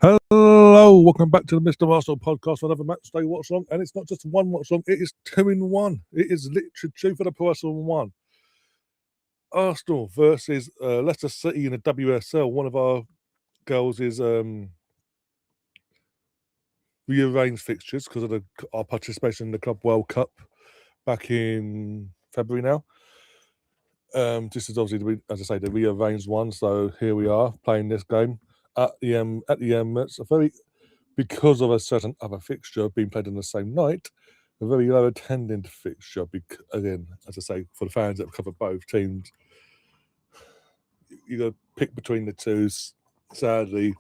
Hello, welcome back to the Mr. Arsenal podcast for another match day watch along. And it's not just one watch along, it is 2-in-1. It is literally 2 for the price of 1. Arsenal versus Leicester City in the WSL. One of our girls is rearranged fixtures because of our participation in the Club World Cup back in February now. This is obviously, as I say, the rearranged one. So here we are playing this game at the Emirates. Because of a certain other fixture being played on the same night, a very low attended fixture. Again, as I say, for the fans that cover both teams, you got to pick between the two. Sadly,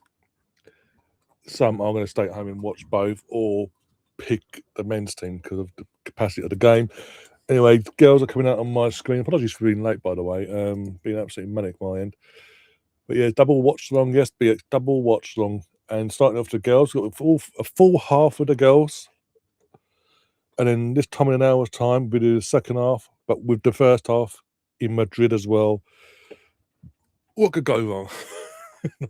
some are going to stay at home and watch both, or pick the men's team because of the capacity of the game. Anyway, girls are coming out on my screen. Apologies for being late, by the way. Being absolutely manic my end. But yeah, double watch long. Yes, double watch long. And starting off the girls, we've got a full half of the girls. And then this time in an hour's time, we do the second half, but with the first half in Madrid as well. What could go wrong?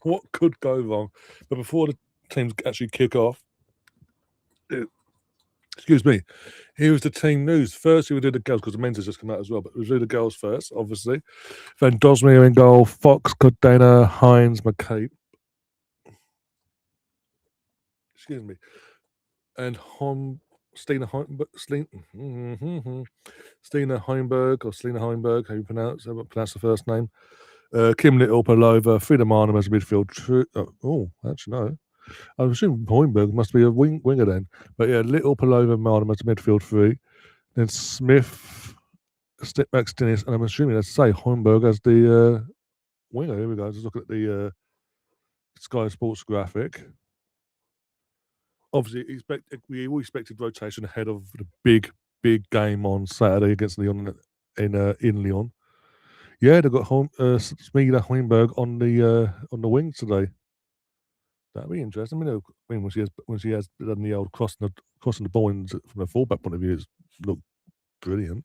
What could go wrong? But before the teams actually kick off, excuse me, here's the team news. First, we do the girls because the men's has just come out as well, but we'll do the girls first, obviously. Then Dosmere in goal, Fox, Cordena, Hines, McCabe. Excuse me. And Stina Heimberg, how you pronounce the first name. Kim Little, Palova, Frida Marnham as a midfield. Actually, no. I assume Heimberg must be a winger then. But yeah, Little, Palova, Marnham as a midfield 3. Then Smith, Stepback, Stinnis, and I'm assuming that's say Heimberg as the winger. Here we go. Just look at the Sky Sports graphic. Obviously, we all expected rotation ahead of the big game on Saturday against Lyon in Lyon. Yeah, they've got Smida Heimberg on the wings today. That'd be interesting. I mean, when she has done the old crossing the ball from a fullback point of view, it's looked brilliant.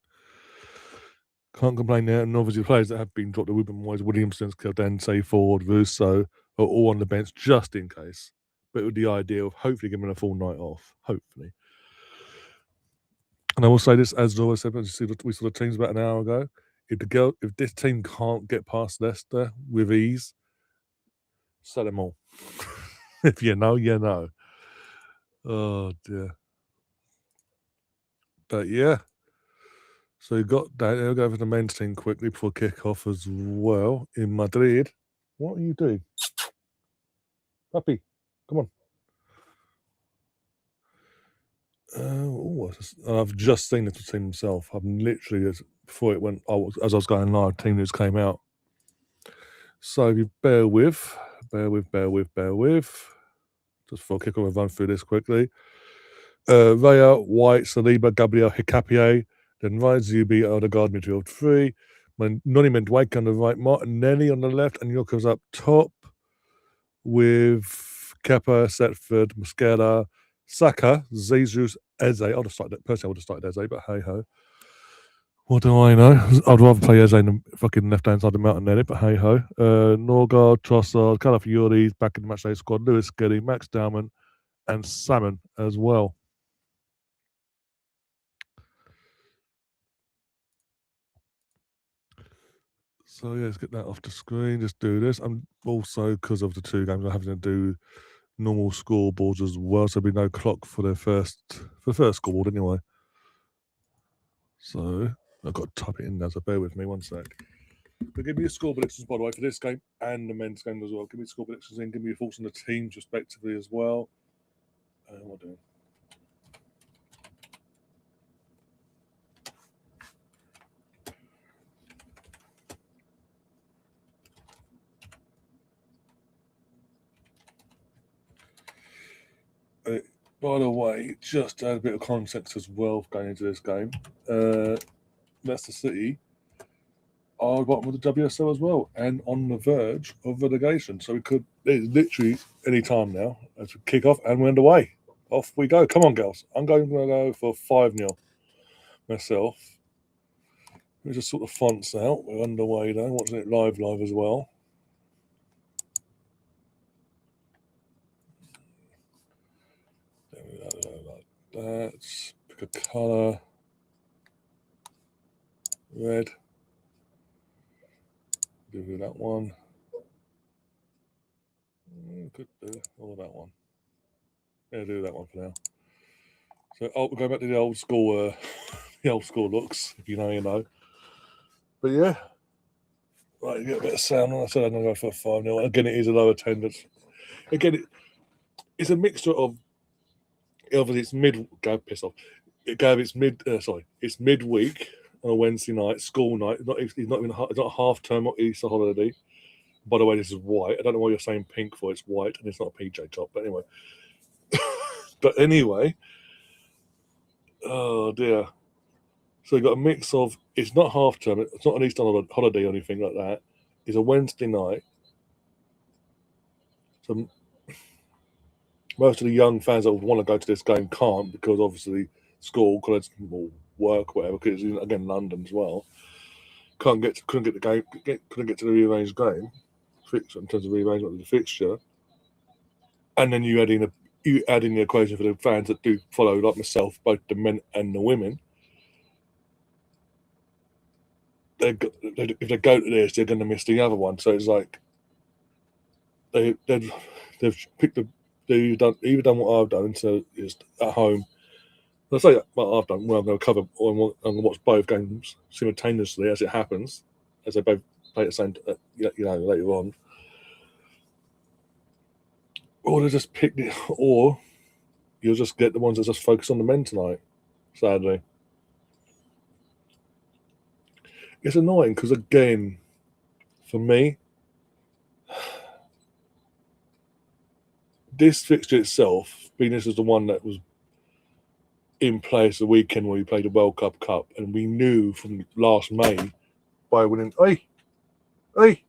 Can't complain there. And obviously, the players that have been dropped, the Ruben Moyes, Williamson, Kildente, Ford, Russo, are all on the bench just in case. But with the idea of hopefully giving a full night off. Hopefully. And I will say this, as always said, we saw the teams about an hour ago. If this team can't get past Leicester with ease, sell them all. If you know, you know. Oh dear. But yeah. So you got that. I'll go over the men's team quickly before kick-off as well in Madrid. What are you doing? Puppy, come on. I've just seen the team himself. I've literally, before it went, as I was going live, team news came out. So if you bear with. Just for kick-off, I'll run through this quickly. Raya, White, Saliba, Gabriel, Hikapié, then Ryan Zubi, Odegaard, midfield 3. Noni Mendueke on the right, Martinelli on the left, and Yoko's up top with Kepa, Setford, Mosquera, Saka, Jesus, Eze. I would have started Eze, but hey ho. What do I know? I'd rather play Eze in the fucking left-hand side of Martinelli, but hey ho. Norgard, Trossard, Calafiori back in the matchday squad, Lewis Skelly, Max Dowman, and Salmon as well. So yeah, let's get that off the screen. Just do this. I'm also, because of the two games, I'm having to do normal scoreboards as well, so there'll be no clock for the first scoreboard anyway. So I've got to type it in now, so bear with me one sec. But give me your score predictions, by the way, for this game and the men's game as well. Give me score predictions in, give me your thoughts on the teams respectively as well. What do By the way, just to add a bit of context as well going into this game, Leicester City are bottom of the WSL as well and on the verge of relegation. So it's literally any time now as we kick off and we're underway. Off we go. Come on, girls. I'm going to go for 5-0 myself. Let me just sort the fonts out. We're underway though. Watching it live as well. Let's pick a colour. Red. Do that one. Could do all that one. Yeah, do that one for now. So we'll go back to the old school, the old school looks. If you know, you know. But yeah, right, you get a bit of sound. I said I'm gonna go for 5-0. Again, it is a low attendance. Again, it's a mixture of. Obviously, it's mid. Go piss off. It's mid. It's midweek on a Wednesday night, school night. It's not even. It's not a half term or Easter holiday. By the way, this is white. I don't know why you're saying pink for. It's white, and it's not a PJ top. But anyway. Oh dear. So you've got a mix of. It's not half term. It's not an Easter holiday or anything like that. It's a Wednesday night. So most of the young fans that would want to go to this game can't because obviously school, college, work, whatever. Because it's again London as well. Couldn't get the game. Couldn't get to the rearranged game fixture in terms of rearrangement of the fixture. And then you add in the equation for the fans that do follow, like myself, both the men and the women. If they go to this, they're going to miss the other one. So it's like they've picked they've done what I've done. So it's at home. I say what I've done. Well, I'm going to cover. I'm going to watch both games simultaneously as it happens, as they both play at the same. Later on. Or they just pick it, or you'll just get the ones that just focus on the men tonight. Sadly, it's annoying because again, for me, this fixture itself, being this is the one that was in place the weekend when we played the World Cup, and we knew from last May by winning. Hey,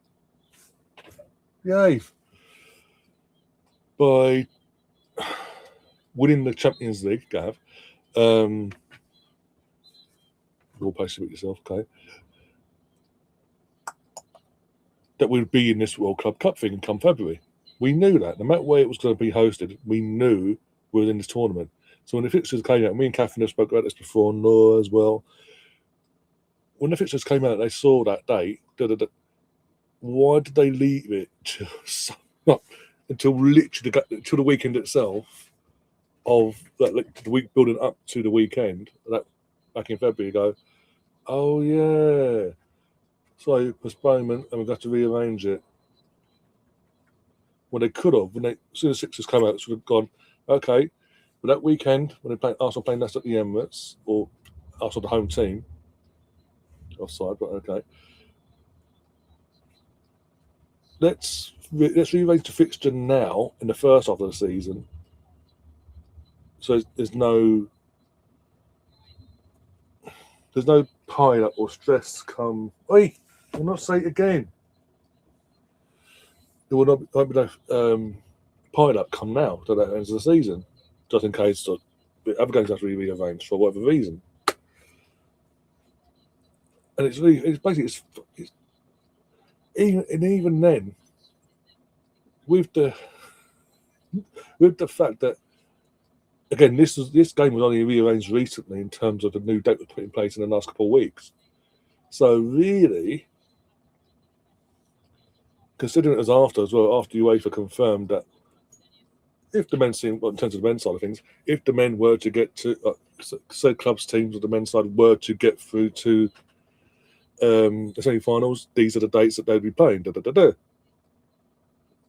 yay! By winning the Champions League, Gav. You'll post it with yourself, okay? That we'd be in this World Cup thing come February. We knew that. No matter where it was going to be hosted, we knew we were in this tournament. So when the fixtures came out, me and Catherine have spoke about this before, and Laura as well. When the fixtures came out, they saw that date. Why did they leave it until literally until the weekend itself of the week building up to the weekend? That back in February, you go, oh yeah. So postponement, and we've got to rearrange it. Well, they could have. As soon as Sixers came out, it would have gone, okay. But that weekend, when they played Arsenal playing Leicester at the Emirates, or Arsenal the home team, offside, but okay. Let's rearrange the fixture now in the first half of the season. So there's no pile up or stress come. Oi, I'll not say it again. There will not be no pile up come now to the end of the season, just in case the other games have to be rearranged for whatever reason. And it's even then, with the fact that again this game was only rearranged recently in terms of the new date was put in place in the last couple of weeks. So really, considering it was after UEFA confirmed that if the men's team, in terms of the men's side of things, if the men were to get to, say clubs teams of the men's side were to get through to the semi-finals, these are the dates that they'd be playing.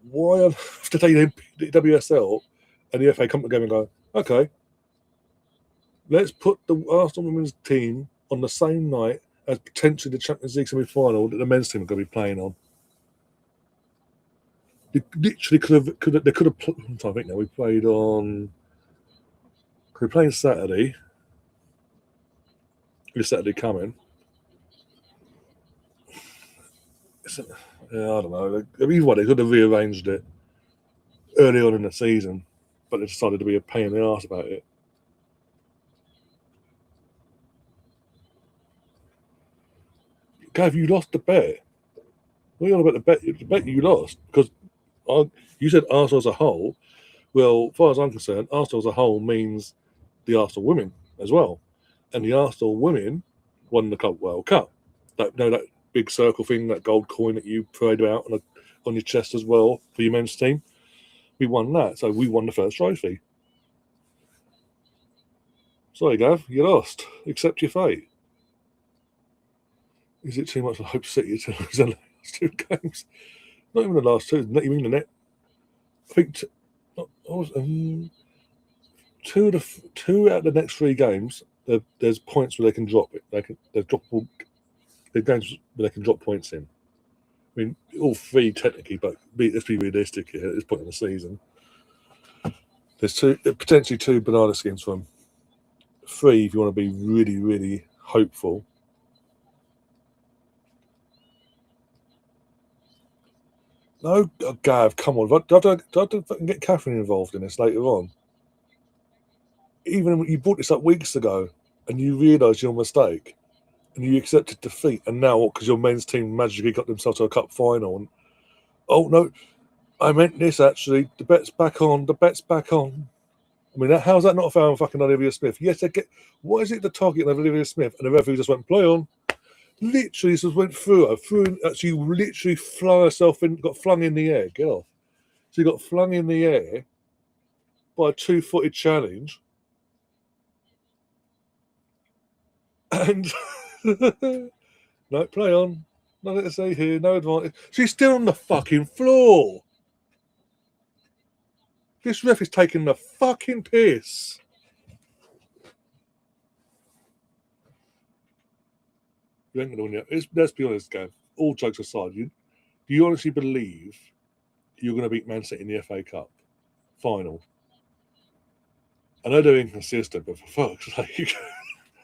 Why on earth did the WSL and the FA come together and go, okay, let's put the Arsenal women's team on the same night as potentially the Champions League semi-final that the men's team are going to be playing on? They literally could have. I'm trying to think now. We played on. We're playing Saturday. This Saturday coming. I don't know. Either way, they could have rearranged it early on in the season, but they decided to be a pain in the arse about it. Gav, you lost the bet. What are you on about the bet? The bet you lost because you said Arsenal as a whole. Well, as far as I'm concerned, Arsenal as a whole means the Arsenal women as well. And the Arsenal women won the Club World Cup. That big circle thing, that gold coin that you parade out on your chest as well for your men's team. We won that, so we won the first trophy. Sorry, Gav, you lost. Accept your fate. Is it too much for Hope City to lose the last 2 games? Not even the last 2. Not even the net. I think two out of the next 3 games, there's points where they can drop it. There's games where they can drop points in. I mean, all 3 technically, but let's be realistic here at this point in the season. There's potentially 2 banana skins from 3 if you want to be really, really hopeful. No, Gav, come on. I don't get Catherine involved in this later on. Even when you brought this up weeks ago and you realised your mistake and you accepted defeat, and now because your men's team magically got themselves to a cup final, and oh no, I meant this actually. The bet's back on. I mean, how's that not a foul on fucking Olivia Smith? Yes, what is it the target of Olivia Smith? And the referee just went, play on. Literally just went through her. She literally flung herself in, got flung in the air. Get off. She got flung in the air by a 2-footed challenge. And no, play on. Nothing to say here. No advantage. She's still on the fucking floor. This ref is taking the fucking piss. You ain't gonna win it. Let's be honest, Gav. All jokes aside, do you honestly believe you're going to beat Man City in the FA Cup final? I know they're inconsistent, but for fuck's sake.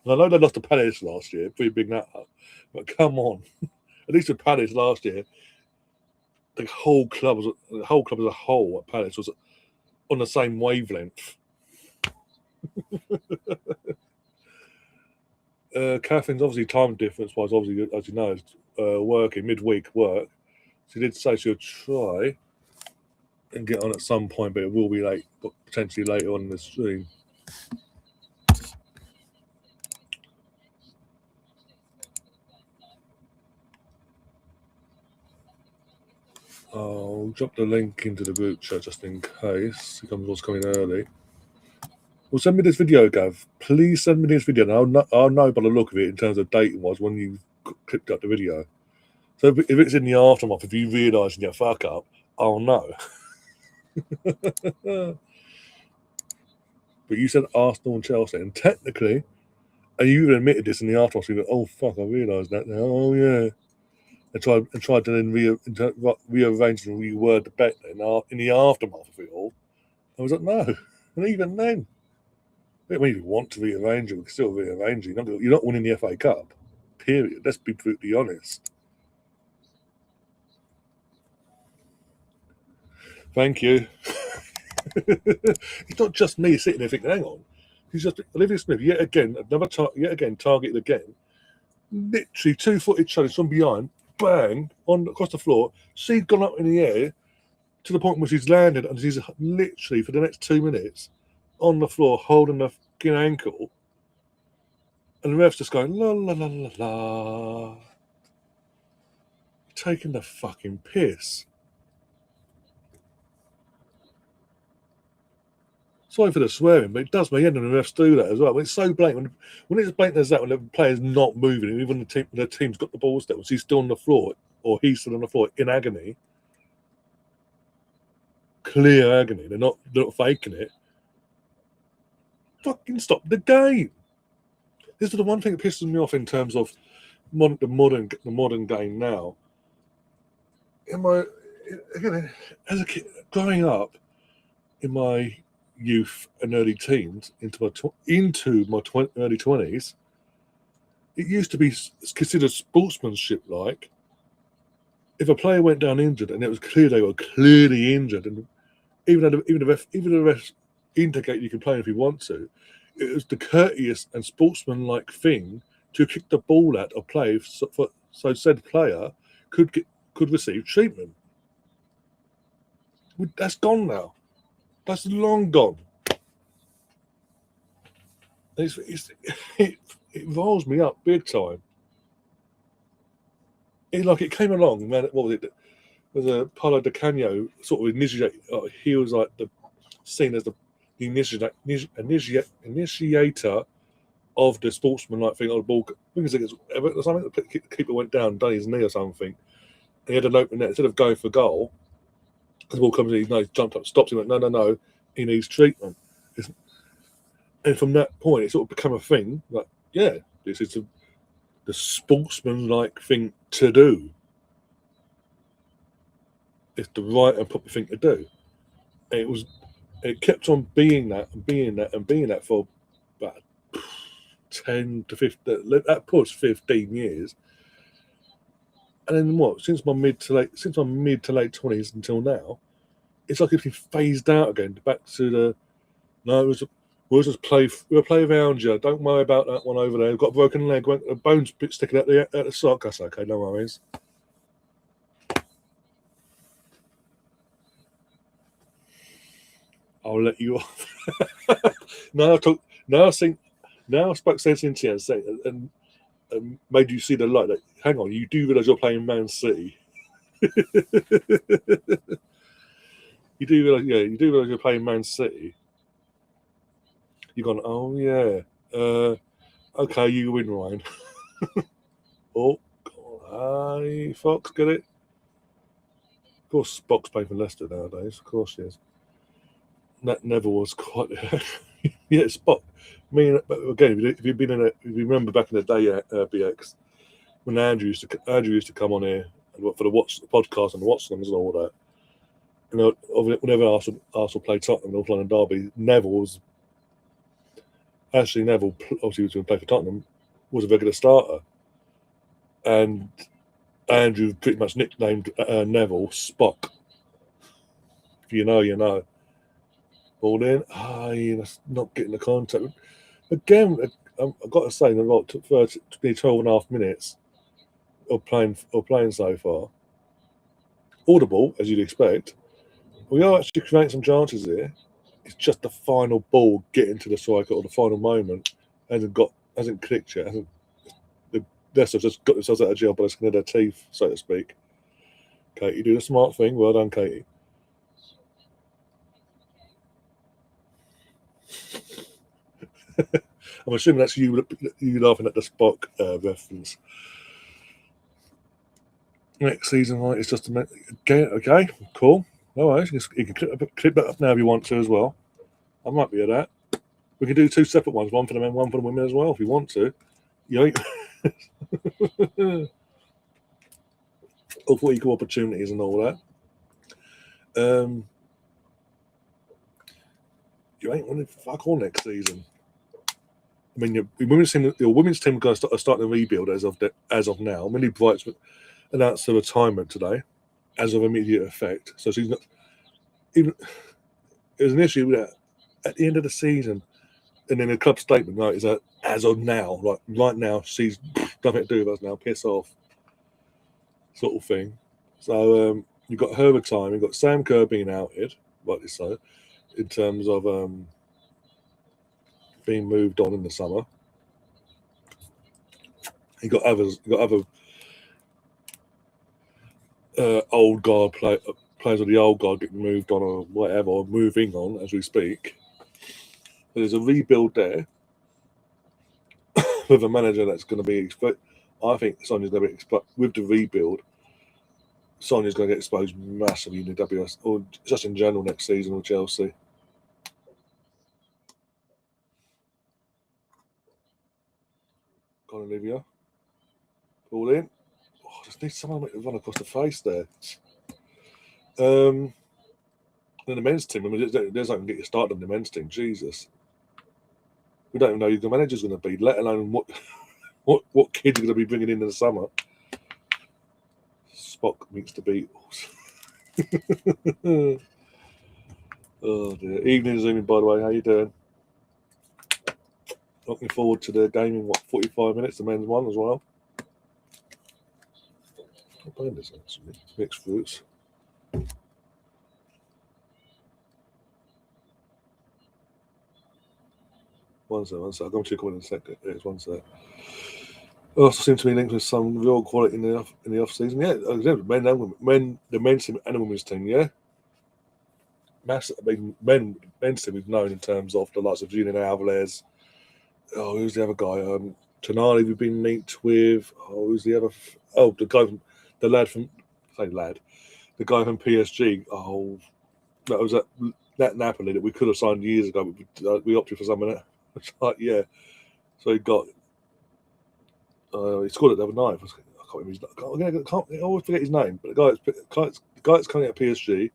And I know they lost to Palace last year, pretty big that up. But come on. At least with Palace last year, the whole club as a whole at Palace was on the same wavelength. Catherine's obviously time difference wise, obviously, as you know, is working midweek work. She did say she'll try and get on at some point, but it will be late, but potentially later on in the stream. I'll drop the link into the group chat just in case what's coming early. Well, send me this video, Gav. Please send me this video, and I'll know by the look of it in terms of dating was when you clipped up the video. So if it's in the aftermath, if you realise in your fuck up, I'll know. But you said Arsenal and Chelsea, and technically, and you even admitted this in the aftermath. You go, "Oh fuck, I realised that now." Oh yeah, and tried to then rearrange and reword the bet in the aftermath of it all. I was like, no, and even then, I mean, if you want to rearrange it, we can still rearrange it. You're not winning the FA Cup. Period. Let's be brutally honest. Thank you. It's not just me sitting there thinking, hang on. He's just Olivia Smith, yet again targeted again. Literally 2-footed challenge from behind, bang, across the floor. She's gone up in the air to the point where she's landed, and she's literally for the next 2 minutes on the floor holding the fucking ankle. And the ref's just going, la la la la la. Taking the fucking piss. Sorry for the swearing, but it does make end, and the refs do that as well. When it's so blatant, when it's blatant as that, when the player's not moving, and even the team's got the ball still, she's still on the floor, or he's still on the floor in agony, clear agony. They're not faking it. Fucking stop the game. This is the one thing that pisses me off in terms of the modern game now. As a kid, growing up in my youth and early teens into my early 20s, it used to be considered sportsmanship. Like, if a player went down injured and it was clear they were clearly injured, and even the refs indicate you can play if you want to, it was the courteous and sportsmanlike thing to kick the ball out of play so said player could receive treatment. That's gone now. That's long gone. It riles me up big time. It came along, man. What was it? Was a Paulo Di Canio sort of initiate. He was like seen as the initiator of the sportsman-like thing on the ball. Because something the keeper went down, done his knee or something, and he had an open net. Instead of going for goal, the ball comes in, he's jumped up, stops him, went, no, he needs treatment. And from that point, it sort of become a thing. Like, yeah, this is the sportsman-like thing to do. It's the right and proper thing to do. And it kept on being that and being that and being that for about 10 to 15, that push 15 years. And then what? Since my mid to late 20s until now, it's like it's been phased out again. Back to the we'll just play around you. Don't worry about that one over there. We've got a broken leg, a bone's sticking out the sock. That's okay, no worries. I'll let you off. Now I spoke sense into you and made you see the light. Like, hang on, you do realise you're playing Man City. You do realise you're playing Man City. You've gone, oh yeah, okay, you win, Ryan. Oh, hi, Fox, get it? Of course, Spock's playing for Leicester nowadays. Of course, he is. That never was quite. Yeah, Spock. But again, if you remember back in the day at BX, when Andrew used to come on here for the podcast and the Watchalongs and all that. Whenever Arsenal played Tottenham, North London derby, Neville, obviously was going to play for Tottenham, was a regular starter, and Andrew pretty much nicknamed Neville Spock. If you know, you know. Ball in, that's not getting the contact. Again, I've got to say, in the first 12.5 minutes of playing so far, audible as you'd expect. We are actually creating some chances here. It's just the final ball getting to the striker or the final moment hasn't clicked yet. The Leicester just got themselves out of jail by the skin of their teeth, so to speak. Katie, do the smart thing. Well done, Katie. I'm assuming that's you laughing at the Spock reference. Next season, right? It's just okay, cool. No worries. You can clip that up now if you want to as well. I might be at that. We can do 2 separate ones, one for the men, one for the women as well, if you want to. You know, all for equal opportunities and all that. You ain't going to fuck all next season. I mean, your women's team are going to start the rebuild as of now. Millie Bright's announced her retirement today, as of immediate effect. So she's not even. It was an issue with that at the end of the season, and then the club statement is that as of now, like right now, she's nothing to do with us now. Piss off, sort of thing. So you've got her retirement. You've got Sam Kerr being outed, rightly so, in terms of being moved on in the summer. You got other old guard players of the old guard getting moved on or whatever, or moving on as we speak. So there's a rebuild there with a manager that's going to be. I think Sonia's going to be exposed with the rebuild. Sonia's going to get exposed massively in the WS or just in general next season with Chelsea. Go on, Olivia. Pull in. Oh, just need someone to run across the face there. Then the men's team. I mean, there's not going to get you started on the men's team. Jesus, we don't even know who the manager's going to be, let alone what kids are going to be bringing in the summer. Spock meets the Beatles. Oh dear. Evening Zooming, by the way. How you doing? Looking forward to the game in 45 minutes. The men's one as well. Not bad this actually. Mixed fruits. One sec. I'll go to your comment in a second. It's one sec. Also seem to be linked with some real quality in the off season. Yeah, men and women, the men's team and the women's team. Yeah, massive. I mean, men's team is known in terms of the likes of Julian Alvarez. Oh, who's the other guy? Tonali we've been linked with. Oh, who's the other? Oh, the lad from the guy from PSG. Oh, that was that Napoli that we could have signed years ago, but we opted for someone else. Yeah, so he got. He scored it the other night. I always forget his name, but the guy that's coming out of PSG.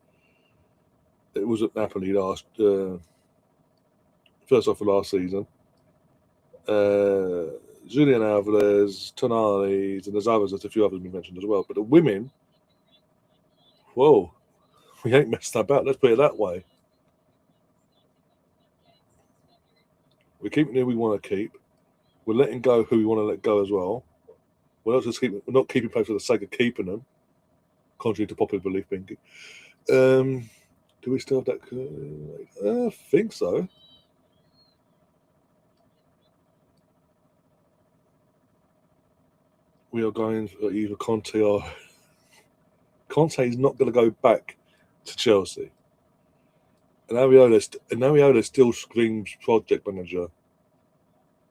It was at Napoli first off of last season. Julian Alvarez, Tonali, and there's a few others we mentioned as well. But the women, whoa, we ain't messed about. Let's put it that way. We're keeping who we want to keep. We're letting go who we want to let go as well. We're not keeping players for the sake of keeping them, contrary to popular belief. Do we still have that? I think so. We are going for either Conte or Conte is not going to go back to Chelsea. And Ariola still screams project manager,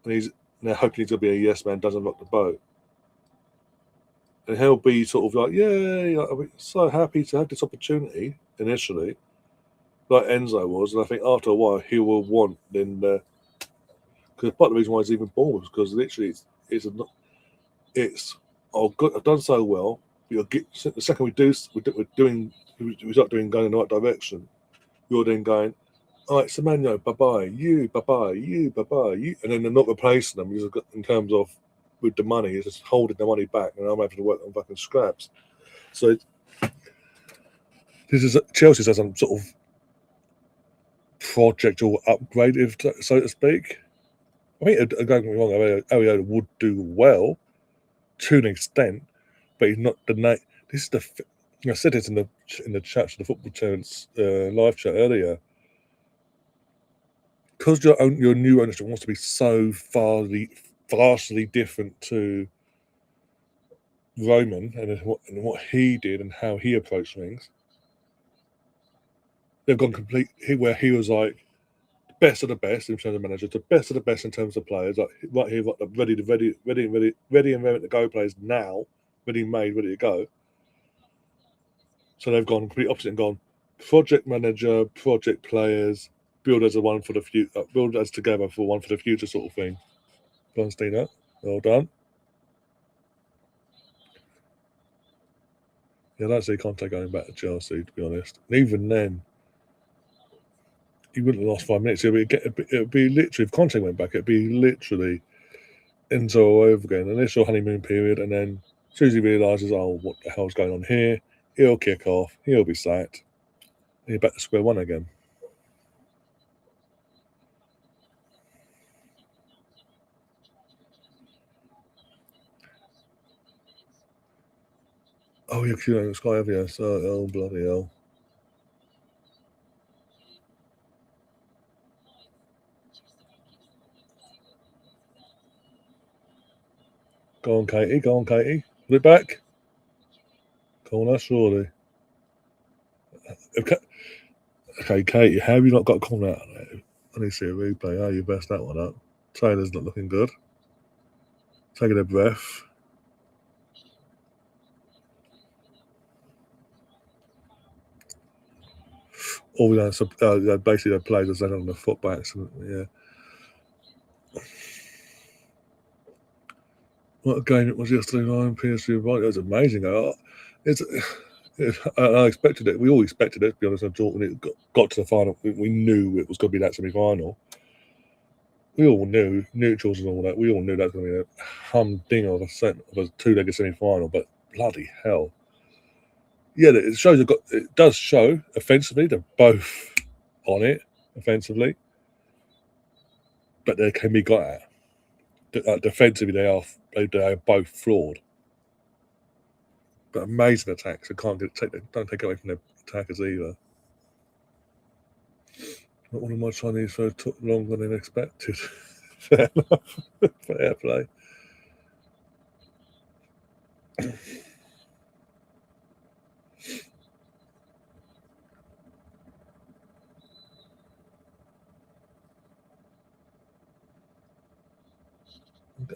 and they're hoping he's going to be a yes man, doesn't rock the boat. And he'll be sort of like, yeah, I'm so happy to have this opportunity initially, like Enzo was. And I think after a while, he will want then, because part of the reason why he's even born was because literally I've done so well. The second we start doing going in the right direction, you're then going, all right, Semenyo, bye-bye, you, bye-bye, you, bye-bye, you. And then they're not replacing them in terms of with the money, it's just holding the money back, and I'm having to work on fucking scraps. So this is Chelsea's as some sort of project or upgrade, so to speak. I mean, don't get me wrong, Ariola would do well to an extent, but he's not the night. This is I said it in the chat to the football channel's live chat earlier. Because your new ownership wants to be so vastly different to Roman and what he did and how he approached things. They've gone where he was like best of the best in terms of managers, the best of the best in terms of players, like right here, like ready and ready to go players now, ready made, ready to go. So they've gone complete opposite and gone project manager, project players, build as a one for the future, build as together for one for the future sort of thing. Go on, Stina. Well done. Yeah, I don't see Conte going back to Chelsea, to be honest. And even then, he wouldn't have lost 5 minutes. It'd be literally, if Conte went back, it'd be literally Enzo all over again. Initial honeymoon period, and then as soon as he realises, oh, what the hell's going on here, he'll kick off, he'll be sacked, and you're back to square one again. Oh, you're queuing on Sky, have you? So, oh, bloody hell. Go on, Katie. Put it back. Corner, surely. Okay, Katie, how have you not got a corner out of there? I need to see a replay. Oh, you best that one up. Taylor's not looking good. Taking a breath. All we done, basically, the players are sent on the foot by accident. Yeah. What a game it was yesterday night. PSG, right? It was amazing. I expected it. We all expected it, to be honest. I thought when it got to the final, we knew it was going to be that semi-final. We all knew neutrals and all that. We all knew that was going to be a humdinger of a two-legged semi-final. But bloody hell, yeah! It does show offensively they're both on it offensively, but they can be got at. Defensively, they are both flawed. But amazing attacks. I don't take away from their attackers either. Not one of my Chinese food took longer than expected. Fair enough. Fair play.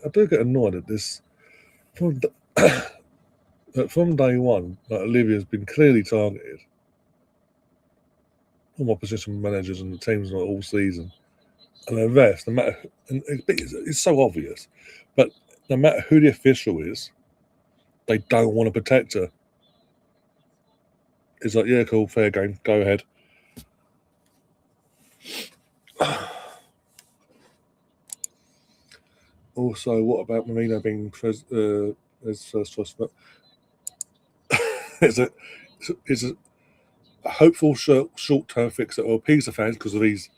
I do get annoyed at this. From day one, like Olivia's been clearly targeted. All my position managers and the teams like all season, and the refs, no matter, and it's so obvious, but no matter who the official is, they don't want to protect her. It's like, yeah, cool, fair game, go ahead. Also, what about Marino being as first choice? It's a hopeful short-term fix that will appease the fans because of his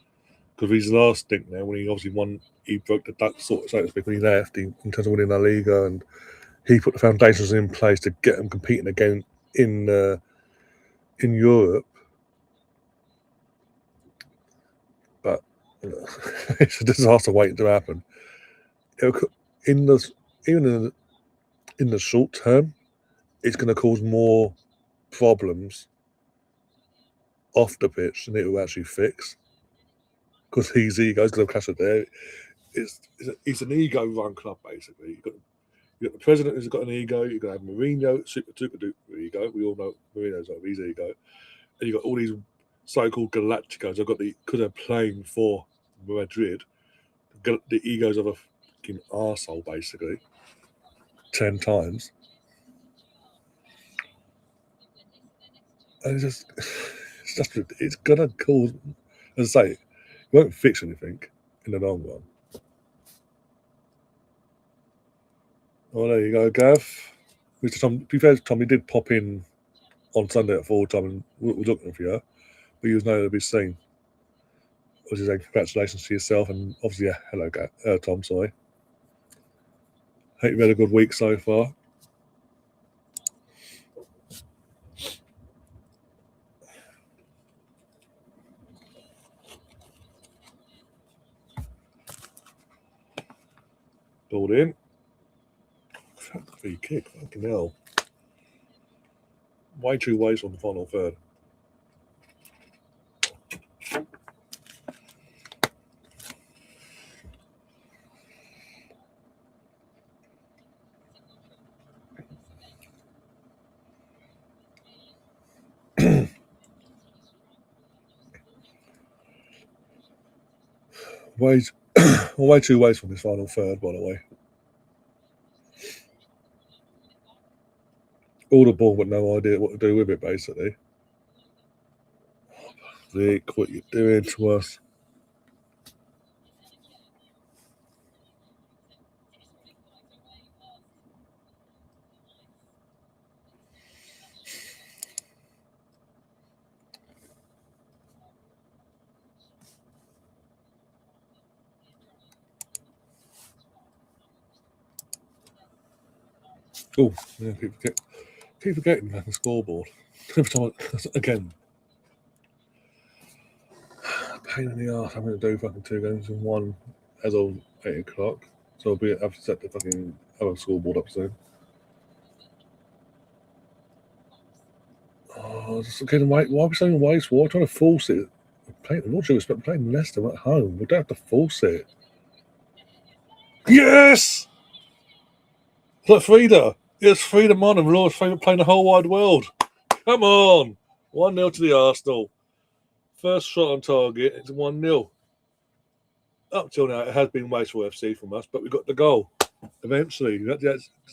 last stint there when he obviously won. He broke the duck, so to speak, when he left in terms of winning La Liga, and he put the foundations in place to get them competing again in Europe. But it's a disaster waiting to happen. In the short term, it's going to cause more problems off the pitch than it will actually fix. Because his ego's going to clash it there. It's an ego-run club, basically. You've got the president who's got an ego. You've got to have Mourinho, super duper ego. We all know Mourinho's got his ego. And you've got all these so-called Galacticos. Because they're playing for Madrid, the egos of a fucking arsehole, basically, 10 times. And it's gonna cause, as I say, it won't fix anything in the long run. Oh, there you go, Gav. Mr. Tom, to be fair, Tommy did pop in on Sunday at full time and we're looking for you, but you was nowhere to be seen. I was just saying congratulations to yourself and obviously, yeah, hello, Tom. Sorry. Hope you've had a good week so far. Balled in. Free kick, fucking hell. Way too waste on the final third. way too waste on this final third, by the way. All the ball, but no idea what to do with it, basically. Vic, what you doing to us? Oh, yeah, keep forgetting the scoreboard. Again, pain in the arse having to do fucking 2 games in one as of 8 o'clock. So I'll have to set the fucking other scoreboard up soon. Oh, just again, why are we saying waste? Why trying to force it? I'm not sure we're playing Leicester at home. We don't have to force it. Yes! Look, Frida. It's Frida Monaghan, Lord's favourite player in the whole wide world. Come on. 1-0 to the Arsenal. First shot on target. It's 1-0. Up till now, it has been wasteful FC from us, but we got the goal. Eventually,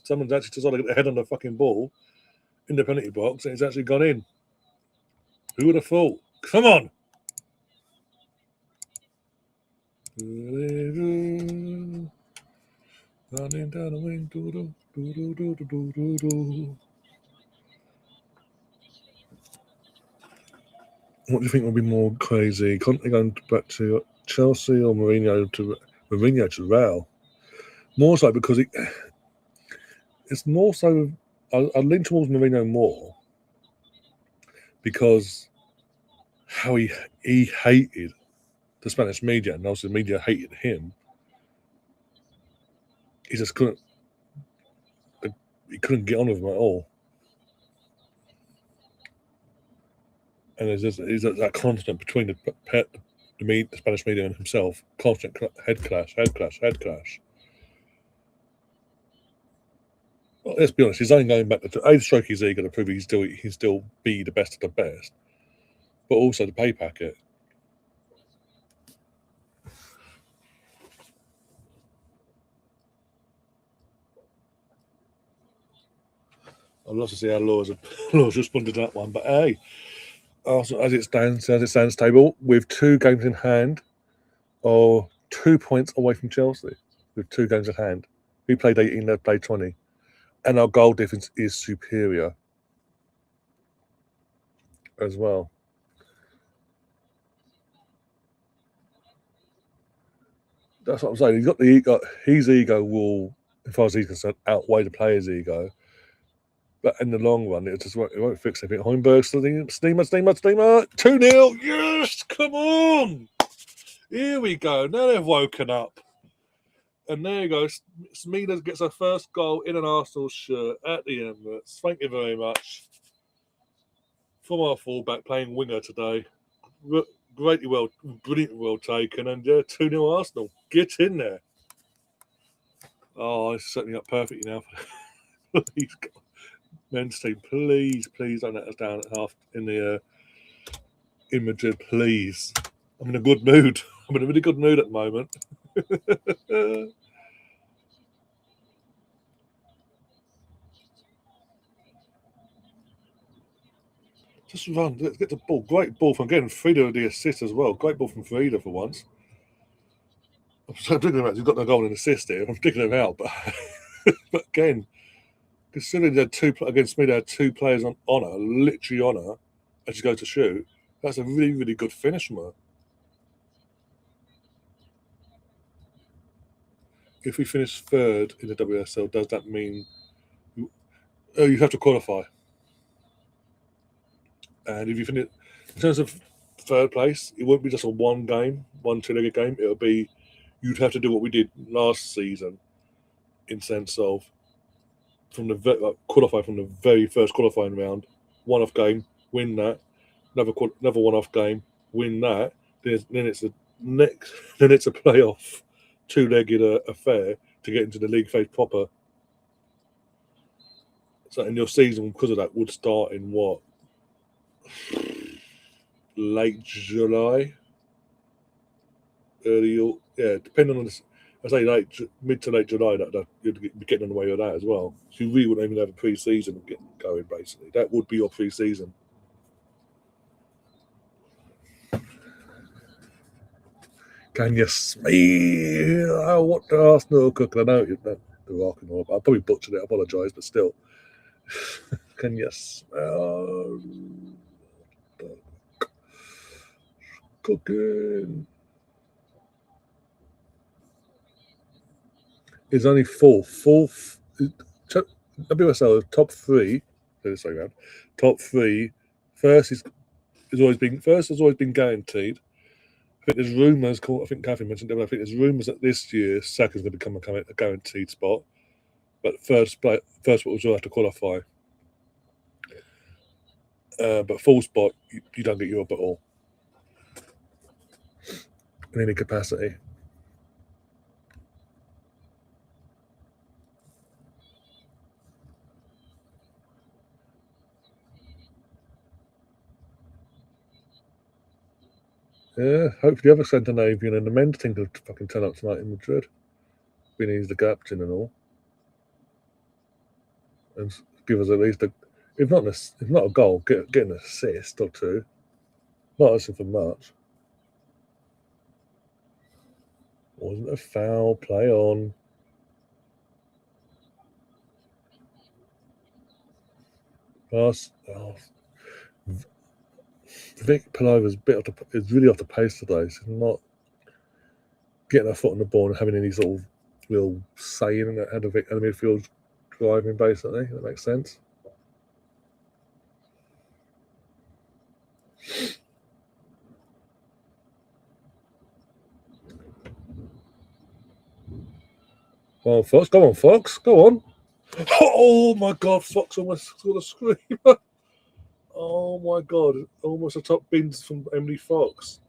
someone's actually decided to get their head on the fucking ball in the penalty box, and it's actually gone in. Who would have thought? Come on! Running down the wing, What do you think will be more crazy? Conte going back to Chelsea or Mourinho to Real? More so because it's more so. I lean towards Mourinho more because how he hated the Spanish media, and also the media hated him he just couldn't. He couldn't get on with him at all. And there's that constant between the Spanish media and himself, constant head clash. Well, let's be honest, he's only going back to stroke his ego to prove he still be the best of the best, but also the pay packet. I'd love to see how Laws responded to that one, but hey, Arsenal, as it stands table with 2 games in hand, or 2 points away from Chelsea with 2 games in hand. We played 18, they played 20, and our goal difference is superior as well. That's what I'm saying. He's got the ego. His ego will, as far as he's concerned, outweigh the player's ego. But in the long run, it won't fix anything. Heimberg, Steamer, 2-0. Yes, come on. Here we go. Now they've woken up. And there you go. Smeena gets her first goal in an Arsenal shirt at the Emirates. Thank you very much. From our fullback playing winger today. Brilliantly well taken. And 2-0 Arsenal. Get in there. Oh, it's setting up perfectly now. Please, men's team, please don't let us down at half in Madrid, please. I'm in a good mood. I'm in a really good mood at the moment. Just run. Let's get the ball. Great ball from again. Frida with the assist as well. Great ball from Frida for once. I'm thinking about he's got no goal and assist here. I'm digging him out, but again, considering they had against me, they had 2 players on honour, literally honour, as you go to shoot. That's a really, really good finish from her. If we finish 3rd in the WSL, does that mean you have to qualify? And if you finish in terms of 3rd place, it won't be just a one 2-legged game. It'll be you'd have to do what we did last season, in sense of qualify from the very first qualifying round, one-off game, win that, another one-off game, win that. Then it's a playoff 2-legged affair to get into the league phase proper. So, and your season because of that would start in what, late July, depending on this. I say mid to late July, that you'd be getting on the way with that as well. So you really wouldn't even have a pre-season getting going. Basically, that would be your pre-season. Can you smell what the Arsenal cooking? I know the rocking all. I probably butchered it. I apologise, but still, can you smell the cooking? It's only fourth. WSL top 3. Top 3. First has always been guaranteed. I think there's rumours. I think Catherine mentioned it. But I think there's rumours that this year Saka's going to become a guaranteed spot, but first spot will have to qualify. But full spot, you don't get Europe at all in any capacity. Yeah, hopefully the other Scandinavian and the men's team can fucking turn up tonight in Madrid. Being he's the captain and all, and give us at least if not a goal, get an assist or 2. Not asking for much. Wasn't a foul. Play on. Pass. Oh. Vic Palova's is really off the pace today. She's not getting her foot on the ball and having any sort of real say in it. Had the midfield driving, basically. That makes sense. Go on, Fox. Go on, Fox. Go on. Oh my God, Fox almost scored a screamer. Oh my God, almost a top bins from Emily Fox.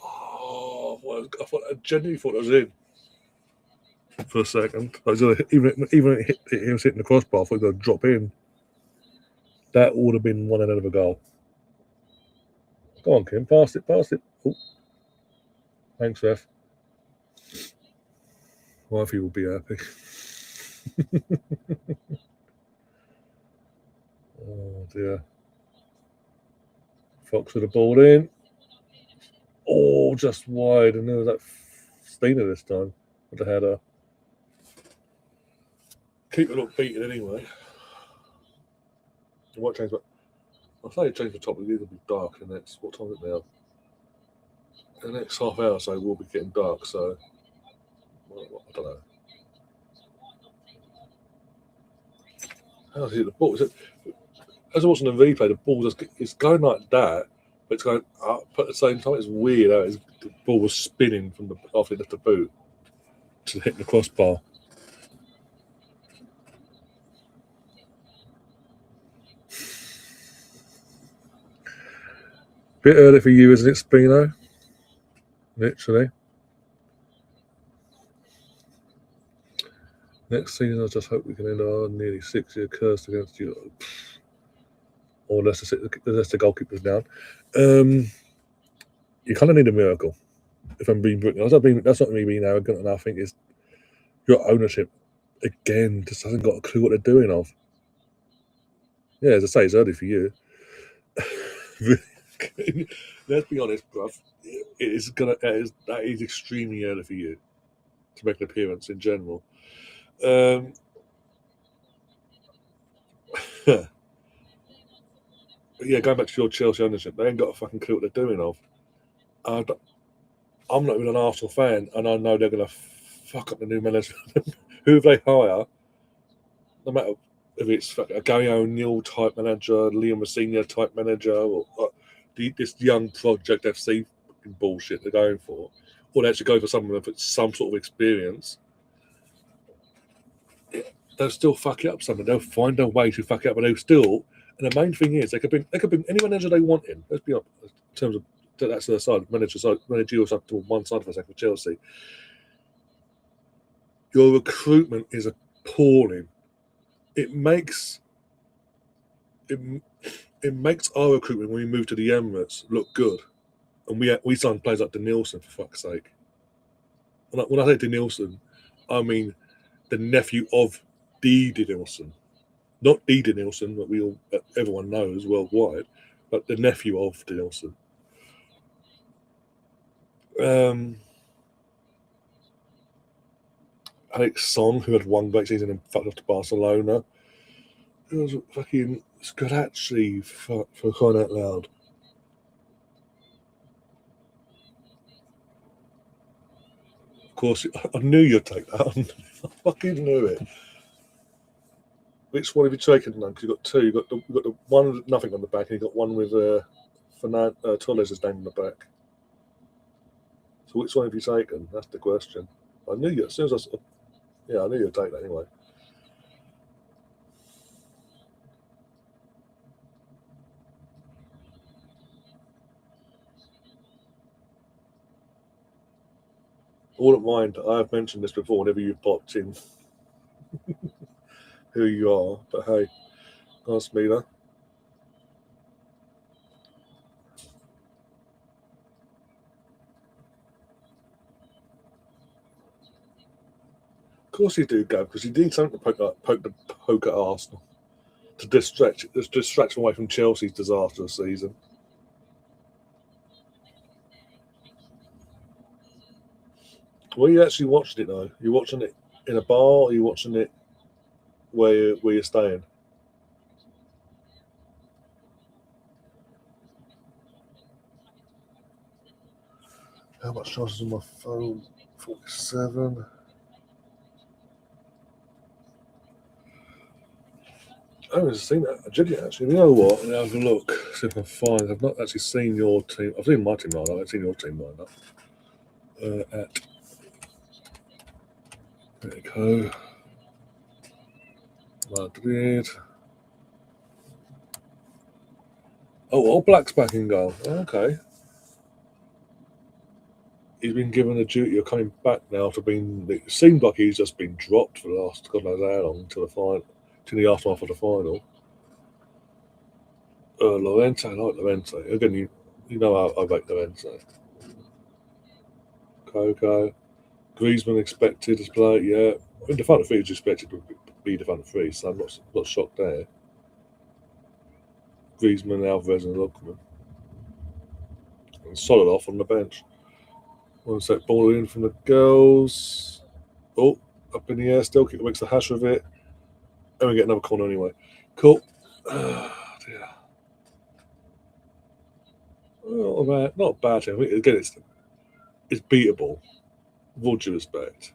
Oh, I genuinely thought it was in for a second. Even it was hitting the crossbar, I thought it was going to drop in. That would have been one hell of a goal. Go on, Kim, pass it. Oh. Thanks, Ref. Wifey will be happy. Oh dear. Fox with the ball in. Oh, just wide. And there was that Steiner this time with the header. Keep it up beaten anyway. What change? I'll say change the top. It'll be dark in the next. What time is it now? In the next half hour, so we'll be getting dark. So I don't know. How is it the ball? As I watching the replay, the ball it's going like that, but it's going up. But at the same time, it's weird. The ball was spinning from after it left the boot to hit the crossbar. Bit early for you, isn't it, Spino? Literally. Next season, I just hope we can end our nearly 6-year curse against you. Or Leicester goalkeeper's down. You kind of need a miracle. If I'm being brutal, that's not me being arrogant, and I think it's your ownership again just hasn't got a clue what they're doing of. Yeah, as I say, it's early for you. Let's be honest, bruv. That is extremely early for you to make an appearance in general. Yeah, going back to your Chelsea ownership, they ain't got a fucking clue what they're doing of. I'm not even an Arsenal fan, and I know they're going to fuck up the new manager. Who they hire, no matter if it's a Gary O'Neill type manager, Liam Messina type manager, or this young project FC bullshit they're going for, or they actually go for someone with some sort of experience, they'll still fuck it up something. They'll find a way to fuck it up, but they'll still. And the main thing is, they could bring any manager they want in. Let's be honest, in terms of that's the side, managerial side to one side for a second for Chelsea. Your recruitment is appalling. It makes our recruitment when we move to the Emirates look good, and we sign players like Denilson, for fuck's sake. When I say Denilson, I mean the nephew of D. Denilson, not D. Denilson that everyone knows worldwide, but the nephew of Denilson. Alex Song, who had one great season and fucked off to Barcelona. It was fucking Scalacci for crying out loud. Of course, I knew you'd take that. I fucking knew it. Which one have you taken now? Because you've got two. You've got the one with nothing on the back, and you've got one with Torres' name on the back. So which one have you taken? That's the question. I knew you as soon as I knew you'd take that anyway. I wouldn't mind. I have mentioned this before whenever you've popped in who you are, but hey, ask me that. Of course you do, Gav, because you need something to poke at Arsenal to distract them away from Chelsea's disastrous season. Where are you actually watching it though? Are you watching it in a bar, or are you watching it where you're staying? How much charge is on my phone? 47. I haven't seen that. Genuinely, actually. You know what? Let me have a look. See if I can find. I've not actually seen your team. I've seen my team lined up. I've seen your team lined up. At There you go. Madrid. Oh, All Black's back in goal. Okay. He's been given the duty of coming back now after being. It seemed like he's just been dropped for the last God knows how long to the final, to the aftermath of the final. Lorente, I like Lorente. Again, you know I rate Lorente. Coco. Griezmann expected to play, yeah. I mean, the front three was expected to be the front three, so I'm not shocked there. Griezmann, Alvarez, and Lookman. And solid off on the bench. One sec, ball in from the girls. Oh, up in the air still. Kick makes the hash of it. And we get another corner anyway. Cool. Dear. Not a bad thing. I mean, again, it's beatable. With all due respect.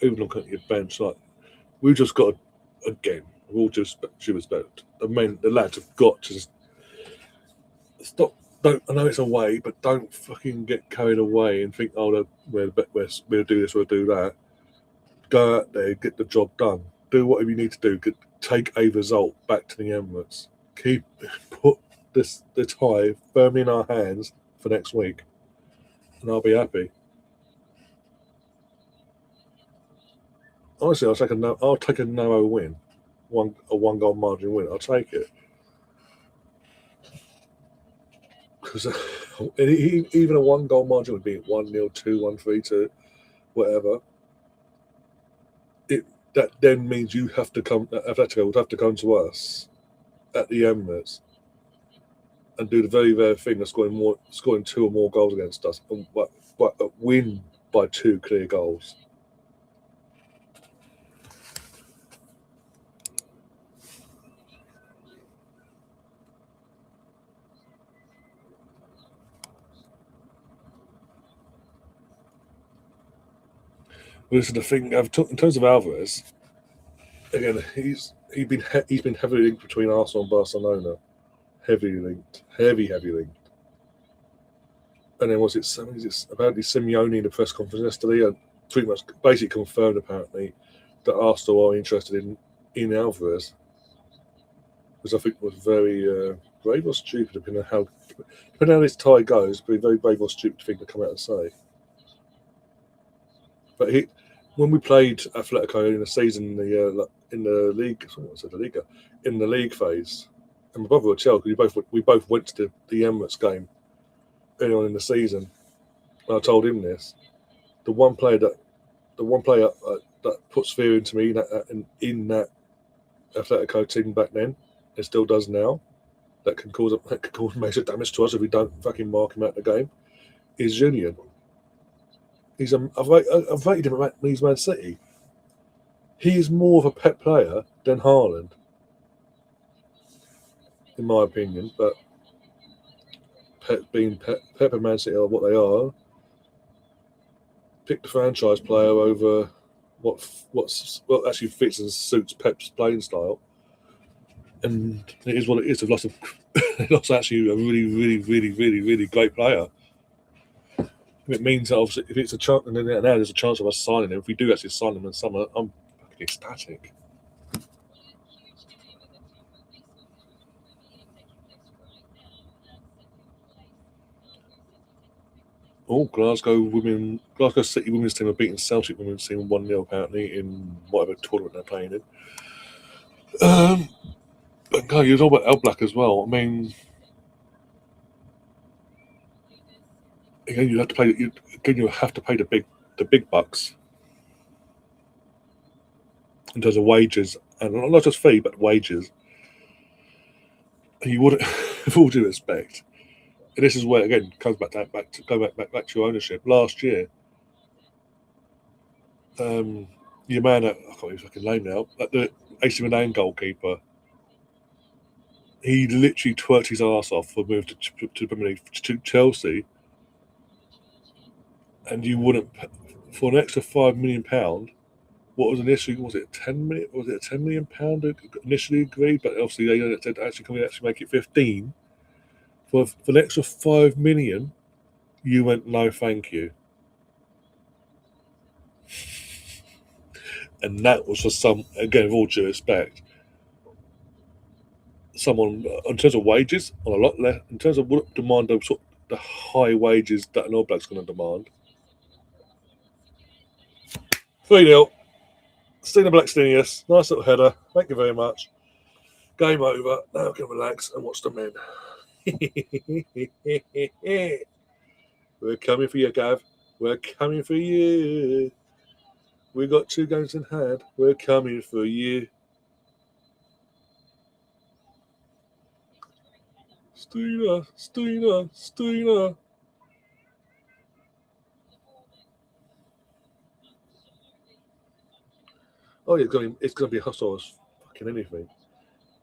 Even looking at your bench, like we've just got again, with all due respect, the lads have got to just stop. Don't, I know it's away, but don't fucking get carried away and think, oh, we'll do this, we'll do that. Go out there, get the job done. Do whatever you need to do. Take a result back to the Emirates. Put the tie firmly in our hands for next week, and I'll be happy. Honestly, I'll take a narrow win, a 1-goal margin win. I'll take it because even a 1-goal margin would be 1-0, 2-1, 3-2, whatever. That then means you have to come. Atletico would have to come to us at the Emirates and do the very, very thing of scoring 2 or more goals against us, and win by 2 clear goals. This is the thing. In terms of Alvarez, again, he's been heavily linked between Arsenal and Barcelona. Heavily linked. Heavy linked. And then was it apparently Simeone in the press conference yesterday and pretty much basically confirmed apparently that Arsenal are interested in Alvarez, which I think was very brave or stupid, depending on how this tie goes. But very brave or stupid thing to come out and say. But when we played Atletico in the season, in the league, in the league phase, and my brother would tell because we both went to the Emirates game early on in the season. And I told him this: the one player that puts fear into me in that Atletico team back then, it still does now, that can cause major damage to us if we don't fucking mark him out the game, is Julian. I've rated him at Man City. He is more of a pet player than Haaland, in my opinion. But Pep and Man City are what they are. Pick the franchise player over what actually fits and suits Pep's playing style, and it is what it is. They've lost actually a really great player. It means that obviously if it's a chance, and then now there's a chance of us signing him. If we do actually sign him in summer, I'm fucking ecstatic. Oh, Glasgow City women's team have beaten Celtic women's team 1-0 apparently in whatever tournament they're playing in. But no, you're talking about El Black as well. I mean, again, you have to pay the big bucks in terms of wages, and not just fee but wages. And you wouldn't, with all due respect, and this is where again comes back to your ownership. Last year, your man I can't remember his fucking name now, the AC Milan goalkeeper, he literally twerked his ass off for a move to Premier League to Chelsea, and you wouldn't for an extra £5 million. What was initially was it a £10 million initially agreed, but obviously they said actually can we actually make it 15 for an extra £5 million. You went no, thank you. And that was for some, again, with all due respect, someone in terms of wages on a lot less, in terms of what demand of sort of the high wages that an All Black's going to demand. 3-0. Stina Blackstenius, nice little header. Thank you very much. Game over. Now I can relax and watch the men. We're coming for you, Gav. We're coming for you. We got 2 games in hand. We're coming for you. Stina. Oh, yeah, it's going to be hostile as fucking anything.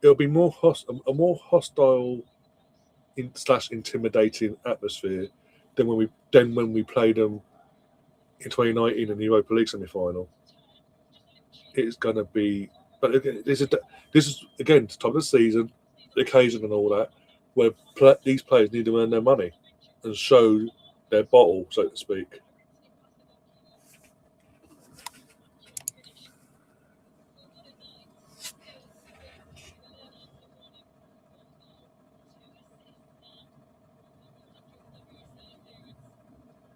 It'll be more a more hostile / intimidating atmosphere than when we played them in 2019 in the Europa League semi-final. It's going to be, but again, this is again the top of the season, the occasion and all that, where these players need to earn their money and show their bottle, so to speak.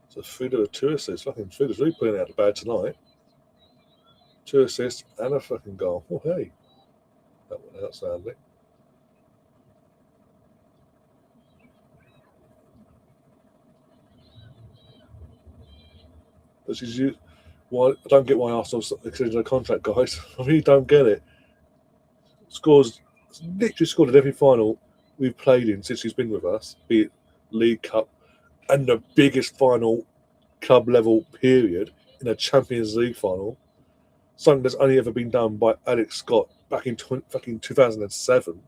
So Frida with 2 assists. Fucking Frida's really putting out the bad tonight. 2 assists and a fucking goal. Oh, hey. That went out sadly. But she's used. Why? I don't get why Arsenal's extended a contract, guys. I really don't get it. Literally scored at every final we've played in since she's been with us, be it League Cup and the biggest final club level period in a Champions League final. Something that's only ever been done by Alex Scott back in fucking 2007.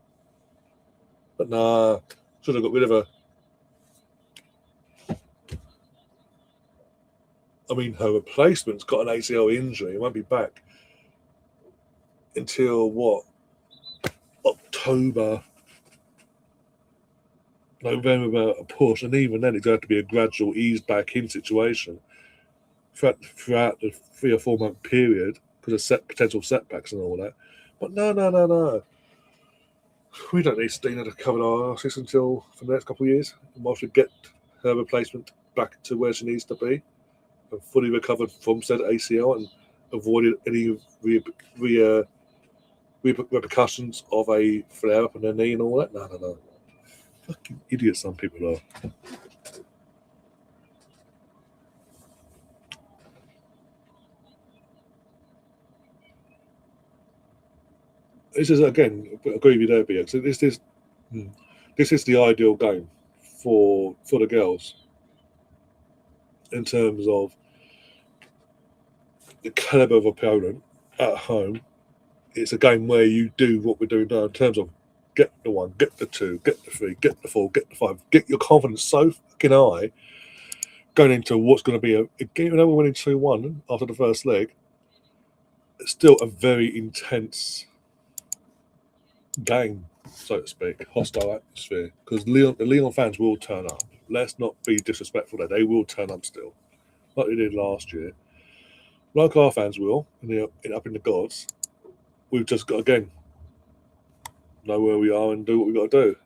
But nah, should have got rid of her. I mean, her replacement's got an ACL injury and won't be back until what? October, November, a push, and even then it's going to have to be a gradual ease back in situation throughout the 3 or 4 month period because of potential setbacks and all that. But no. We don't need Stina to cover our asses until for the next couple of years, whilst we get her replacement back to where she needs to be and fully recovered from said ACL and avoided any repercussions of a flare up in her knee and all that. No. Fucking idiots some people are. This is again, I agree with you there, BX. This is the ideal game for the girls in terms of the caliber of opponent at home. It's a game where you do what we're doing now in terms of get the 1, get the 2, get the 3, get the 4, get the 5, get your confidence so fucking high going into what's going to be a game. Even though we're winning 2-1 after the first leg, it's still a very intense game, so to speak, hostile atmosphere. Because the Leon fans will turn up. Let's not be disrespectful there. They will turn up still, like they did last year. Like our fans will, up in the gods. We've just got, again, know where we are and do what we got to do.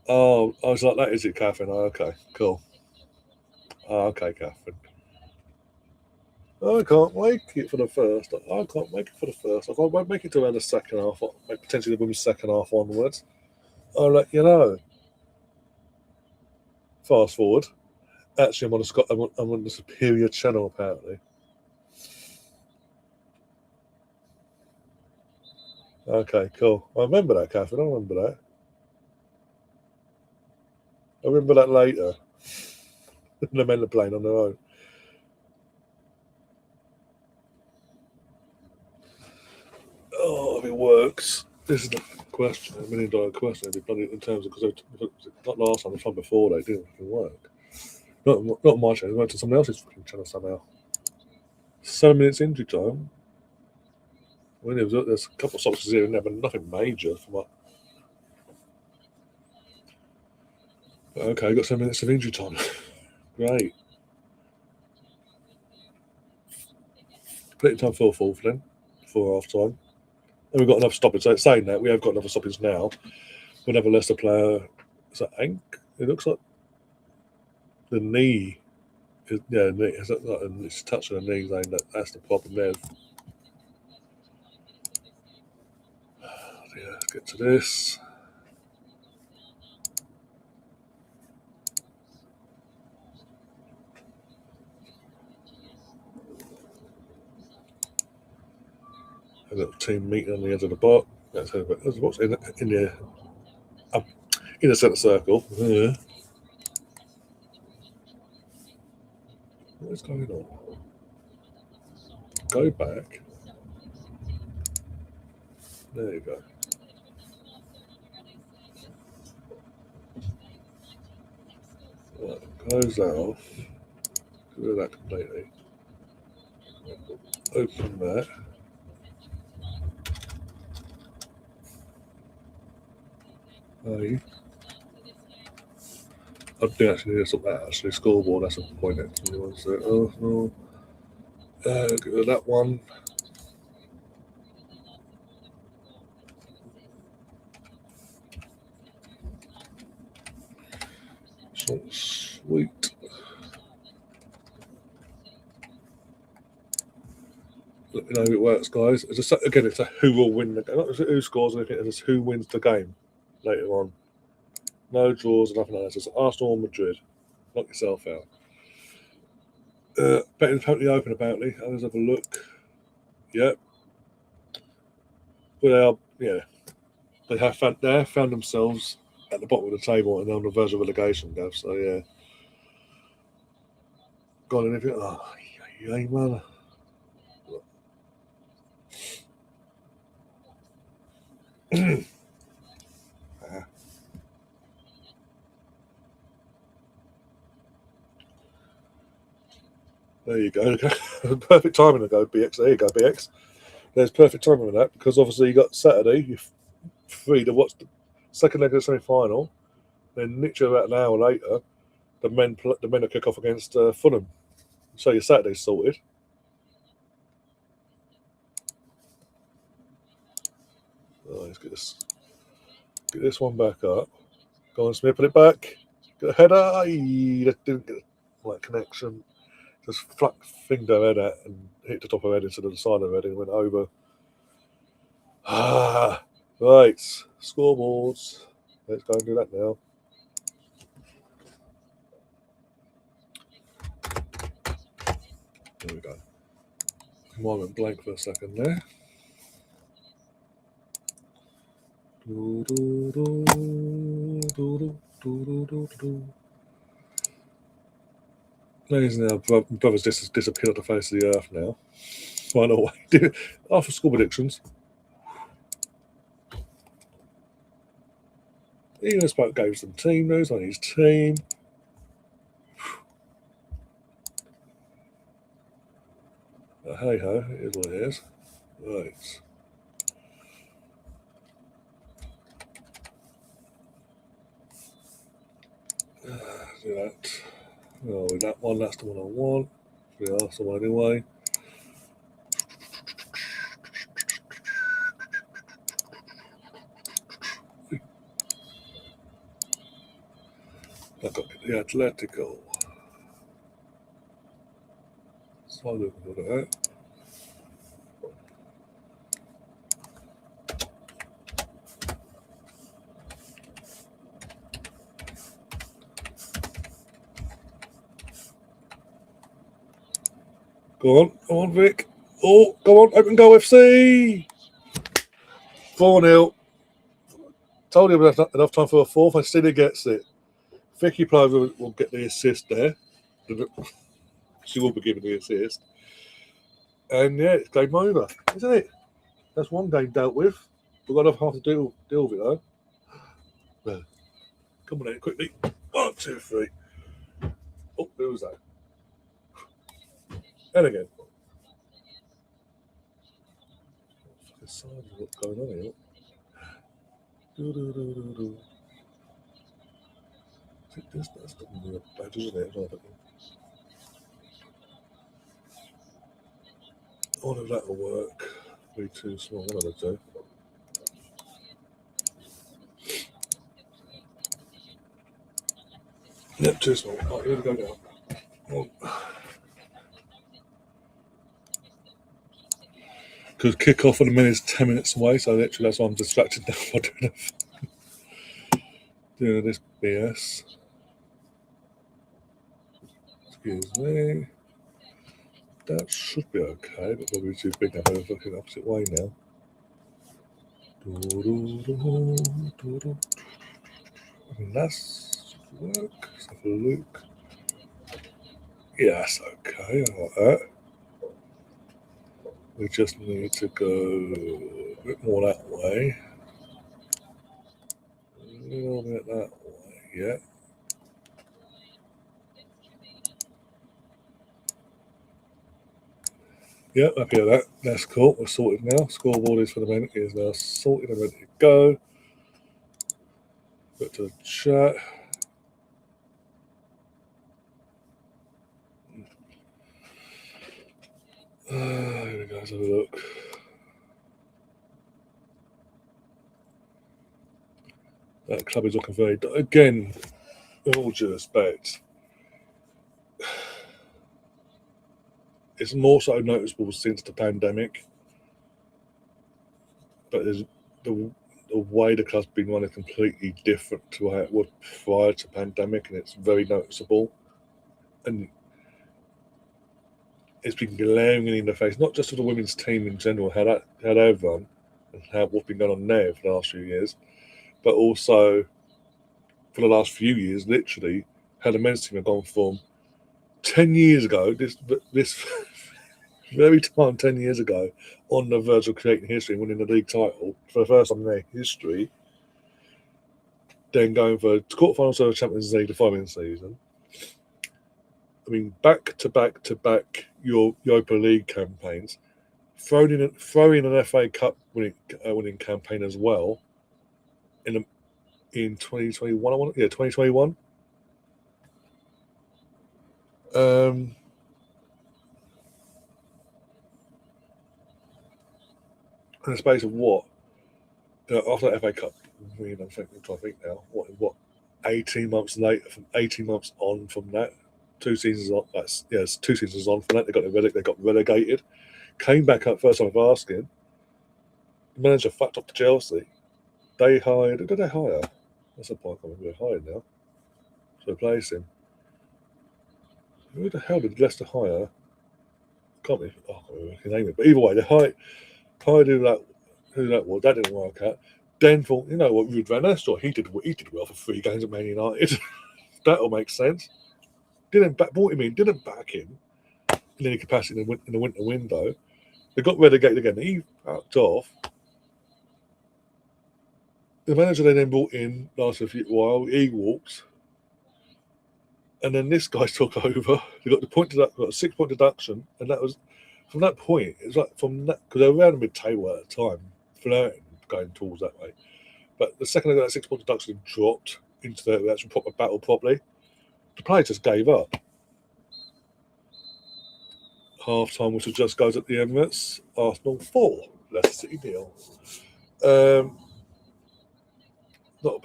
Oh, I was like, that is it, Catherine? Oh, okay, cool. Oh, okay, Catherine. I can't make it for the first. I won't make it to around the second half, potentially the women's second half onwards. I'll let you know. Fast forward. Actually, I'm on the superior channel, apparently. Okay, cool. I remember that, Catherine. I remember that. I remember that later. The men are playing on their own. Oh, if it works. This is the question, $1 million question. In terms of, because not last time, the time before they didn't fucking work. Not my channel. It went to someone else's fucking channel somehow. 7 minutes injury time. I mean, there's a couple of stops here and there, but nothing major. Okay, got 7 minutes of injury time. Great. Plenty of time for a fourth then, before half time. And we've got enough stoppage. So saying that, we have got another stoppage now. We'll have a Leicester player. Is that Ank? It looks like the knee. Yeah, knee. It's touching the knee, saying that's the problem there. Yeah, let's get to this. A little team meeting on the edge of the box. That's what's in the in the centre circle. Yeah. What is going on? Go back. There you go. Right, close that off. Do that completely. Open that. I do actually need to sort that actually scoreboard. That's a point actually. Oh no. Get rid of that one. So sweet. Let me know if it works, guys. It's a who will win the game. Not just who scores anything, it's just who wins the game later on. No draws, nothing like that. It's Arsenal or Madrid. Knock yourself out. Betting totally open apparently. Let's have a look. Yep. Well, yeah. They have found themselves at the bottom of the table and on the verge of relegation, Gav. So yeah. Got anything? Oh, yeah, man. There you go. Perfect timing to go BX. There you go, BX. There's perfect timing with that because obviously you got Saturday. You're free to watch the second leg of the semi-final. Then literally about an hour later, the men will kick off against Fulham. So your Saturday's sorted. Oh, let's get this one back up. Go on, Smith, put it back. Get a header. That didn't get the right connection. Just thinged her head at and hit the top of her head instead of the side of her head and went over. Right. Scoreboards. Let's go and do that now. There we go. Mine went blank for a second there. Ladies and gentlemen, brother's disappeared off the face of the earth now. Find a way. After school predictions. He knows about games and team news on his team. But hey ho, it is what it is. Right. Do that. Oh, with that one, that's the one I want. Yeah, that's the one anyway. I've got the Atletico. So I'm looking for that. Go on, Vic. Oh, go on, open goal FC. 4-0. Told him enough time for a fourth, and still he gets it. Vicky Plover will get the assist there. She will be given the assist. And yeah, it's game over, isn't it? That's one game dealt with. We've got enough half to deal with it though. Yeah. Come on in quickly. 1, 2, 3. Oh, who was that? And again. What's going on here? That's the badge, isn't it? All of that will work. Be too small. What do I do? Yep, too small. Right, here we go now. Because kick off in a minute is 10 minutes away, so literally that's why I'm distracted now by doing this BS. Excuse me. That should be okay, but probably too big now. I'm looking the opposite way now. And that's work. Let's have a look. Yeah, that's okay. I like that. We just need to go a bit more that way. A little bit that way, yeah. Yeah, happy with that. That's cool. We're sorted now. Scoreboard is for the men is now sorted and ready to go. Go to the chat. Here we go. Let's have a look. That club is looking very. Again, with all due respect, it's more so noticeable since the pandemic. But there's the way the club's been running completely different to how it was prior to pandemic, and it's very noticeable. And it's been glaring in the face, not just for the women's team in general, how they've run and how what's been going on there for the last few years, but also for the last few years, literally, how the men's team have gone from 10 years ago, this very time 10 years ago, on the verge of creating history and winning the league title for the first time in their history, then going for quarterfinals of the Champions League the following season. I mean, back to back your Europa League campaigns, throwing in an FA Cup winning campaign as well in 2021. 2021. In the space of what? After that FA Cup win, I'm trying to think now. What? 18 months later, from 18 months on from that, 2 seasons on. It's 2 seasons on from that. They got relegated. Came back up first time of asking. The manager fucked up to Chelsea. They hired. Who did they hire? That's a point. I can't remember who they hired now to replace him. Who the hell did Leicester hire? Can't be. Oh, I can't remember his name. But either way, they hired who that was. That didn't work out. Then thought, you know what, Ruud van Nistelrooy, he did well for 3 games at Man United. That'll make sense. Brought him in, didn't back him in any capacity in the winter window. They got relegated again. He backed off. The manager they then brought in lasted a while. He walked, and then this guy took over. They got got a 6-point deduction, and that was from that point. It was like from that because they were around the mid-table at the time, flirting, going towards that way. But the second they got that 6-point deduction dropped into the actual proper battle properly, the players just gave up. Half time whistle just goes at the Emirates. Arsenal 4, Leicester City 0. Not a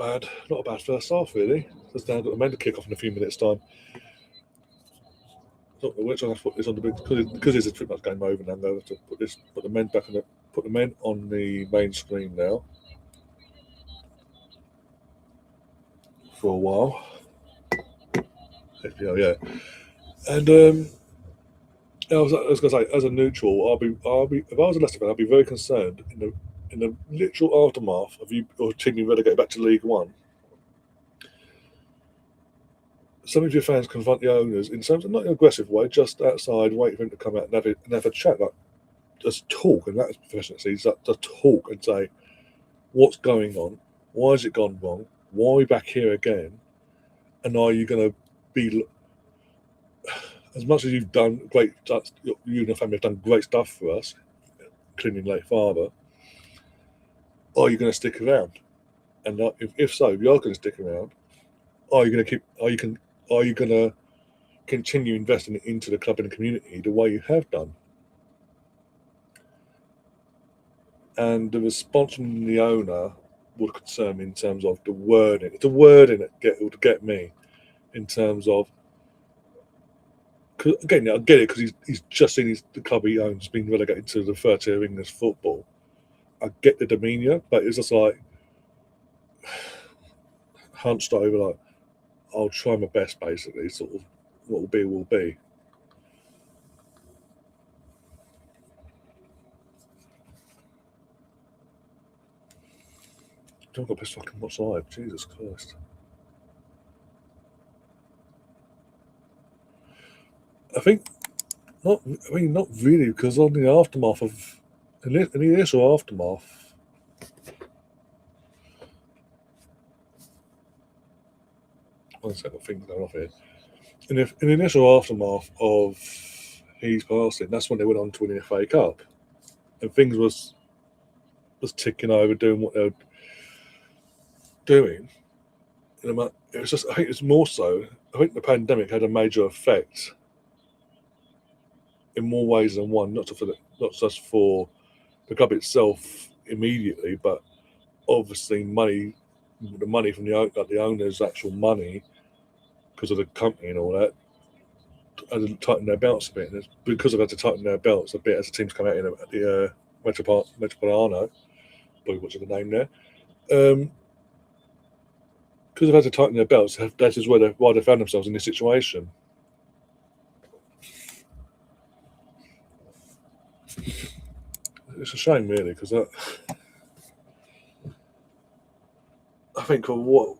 bad first half really. Just now got the men to kick off in a few minutes' time. Not which one I put this on the big because it's pretty much game over now. I'm going to put the men on the main screen now for a while. Yeah. And I was going to say, as a neutral, I'll be if I was a Leicester fan, I'd be very concerned in the literal aftermath of you or team being relegated back to League One. Some of your fans confront the owners in terms of not in an aggressive way, just outside, waiting for him to come out and have a chat, like just talk, and that's professional. Just talk and say, what's going on? Why has it gone wrong? Why are we back here again? And are you going to be, as much as you've done great, you and your family have done great stuff for us, cleaning late father, are you going to stick around? And if so, if you are going to stick around, are you going to continue investing into the club and the community the way you have done? and the response from the owner would concern me in terms of the wording. It's the wording that would get me in terms of. Cause again, I get it because he's just seen the club he owns being relegated to the third tier of English football. I get the demeanour, but it's just like hunched over, like I'll try my best, basically. Sort of, what will be will be. I've got best fucking watch live. Jesus Christ. I think not. I mean, not really, because on the aftermath of in the initial aftermath. One second, things going off here. In the initial aftermath of his passing, that's when they went on to win the FA Cup, and things was ticking over, doing what they were doing. And it was just, I think it's more so. I think the pandemic had a major effect in more ways than one, not just for the club itself immediately, but obviously the money from the owners' actual money because of the company and all that, had to tighten their belts a bit. And because they've had to tighten their belts a bit as the teams come out in the Metropolitano, boy, what's the name there? Because they've had to tighten their belts, that is why they found themselves in this situation. It's a shame, really, because I think of what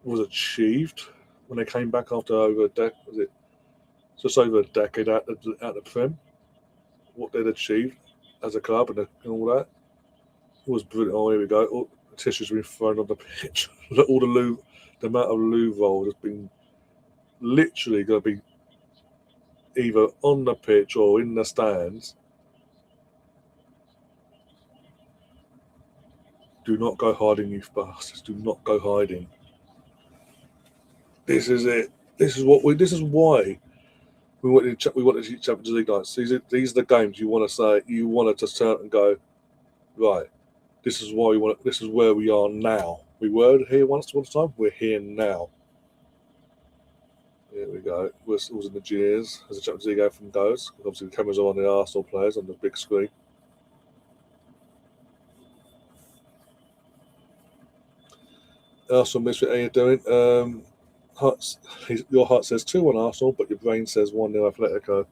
was achieved when they came back after over a decade, was it just over a decade at the Prem? What they'd achieved as a club and all that was brilliant. Oh, here we go. All the tissues been thrown on the pitch. All the amount of loo roll has been literally going to be either on the pitch or in the stands. Do not go hiding, you bastards. Do not go hiding. This is it. This is why we want the Champions League nights. These are the games you want to say. You want to just turn and go, right. This is why we want. This is where we are now. We were here once upon a time. We're here now. Here we go. Whistles in the cheers as the Champions League anthem goes. Obviously, the cameras are on the Arsenal players on the big screen. Arsenal misfit, how you doing? Your heart says 2-1 Arsenal, but your brain says 1-0 Atletico.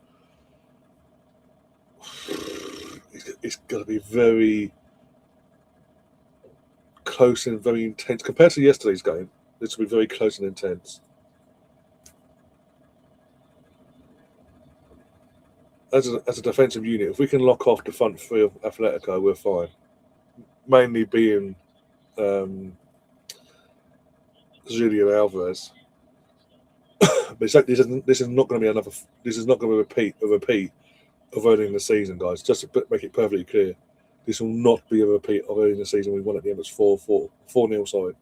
It's going to be very close and very intense compared to yesterday's game. This will be very close and intense. As a defensive unit, if we can lock off the front three of Atletico, we're fine. Mainly being Julian Alvarez. But this is not going to be another. This is not going to be a repeat of early in the season, guys. Just to make it perfectly clear, this will not be a repeat of early in the season. We won at the end. It's 4-0. Sorry.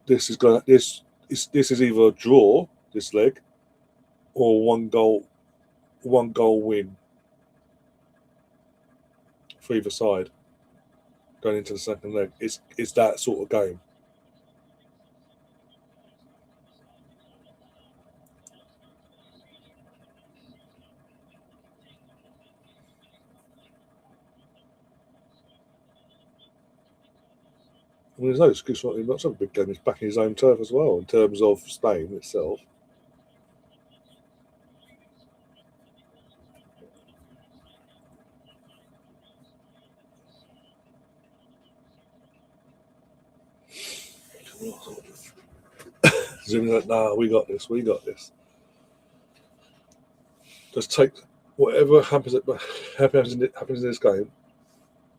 This is either a draw this leg, or one goal win for either side going into the second leg. It's that sort of game. I mean, there's no excuse for him. That's a big game. He's back in his own turf as well in terms of Spain itself. Zooming like, nah, we got this. Just take whatever happens in this game.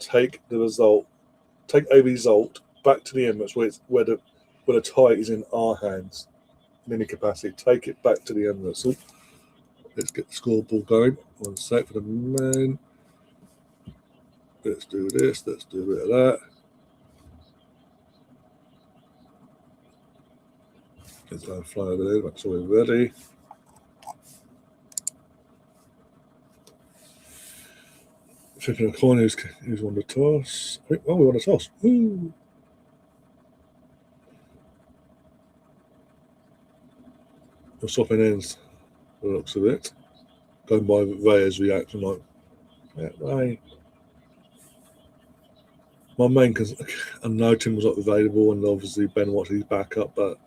Take the result. Take a result back to the Emirates where the tie is in our hands in any capacity. Take it back to the Emirates. So let's get the scoreboard going. 1 sec for the man. Let's do this. Let's do a bit of that. Let's go and fly over there. Make sure we're ready. Flipping a coin, who's won the toss? Oh, we won the toss. Woo! We're swapping ends, the looks of it. Going by Raya's reaction, like, yeah, right. My main concern, I know Tim was not available, and obviously Ben Watchley's back up, but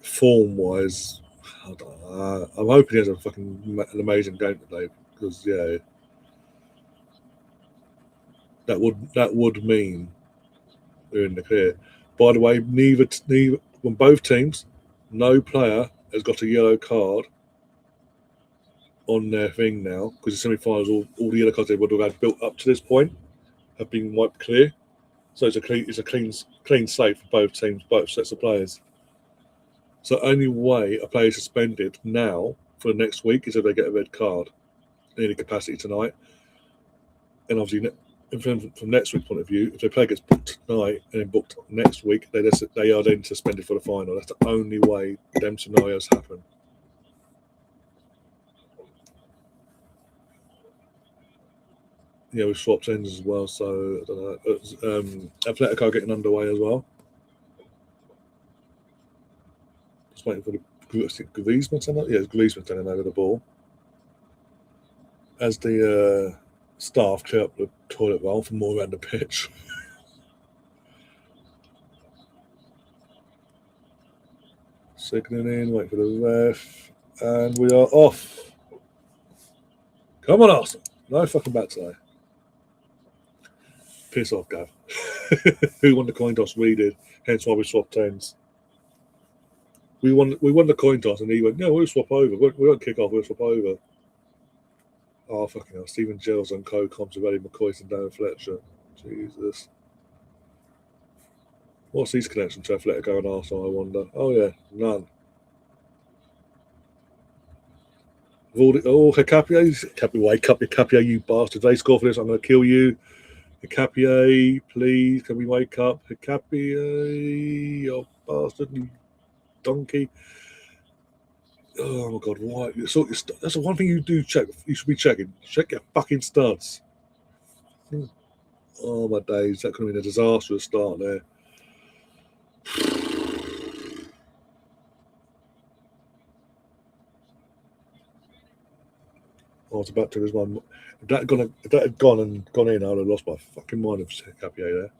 form-wise, I don't know. I'm hoping he has an amazing game today, because yeah, that would mean they're in the clear. By the way, neither when both teams, no player has got a yellow card on their thing now, because the semi-finals, all the yellow cards they would have had built up to this point have been wiped clear. So it's a clean slate for both teams, both sets of players. So only way a player is suspended now for the next week is if they get a red card in any capacity tonight. And obviously, from next week's point of view, if their player gets booked tonight and then booked next week, they are then suspended for the final. That's the only way them scenarios happen. Yeah, we've swapped ends as well, so I don't know. Atletico getting underway as well. Just waiting for the Griezmann turning. Yeah, it's Griezmann turning over the ball as the staff clear up the toilet bowl for more around the pitch. Signalling in, wait for the ref, and we are off. Come on, Arsenal. No fucking back today. Piss off, Gav. Who won the coin toss? We did. Hence why we swapped ends. We won the coin toss, and he went, "No, we'll swap over. We won't kick off. We'll swap over." Oh fucking hell! Stephen Gills and Co. Comps of Eddie McCoy and Dan Fletcher. Jesus. What's his connection to Atletico and Arsenal? I wonder. Oh yeah, none. Hicapia, wake up, Hicapia, you bastard! They score for this. I'm going to kill you. Hicapia, please, can we wake up? Hicapia, you bastard, you donkey. Oh my god, why? That's the one thing you do check. You should be checking. Check your fucking studs. Oh my days, that could have been a disastrous start there. I was about to lose my. If that had gone in, I would have lost my fucking mind of Hicapia there.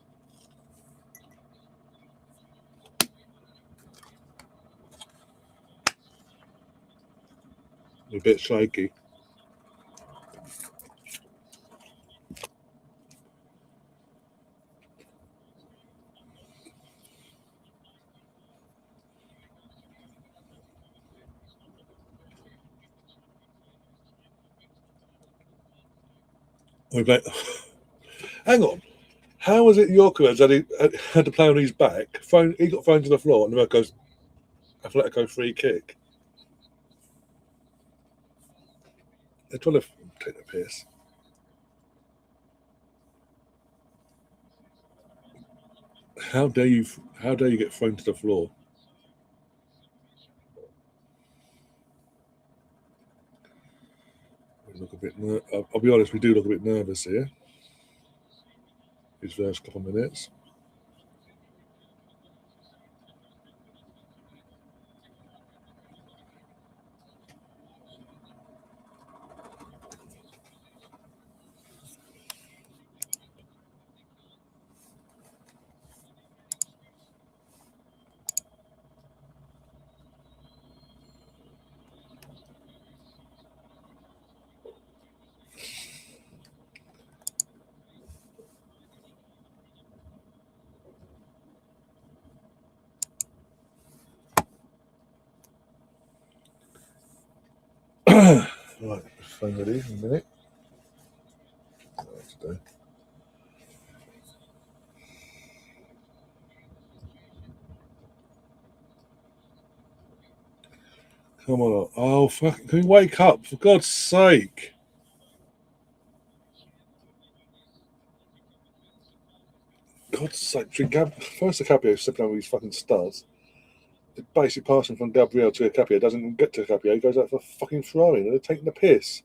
A bit shaky. Hang on. How was it Yorkers had to play on his back? He got thrown to the floor, and the ref goes, Atletico free kick. They're trying to take the piss. How dare you get thrown to the floor? We look a bit. I'll be honest, we do look a bit nervous here. His first couple of minutes. Right, phone ready in a minute. Come on. Oh, fuck. Can we wake up? For God's sake. God's sake. First, the Capio slipping over his fucking studs. The basic passing from Gabriel to Capio doesn't even get to Capio. He goes out for fucking throwing, and they're taking the piss.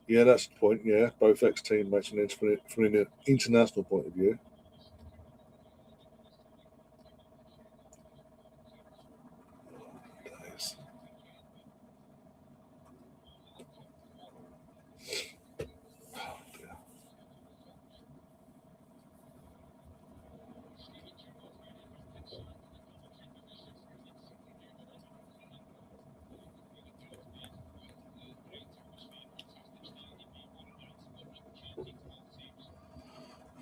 Yeah, that's the point. Yeah, both ex-teammates from an international point of view. Days. Oh, dear.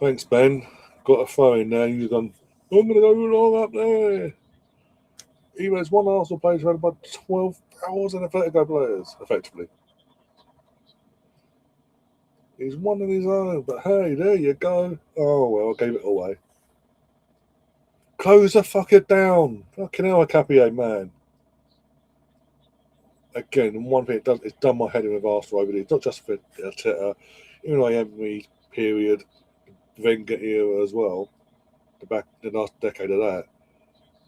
Thanks, Ben. Got a phone now. You've gone. I'm going to go long up there. Even as one Arsenal player had about 12,000 Atletico players, effectively. He's one of his own, but hey, there you go. Oh, well, I gave it away. Close the fucker down. Fucking hell, Capie, man. Again, one thing it's done my head in with Arsenal over there. It's not just for Arteta, even like Emery period, Wenger era as well, the last decade of that.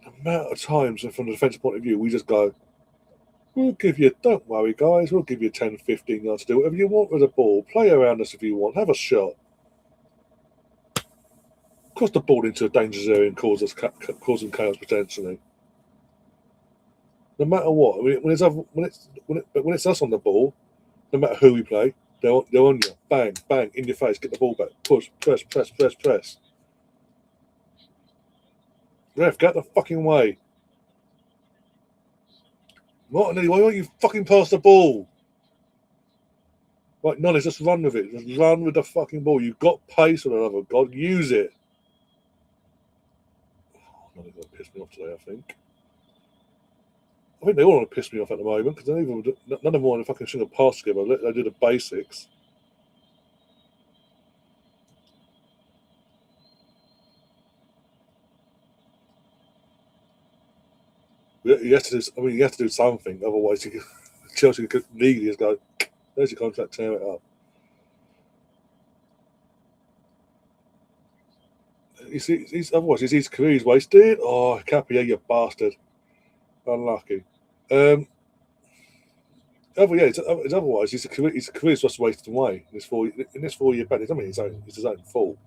The amount of times from the defensive point of view, we just go, we'll give you, don't worry, guys, we'll give you 10, 15 yards to do whatever you want with the ball. Play around us if you want. Have a shot. Cross the ball into a dangerous area and cause them chaos potentially. No matter what, I mean, when it's us on the ball, no matter who we play, they're on you. Bang, bang, in your face. Get the ball back. Push, press, press, press, press. Ref, get the fucking way. Martinelli, why won't you fucking pass the ball? Right, Nolly, just run with it. Just run with the fucking ball. You've got pace for the love of God. Use it. Oh, Nolly's going to piss me off today, I think. I think they all want to piss me off at the moment because none of them want to fucking string a pass together. They do the basics. You have to do. I mean, you have to do something. Otherwise, Chelsea could legally just go. There's your contract. Tear it up. Otherwise, his career's wasted. Oh, Capia, you bastard. Unlucky. Um, it's otherwise his career's just wasted away in this 4 year ban. I mean, it's his own fault.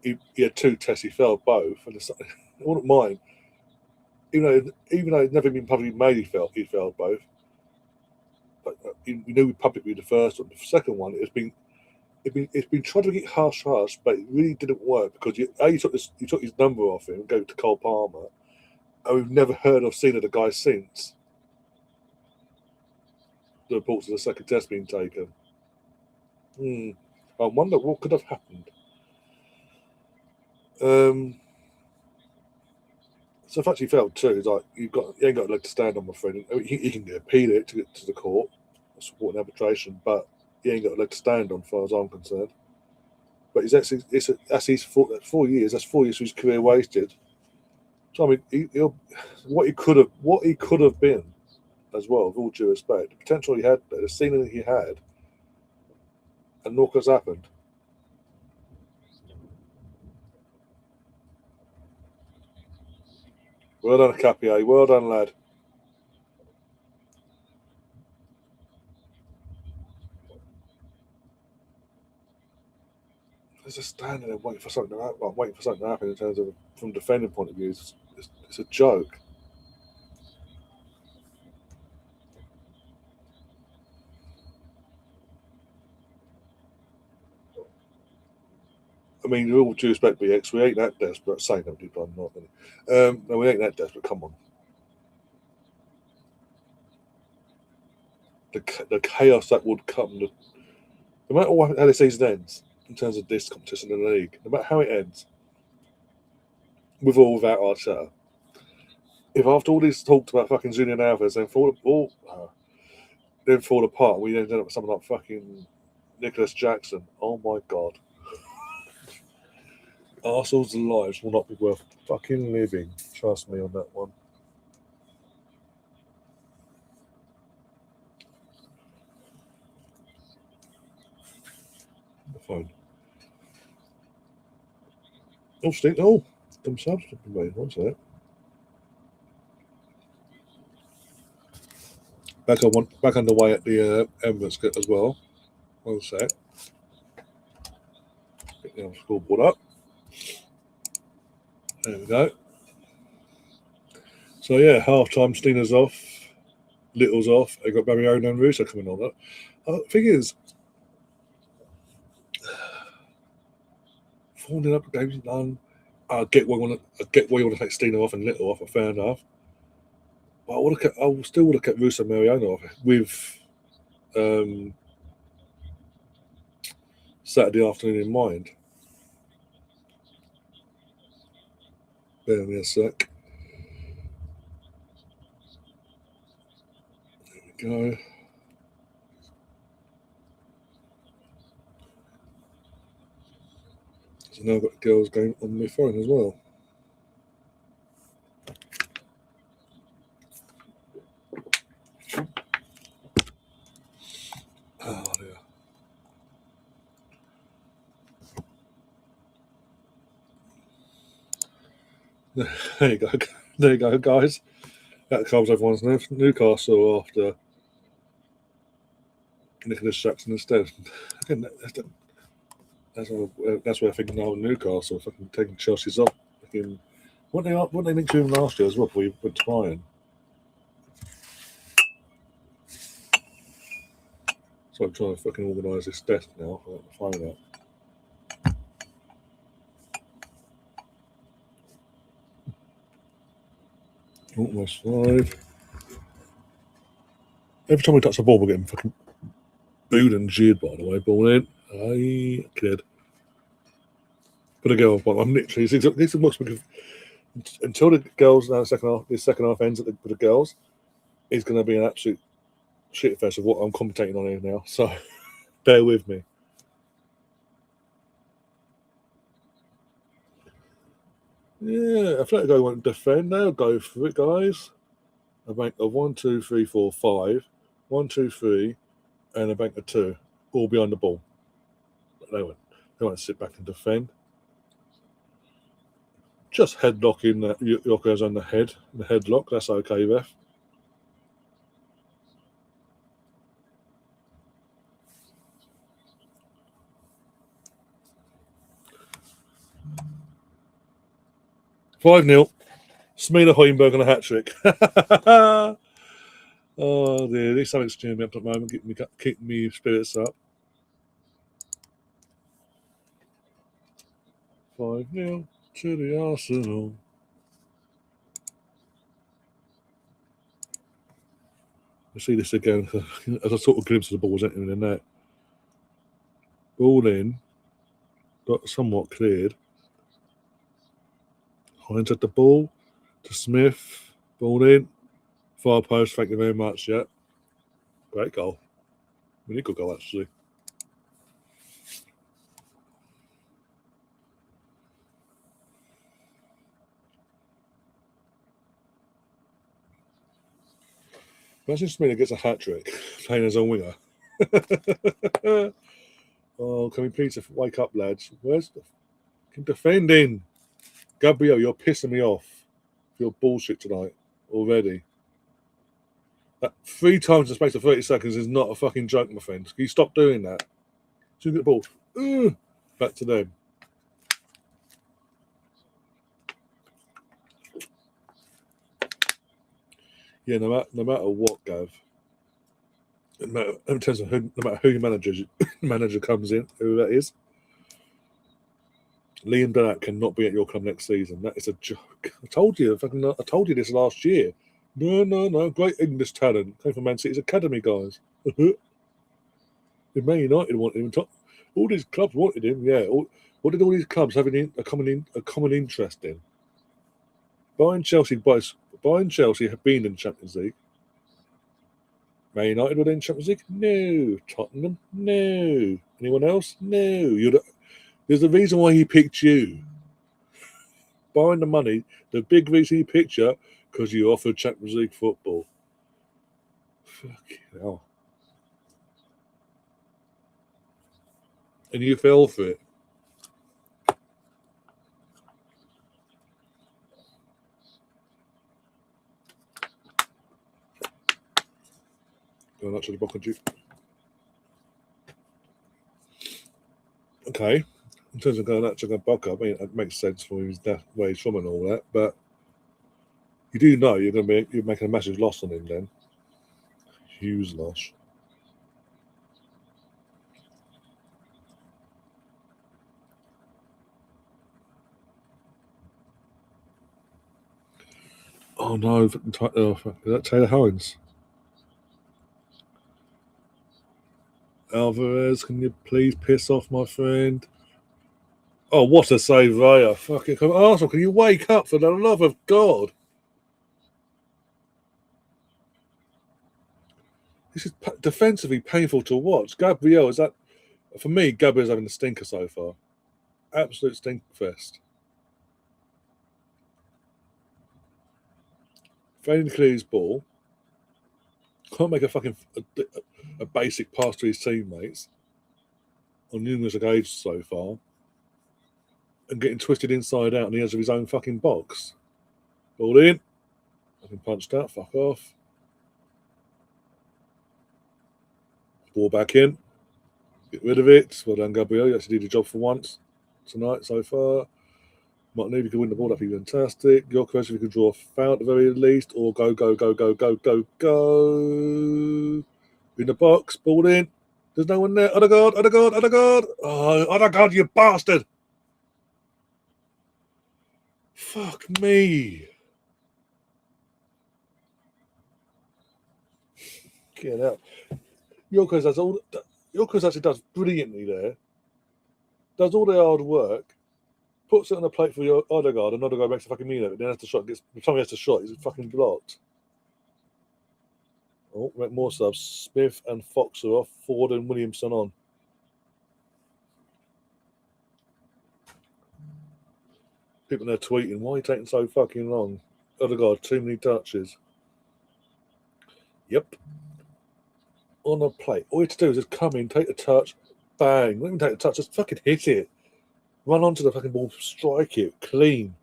He had two tests, he failed both, and I wouldn't mind. Even though it's never been publicly made, he failed both. But we knew publicly the first one. The second one, it's been trying to get hush, but it really didn't work because you took his number off him and gave it to Cole Palmer, and we've never heard or seen of the guy since the reports of the second test being taken. I wonder what could have happened. So the fact he failed too is like you ain't got a leg to stand on, my friend. I mean, he can appeal it to get to the court, support an arbitration, but he ain't got a leg to stand on, as far as I'm concerned. But that's his 4 years. That's 4 years of his career wasted. So I mean, what he could have been, as well, with all due respect, the potential he had, the ceiling he had, and look what's happened. Well done, Capier. Well done, lad. There's just standing there waiting for something to happen. Well, waiting for something to happen in terms of from a defending point of view. It's a joke. I mean, with all due respect, BX, we ain't that desperate. Saying that, but I'm not. No, we ain't that desperate. Come on. The chaos that would come, no matter how the season ends, in terms of this competition in the league, no matter how it ends, with or without Arteta, if after all this talked about fucking Julian Alvarez, then fall apart, and we ended up with someone like fucking Nicholas Jackson. Oh my god. Arsenal's lives will not be worth fucking living. Trust me on that one. The phone. Oh, Steve. Oh, them subs have been made. What's that? back underway at the Emirates as well. One sec. Get the scoreboard up. There we go. So yeah, half time. Steener's off. Little's off. They got Barriona and Russo coming on. Thing is, 4-0 up, game's done. I get why you want to take Steiner off and Little off. Fair enough. But I still would have kept Russo and Mariano off with Saturday afternoon in mind. Bear with me a sec. There we go. So now I've got the girls game on my phone as well. Oh dear. There you go. There you go, guys. That covers everyone's Newcastle after Nicholas Jackson instead. Again, that's where I think now Newcastle fucking taking Chelsea's off. Fucking, what they linked to him last year as well before he went to Bayern. So I'm trying to fucking organise this desk now. I have to find out. Almost 5. Every time we touch the ball, we're getting fucking booed and jeered, by the way. Ball in. Aye, kid. Put a girl, but I'm literally. This is much because until the girls now, the second half ends with the girls, it's going to be an absolute shit fest of what I'm commentating on here now. So bear with me. Yeah, Atletico won't defend. They'll go for it, guys. A bank of 1, 2, 3, 4, 5. 1, 2, 3, and a bank of 2, all behind the ball. They won't sit back and defend. Just headlocking Yoko's on the headlock. That's okay, ref. "5-0. Smina Hoyenberg on a hat trick." Oh dear, there's something cheering me up at the moment, keeping me spirits up. 5-0 to the Arsenal. I see this again as I sort of glimpse of the ball was entering the net. Ball in, got somewhat cleared. Hines at the ball to Smith. Ball in, far post. Thank you very much. Yeah, great goal. Really good goal actually. Imagine Smith gets a hat trick playing as a winger. Oh, can we please wake up, lads? Where's the defending? Gabriel, you're pissing me off. Your bullshit tonight already. That 3 times in the space of 30 seconds is not a fucking joke, my friend. Can you stop doing that? So you get the ball. Back to them. Yeah, no matter what, Gav. No matter who your manager comes in, who that is, Liam Bennett cannot be at your club next season. That is a joke. I told you this last year. No. Great English talent. Came from Man City's academy, guys. If Man United wanted him, all these clubs wanted him. Yeah. What did all these clubs have a common interest in? Bayern Chelsea have been in the Champions League. Man United were in the Champions League? No. Tottenham? No. Anyone else? No. There's a reason why he picked you. Buying the money, the big reason he picked you, because you offered Champions League football. Fucking hell. And you fell for it. Going up to the bottom. Okay. In terms of going out to the buck-up, I mean, it makes sense for him, where he's from and all that, but you do know you're making a massive loss on him then. Huge loss. Oh no, is that Taylor Howens? Alvarez, can you please piss off, my friend? Oh, what a save there. Fucking Arsenal, can you wake up for the love of God? This is defensively painful to watch. Gabriel, is that... For me, Gabriel's having a stinker so far. Absolute stink fest. Failing to clear his ball. Can't make a basic pass to his teammates on numerous occasions so far. And getting twisted inside out on the edge of his own fucking box. Ball in. Fucking punched out. Fuck off. Ball back in. Get rid of it. Well done, Gabriel. You actually did your job for once tonight so far. Martinelli, if you can win the ball, that'd be fantastic. Your question, if you can draw a foul at the very least, or go. In the box, ball in. There's no one there. Odegaard. Oh, Odegaard, you bastard. Fuck me. Get out. Yorkers actually does brilliantly there. Does all the hard work. Puts it on a plate for your Odegaard, and Odegaard makes a fucking meal of it. Then has to shot. The time he has to shot, he's fucking blocked. Oh, make more subs. Smith and Fox are off. Ford and Williamson on. People there tweeting, why are you taking so fucking long? Odegaard, too many touches. Yep. On a plate. All you have to do is just come in, take the touch, bang. Don't even take the touch, just fucking hit it. Run onto the fucking ball, strike it, clean.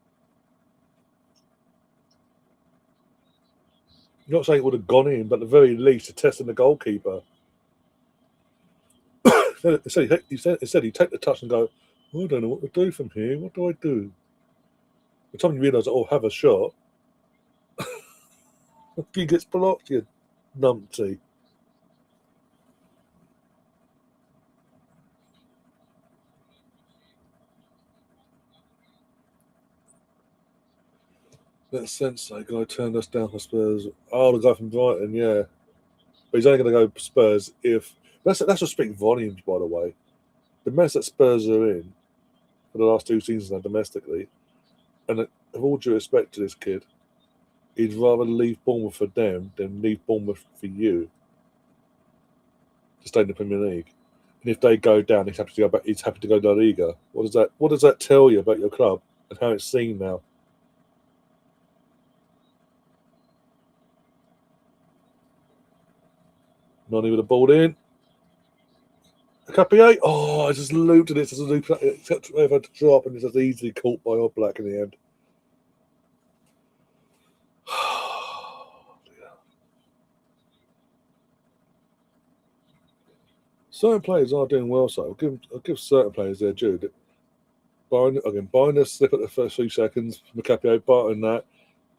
I'm not saying it would have gone in, but at the very least, a test in the goalkeeper. He said he'd take the touch and go, oh, I don't know what to do from here. What do I do? By the time you realise, oh, have a shot, he gets blocked, you numpty. That Sensei guy turned us down for Spurs. Oh, the guy from Brighton, yeah. But he's only going to go Spurs if... That's just speaking volumes, by the way. The mess that Spurs are in for the last 2 seasons now domestically, and of all due respect to this kid, he'd rather leave Bournemouth for them than leave Bournemouth for you to stay in the Premier League. And if they go down, he's happy to go back. He's happy to go to La Liga. What does that tell you about your club and how it's seen now? Not even a ball in. Capier. Oh, I just looped it. It's just a loop. Except I've had to drop, and it's just easily caught by Oblak in the end. Certain players are doing well, so I'll give certain players their due. Buying a slip at the first few seconds from Capier, buying that.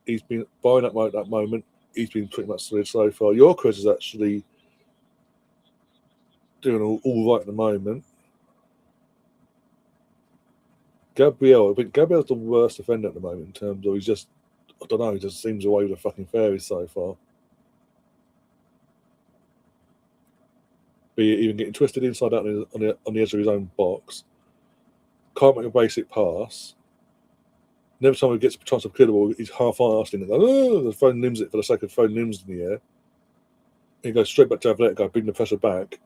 He's been buying that moment. He's been pretty much solid so far. Your Chris is actually doing all right at the moment. Gabriel, I think Gabriel's the worst offender at the moment in terms of he just seems away with the fucking fairies so far. Be it even getting twisted inside out on the edge of his own box. Can't make a basic pass. And every time he gets a chance to clear the ball, he's half-arsed in it. The phone limbs it for the sake of throwing limbs in the air. And he goes straight back to Atletico, bringing the pressure back.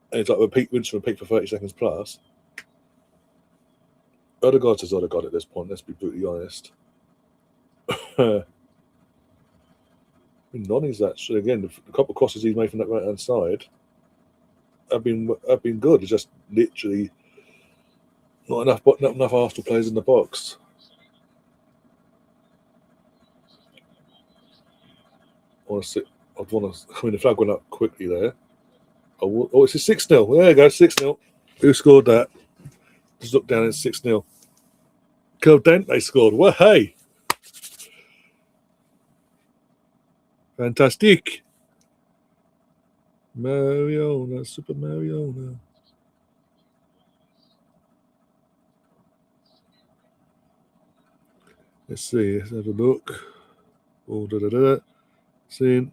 And it's like repeat for 30 seconds plus. Odegaard's as Odegaard at this point, let's be brutally honest. Nonny's actually, again, the couple of crosses he's made from that right-hand side have been good. It's just literally not enough Arsenal players in the box. I'd want to. I mean, the flag went up quickly there. Oh, it's a 6-0. There you go, 6-0. Who scored that? Just look down, it's 6-0. They scored. Well, hey. Fantastic. Mariona, Super Mariona. Let's see. Let's have a look. Oh, Seeing.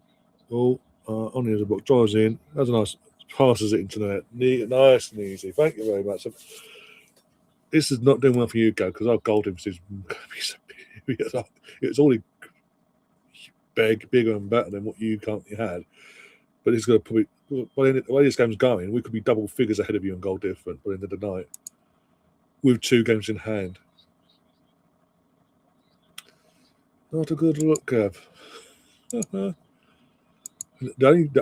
Oh, on the other book. Drives in. That's a nice. Passes it into the net. Nice and easy. Thank you very much. This is not doing well for you, Go, because our goal difference is it's already bigger and better than what you currently had. But it's going to probably, by the way this game's going, we could be double figures ahead of you on goal difference by the end of the night with 2 games in hand. Not a good look, Gav. The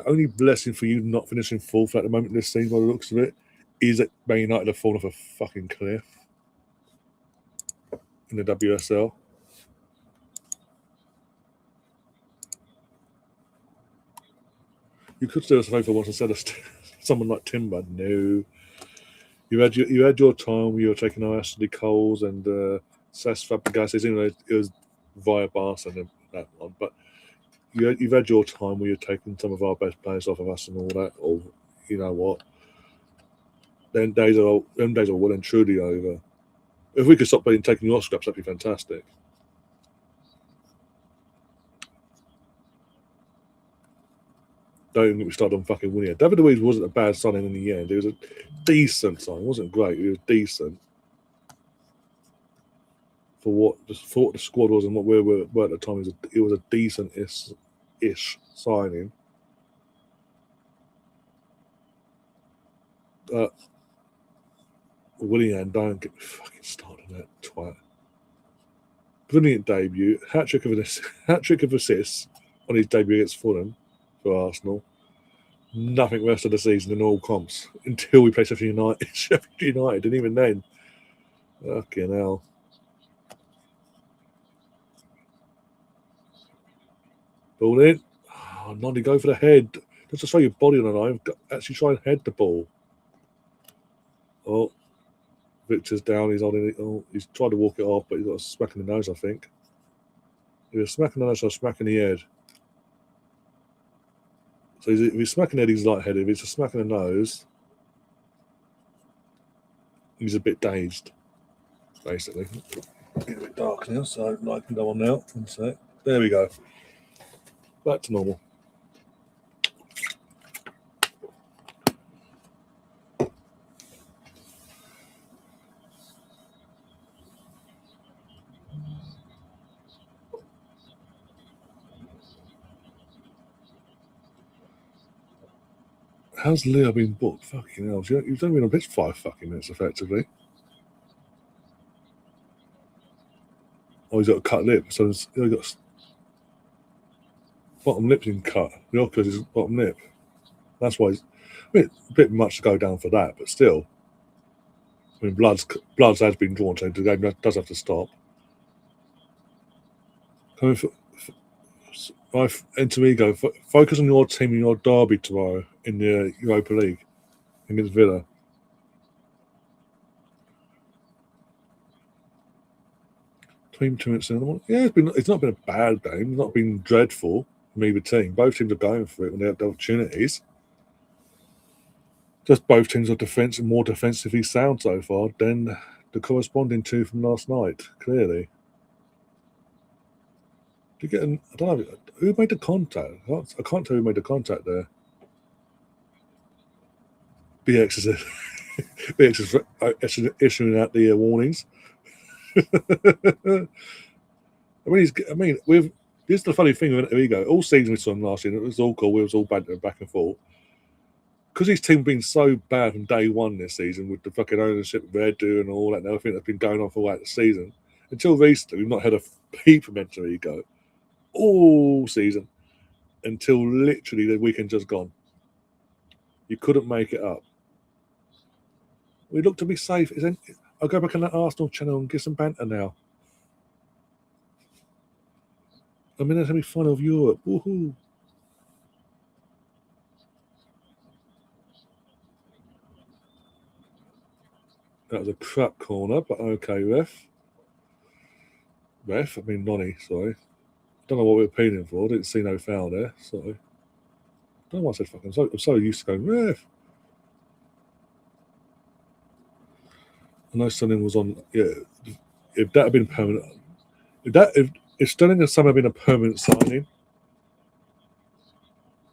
only blessing for you not finishing fourth at the moment in this season, by the looks of it, is that Man United have fallen off a fucking cliff in the WSL. You could do us a favour once instead of someone like Timber. No. You had your time where you were taking our Ashley Coles and Cesc Fabregas, even though it was via Barca and that one. But you've had your time where you're taking some of our best players off of us and all that. Or you know what? Them days are well and truly over. If we could stop taking your scraps, that'd be fantastic. Don't even get me started on fucking Winnie. David Luiz wasn't a bad signing in the end. It was a decent signing. It wasn't great. It was decent for what the squad was and what we were at the time. It was a decent-ish signing. Willian, don't get me fucking started on that twat. Brilliant debut. Hat-trick of assists on his debut against Fulham for Arsenal. Nothing rest of the season in all comps until we play Sheffield United, and even then, fucking hell. Ball in. Oh, Noddy, go for the head. Just to show your body on a line. Actually try and head the ball. Oh, Victor's down. He's holding it. Oh, he's tried to walk it off, but he's got a smack in the nose, I think. If he's smacking the nose or smacking the head. So if he's smacking the head, he's light-headed. If he's just smacking the nose, he's a bit dazed, basically. It's a bit dark now, so I can go on now. One sec. There we go. Back to normal. How's Leo been booked? Fucking hell. You've only been on pitch 5 fucking minutes, effectively. Oh, he's got a cut lip. So he's got bottom lip's been cut. The opposite is bottom lip. That's why he's a bit much to go down for that, but still. I mean, blood has been drawn, so the game does have to stop. Coming for Ego, focus on your team in your derby tomorrow in the Europa League against Villa. Team 2 minutes in. Yeah, it's not been a bad game. It's not been dreadful from either team. Both teams are going for it when they have the opportunities. Just both teams are more defensively sound so far than the corresponding two from last night, clearly. I don't know who made the contact. I can't tell who made the contact there. BX is issuing out the warnings. This is the funny thing. There we go. All season we saw him last year. It was all cool. We was all banter back and forth. Because his team been so bad from day one this season with the fucking ownership they're doing and all that and everything that's been going on for the season. Until recently, we've not had a peep from Ego all season until literally the weekend just gone. You couldn't make it up. We look to be safe. I'll go back on that Arsenal channel and get some banter now. I'm in the semi-final of Europe. Woohoo! That was a crap corner, but okay, ref. I mean Nonny, sorry. Don't know what we were appealing for. Didn't see no foul there. Sorry. Don't know why I said fucking. I'm so used to going ref. I know Sterling was on. Yeah, if that had been permanent, if Sterling had somehow been a permanent signing,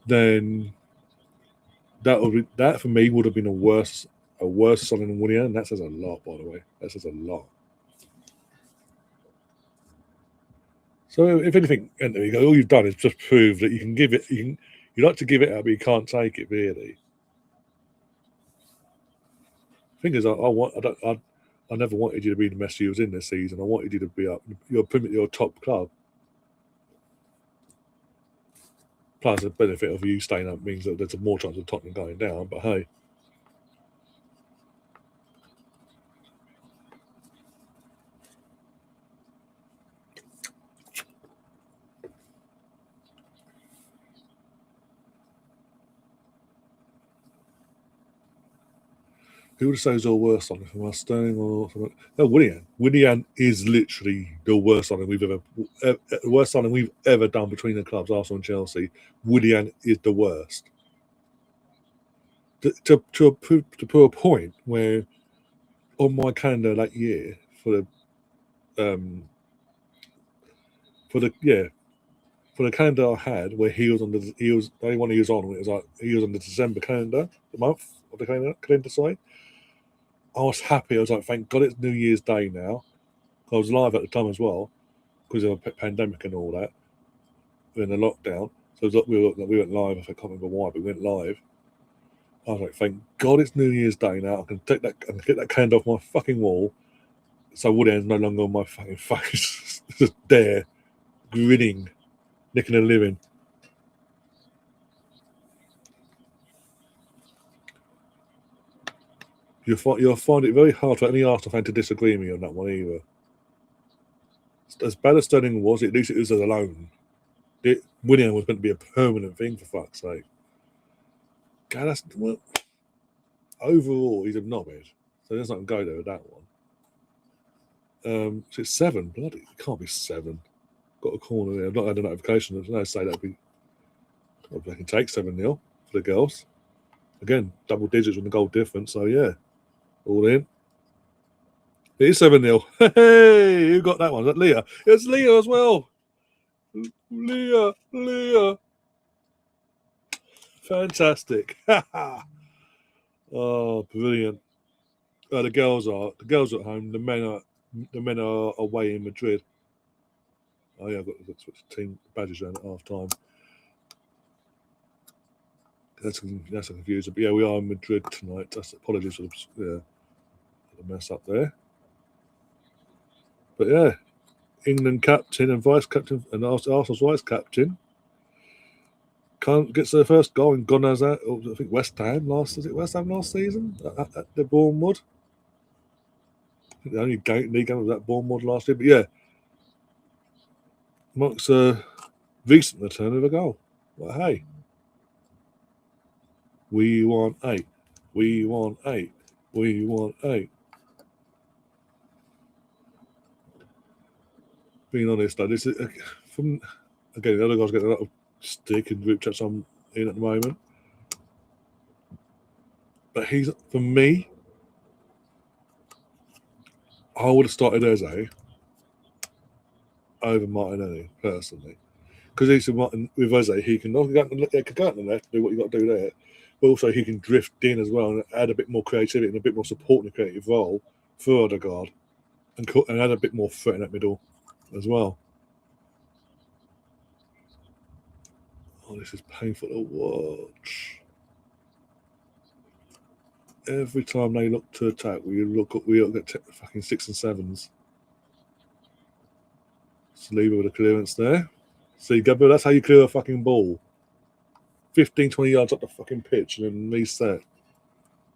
then that for me would have been a worse signing than Willian. And that says a lot, by the way. That says a lot. So if anything, Anthony, all you've done is just prove that you can give it. You like to give it out, but you can't take it really. The thing is, I never wanted you to be the mess you was in this season. I wanted you to be up. Your top club. Plus, the benefit of you staying up means that there's more chance of Tottenham going down. But hey. Who would say is the worst signing from us, Sterling or something? No, Willian. Willian is literally the worst signing we've ever done between the clubs, Arsenal and Chelsea. Willian is the worst. To put a point where on my calendar that year for the calendar I had where he was the only one he was on. It was like he was on the December calendar, the month of the calendar. Sorry. I was happy. I was like, thank God it's New Year's Day now. I was live at the time as well because of the pandemic and all that. We're in the lockdown. So we went live. I can't remember why, but we went live. I was like, thank God it's New Year's Day now. I can get that calendar off my fucking wall. So Woodend's no longer on my fucking face. Just there, grinning, nicking and living. You'll find it very hard for any Arsenal fan to disagree with me on that one either. As bad as Sterling was, at least it was alone. Willian was meant to be a permanent thing, for fuck's sake. God, overall, he's a knobhead. So let's not go there with that one. So it's 7. Bloody, it can't be 7. Got a corner there. I've not had a notification. No, say that'd be. They can take 7-0 for the girls. Again, double digits on the goal difference. So yeah, all in. It is 7-0. Hey, who got that one? Was that Leah? It's Leah as well. Leah. Fantastic. Oh, brilliant. The girls are at home. The men are away in Madrid. Oh yeah, I've got to switch team badges around at half time. That's a confusion. But yeah, we are in Madrid tonight. Apologies for the mess up there. But yeah, England captain and vice captain and Arsenal's vice captain gets their first goal and God knows that. I think West Ham last season at the Bournemouth. I think the only league game was at Bournemouth last year. But yeah, marks a recent return of a goal. Well, hey, we want 8. We want 8. We want 8. Being honest, though, this is from again the other guys getting a lot of stick and group chats I'm in at the moment. But for me, I would have started Eze over Martinelli personally, because he's with Eze he can go out on the left, do what you got to do there, but also he can drift in as well and add a bit more creativity and a bit more support in the creative role for Odegaard and add a bit more threat in that middle as well. Oh, this is painful to watch. Every time they look to attack, we get fucking 6 and 7s. Saliba with a clearance there. See, Gabriel, that's how you clear a fucking ball. 15, 20 yards up the fucking pitch and then reset.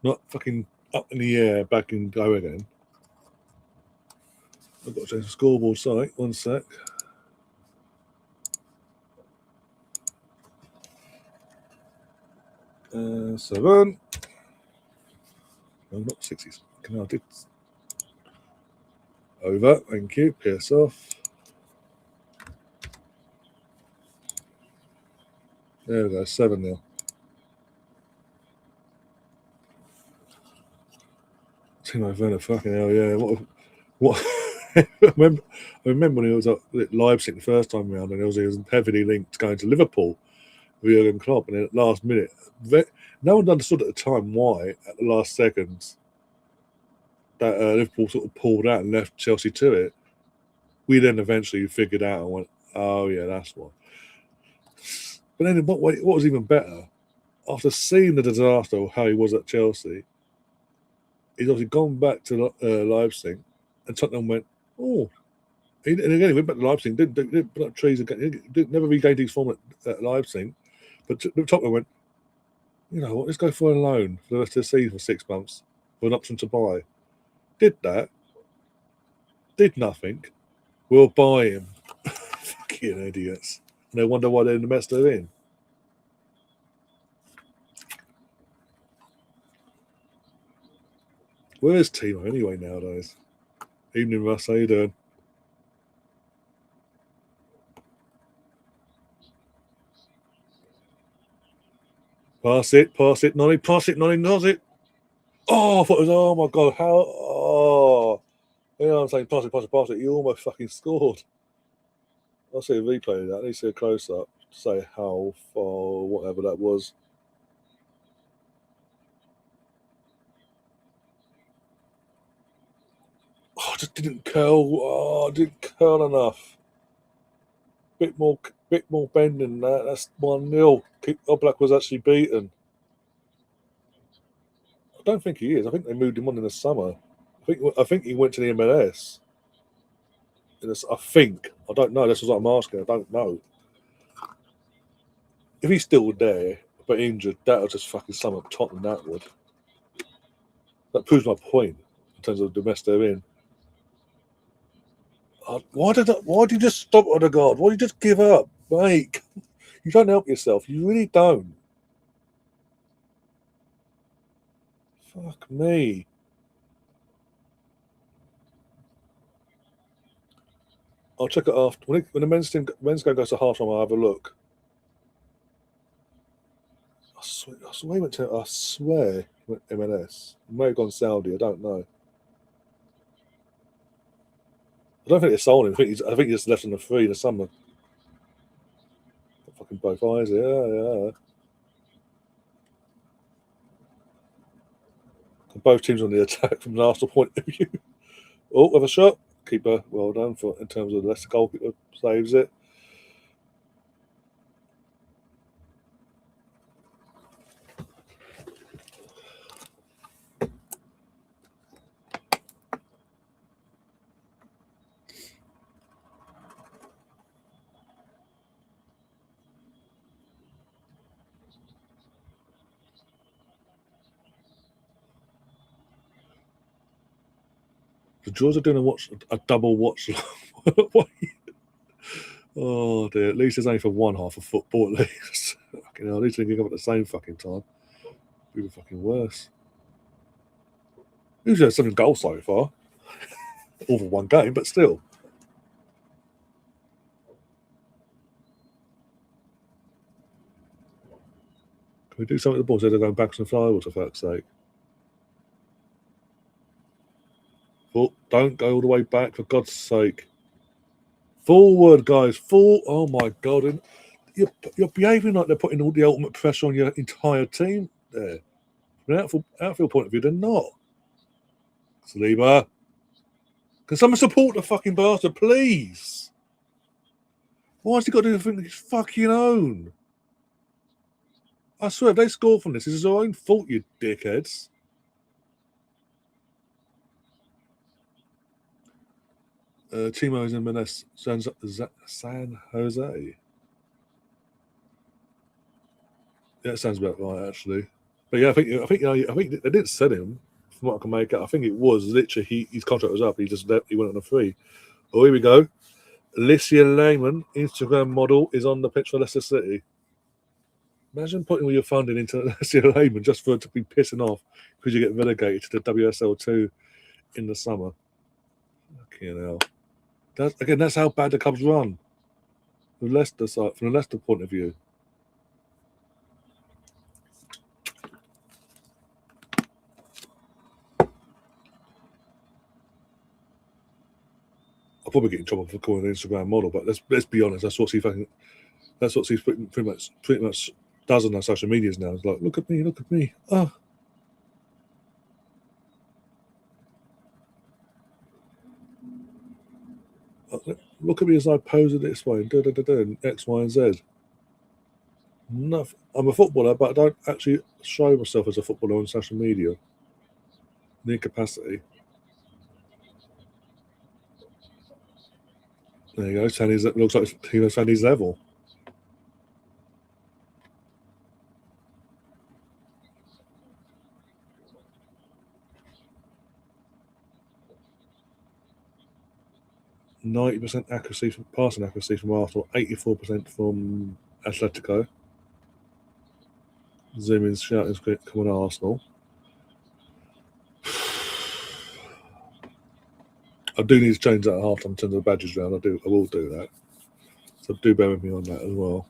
Not fucking up in the air, back and go again. I've got to change the scoreboard, sorry. 1 sec. Seven. No, not 60s. I did Over. Thank you. Piss off. There we go. 7-0. Timo Werner, fucking hell, yeah. What? I remember when he was at Leipzig the first time round, and he was heavily linked to going to Liverpool with Jurgen Klopp, and then at the last minute, no one understood at the time why, at the last seconds, that Liverpool sort of pulled out and left Chelsea to it. We then eventually figured out and went, oh yeah, that's why. But then what was even better, after seeing the disaster of how he was at Chelsea, he's obviously gone back to Leipzig, and Tottenham went, oh. And again, he went back to Leipzig, didn't put up trees again, never regained his form at Leipzig. But Tottenham went, you know what, let's go for a loan for the rest of the season for 6 months with an option to buy. Did that, did nothing, we'll buy him. Fucking idiots. And they wonder why they're in the mess they're in. Where's Timo anyway nowadays? Evening, Russ, how you doing? Pass it, Nolly, nose it. Oh, I thought it was, oh my God, how, oh. You know what I'm saying, pass it. You almost fucking scored. I'll see a replay of that. I need to see a close up to say how far, whatever that was. Oh, just didn't curl. Oh, didn't curl enough. Bit more bend than that. That's 1-0. Oblak was actually beaten. I don't think he is. I think they moved him on in the summer. I think he went to the MLS. I think. I don't know. That's what I'm asking. I don't know. If he's still there but injured, that'll just fucking sum up Tottenham. That would. That proves my point in terms of the mess they're in. Why did you just stop, Odegaard? Why did you just give up, mate? You don't help yourself. You really don't. Fuck me. I'll check it after. When the men's game goes to half time, I'll have a look. I swear he went to. I swear he went MLS. He may have gone Saudi. I don't know. I don't think they sold him. I think he just left on the free in the summer. Fucking both eyes. Yeah. Both teams on the attack from an Arsenal point of view. Oh, have a shot. Keeper, well done in terms of the Leicester goalkeeper saves it. The Jaws are doing a double watch. Oh dear! At least it's only for one half of football. At least, fucking hell, at least they can come at the same fucking time. Even fucking worse. Who's had 7 goals so far? All for one game, but still. Can we do something with the ball instead of going backwards and forwards, for fuck's sake? Oh, don't go all the way back, for God's sake. Forward, guys. Oh my God. And you're behaving like they're putting all the ultimate pressure on your entire team there. From an outfield point of view, they're not. Saliba. Can someone support the fucking bastard, please? Why has he got to do everything his fucking own? I swear, if they score from this, it's their own fault, you dickheads. Timo is in Menes, San Jose. Yeah, that sounds about right, actually. But yeah, I think they didn't sell him. From what I can make out, I think it was literally his contract was up. He went on a free. Oh, here we go. Alicia Lehman, Instagram model, is on the pitch for Leicester City. Imagine putting all your funding into Alicia Lehman just for it to be pissing off because you get relegated to the WSL2 in the summer. You know, that's how bad the clubs run. From the Leicester side, from the Leicester point of view. I'll probably get in trouble for calling an Instagram model, but let's be honest. That's what she's pretty much does on her social medias now. It's like, look at me. Oh. Look at me as I pose it this way, and X, Y, and Z. Nothing. I'm a footballer, but I don't actually show myself as a footballer on social media. The incapacity. There you go. Sandy's looks like Sandy's level. %90 accuracy from passing accuracy from Arsenal, 84% from Atletico. Zoom in, shouting, come on, Arsenal. I do need to change that at half time, turn the badges round. I will do that. So do bear with me on that as well.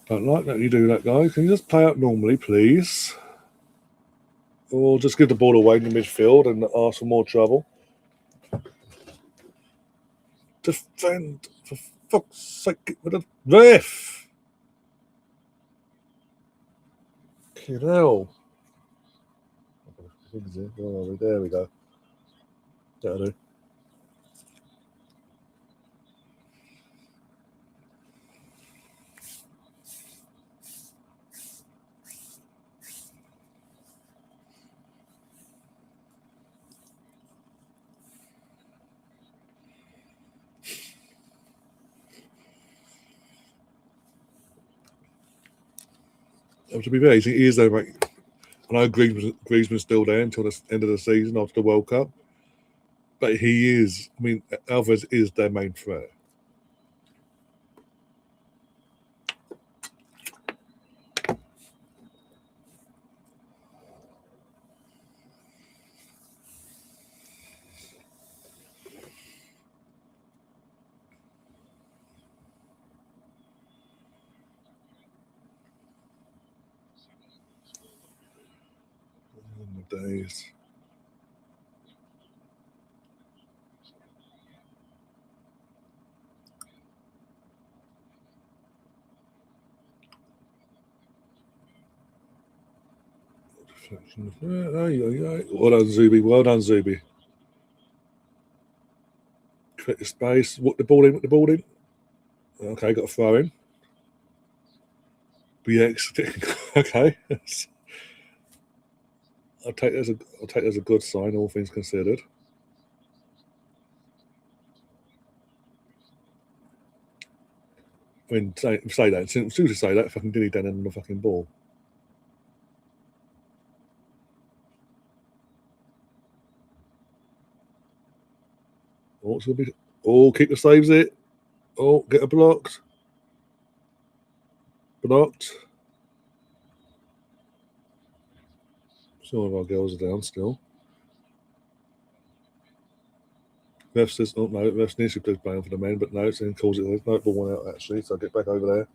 Don't like that you do that, guys. Can you just play out normally, please? Or just give the ball away in the midfield and ask for more trouble. Defend, for fuck's sake, with a ref. Fucking hell. Oh, there we go. That'll do. To be fair, he is there, mate. I know Griezmann's still there until the end of the season after the World Cup. But he is, I mean, Alvarez is their main threat. Oh, my days. Well done, Zuby. Well done, Zuby. Create the space. What the ball in. Okay, got a throw in. BX. Okay. I'll take that as a good sign, all things considered. I mean, say that. As soon as you say that, fucking dilly down on the fucking ball. Oh, it's gonna be. Oh, keeper saves it. Oh, get a blocked. Blocked. Some of our girls are down still. Ref says, oh no, ref needs to play playing for the men, but no, then calls it. There's no ball one out actually, so I'll get back over there.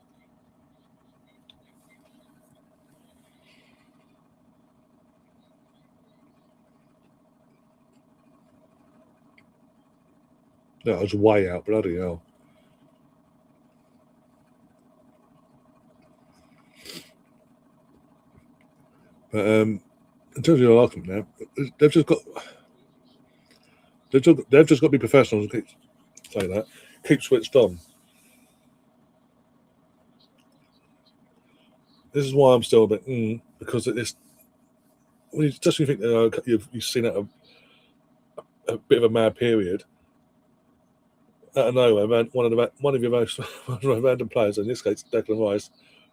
That was way out, bloody hell. But in terms of your argument now, they've just got to be professionals and keep switched on. This is why I'm still a bit because it's when you think you've seen it a bit of a mad period. Out of nowhere, man, one of your most random players, in this case Declan Rice,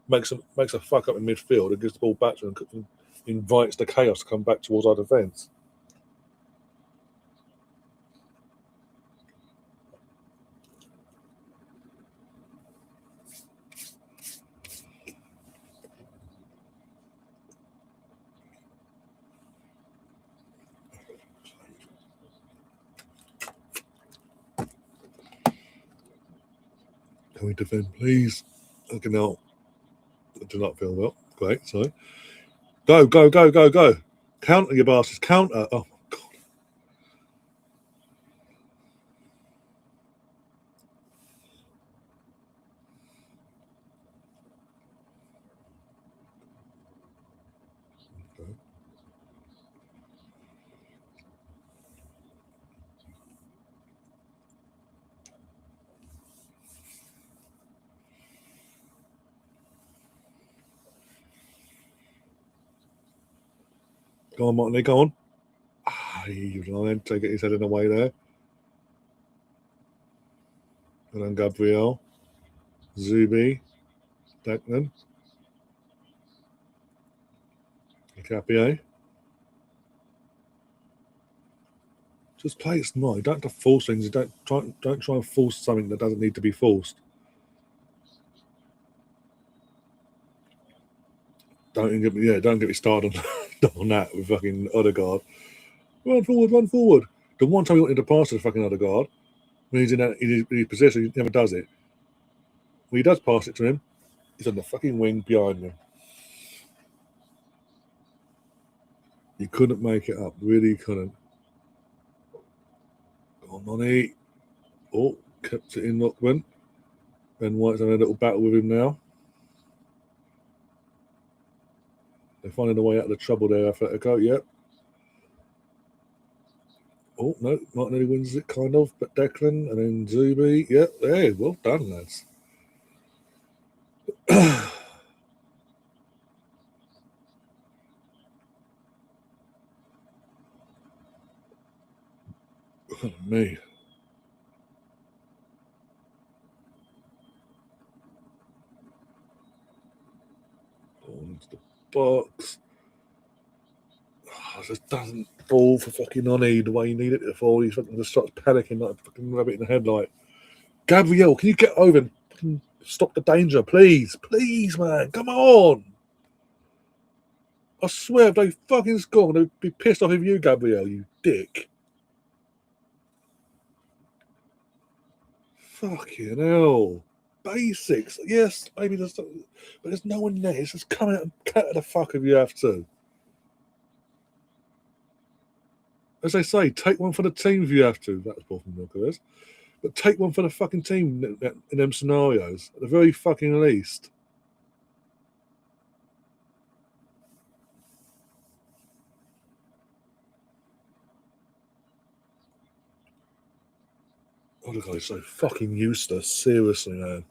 makes a fuck up in midfield and gives the ball back to him and invites the chaos to come back towards our defence. Can we defend, please? Okay, no. I do not feel well. Great, sorry. Go, go, go, go, go. Counter, you bastards. Counter. Oh, my God. Okay. Go on, Martin, go on. He's lying. Take it his head in the way there. And then Gabriel. Zubi. Declan. Capier. Just play it smart. You don't have to force things. You don't try and force something that doesn't need to be forced. Don't get me started on that with fucking Odegaard. Run forward, run forward. The one time he wanted to pass to the fucking Odegaard, when he's in his position, he never does it. When he does pass it to him, he's on the fucking wing behind him. You couldn't make it up. Really couldn't. Go on, Money. Oh, kept it in Lockman. Ben White's having a little battle with him now. They're finding a way out of the trouble there, Atletico. Yep. Oh, no. Martinelli wins it, kind of. But Declan and then Zubi. Yep. Hey, well done, lads. Me. Going into the box. Just doesn't fall for fucking Nani the way you need it to fall. He fucking just starts panicking like a fucking rabbit in the headlight. Gabriel, can you get over and fucking stop the danger, please? Please, man. Come on. I swear, if they fucking score, I'm going to be pissed off with you, Gabriel, you dick. Fucking hell. Basics. Yes, maybe there's, but there's no one there. It's just come out and cut the fuck if you have to. As they say, take one for the team if you have to. That was Paul from Milkers. But take one for the fucking team in them scenarios, at the very fucking least. Oh, the guy's so fucking useless. Seriously, man.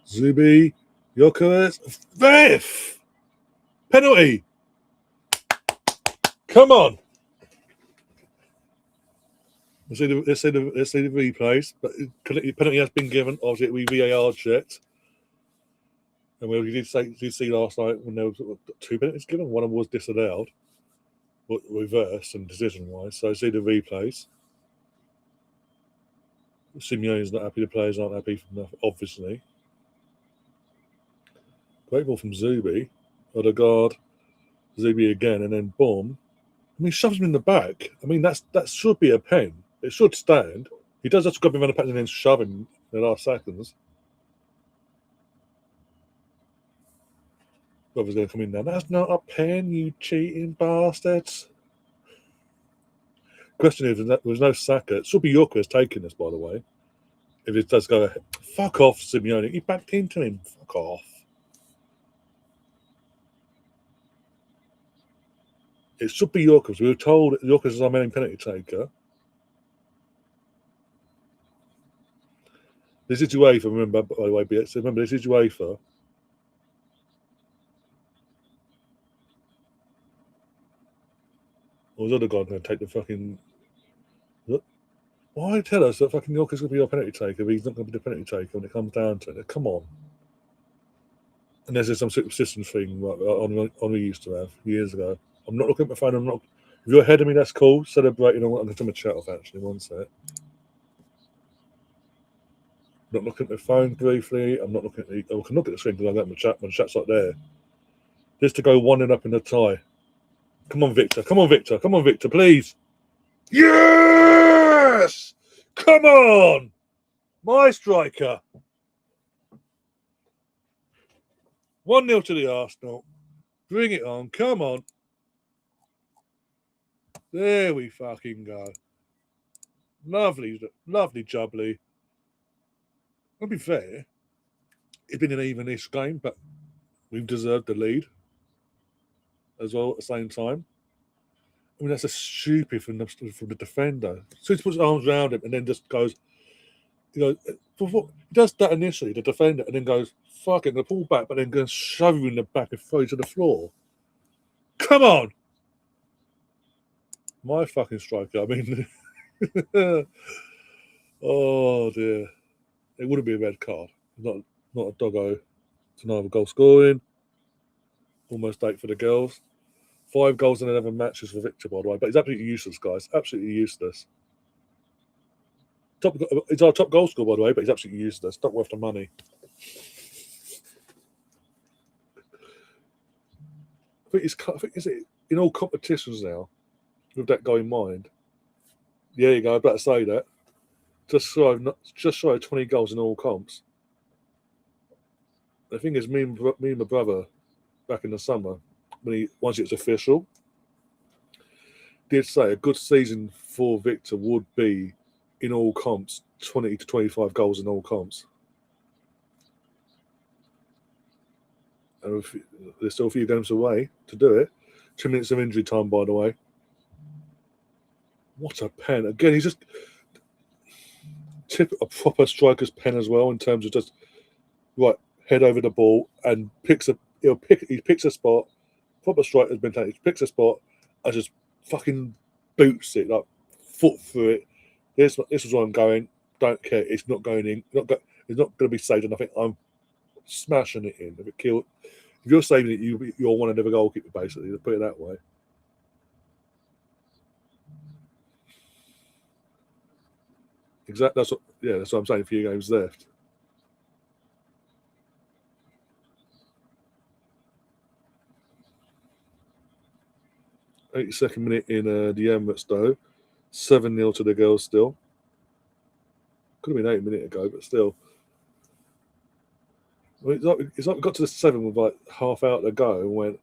Zubi, Jokeres, Viff! Penalty! Come on! Let's see the replays. But the penalty has been given. Obviously, we VAR checked. And we did see last night when there was 2 penalties given. One of them was disallowed, but reversed and decision-wise. So see the replays. Simeone's not happy. The players aren't happy from that, obviously. Great ball from Zubi. Odegaard. Zubi again, and then boom. I mean, shoves him in the back. I mean, that should be a pen. It should stand. He does have to grab him around the pack and then shove him in the last seconds. Whoever's going to come in now. That's not a pen, you cheating bastards. Question is, there's no Saka. It should be Yorkers taking this, by the way. If it does go ahead. Fuck off, Simeone. He backed into him. Fuck off. It should be Yorkers. We were told Yorkers is our main penalty taker. This is UEFA, remember, by the way, BX. Remember, this is UEFA. Or was other guy going to take the fucking... Why tell us that fucking Yorker's going to be our penalty taker if he's not going to be the penalty taker when it comes down to it? Come on. And there's some superstition thing like on we used to have years ago. I'm not looking at my phone. I'm not... If you're ahead of me, that's cool. Celebrating. I'm going to turn my chat off, actually. One sec. I'm not looking at my phone briefly. I'm not looking at the... I can look at the screen because I got my chat. My chat's like there. Just to go 1-0 up in the tie. Come on, Victor. Come on, Victor. Come on, Victor, please. Yes! Come on! My striker. 1-0 to the Arsenal. Bring it on. Come on. There we fucking go. Lovely, lovely jubbly. I'll be fair. It's been an even-ish game, but we've deserved the lead as well at the same time. I mean, that's a stupid from the defender. So he puts his arms around him and then just goes, he does that initially, the defender, and then goes, fuck it, and pull back, but then goes shove you in the back and throw you to the floor. Come on! My fucking striker, I mean, oh dear. It wouldn't be a red card. Not a doggo. It's another goal scoring. Almost 8 for the girls. 5 goals in 11 matches for Victor, by the way. But he's absolutely useless, guys. Absolutely useless. He's our top goal scorer, by the way, but he's absolutely useless. Not worth the money. I think is it in all competitions now, with that guy in mind. Yeah, you go. I'm about to say that. Just shy of 20 goals in all comps. The thing is, me and my brother, back in the summer, once it's official, did say a good season for Victor would be in all comps 20 to 25 goals in all comps. And there's still a few games away to do it. 2 minutes of injury time, by the way. What a pen! Again, he's just a proper striker's pen as well in terms of just head over the ball and he picks a spot. Proper striker's mentality. He picks a spot and just fucking boots it, like foot through it. This is where I'm going. Don't care. It's not going in. It's not going to be saved or nothing. I'm smashing it in. If you're saving it, you're one of the goalkeeper, basically. To put it that way. Exactly. That's what I'm saying. A few games left. "82nd minute in the Emirates, though. 7-0 to the girls still. Could have been 8 minutes ago, but still. It's like we got to the 7 with like half out to go and went,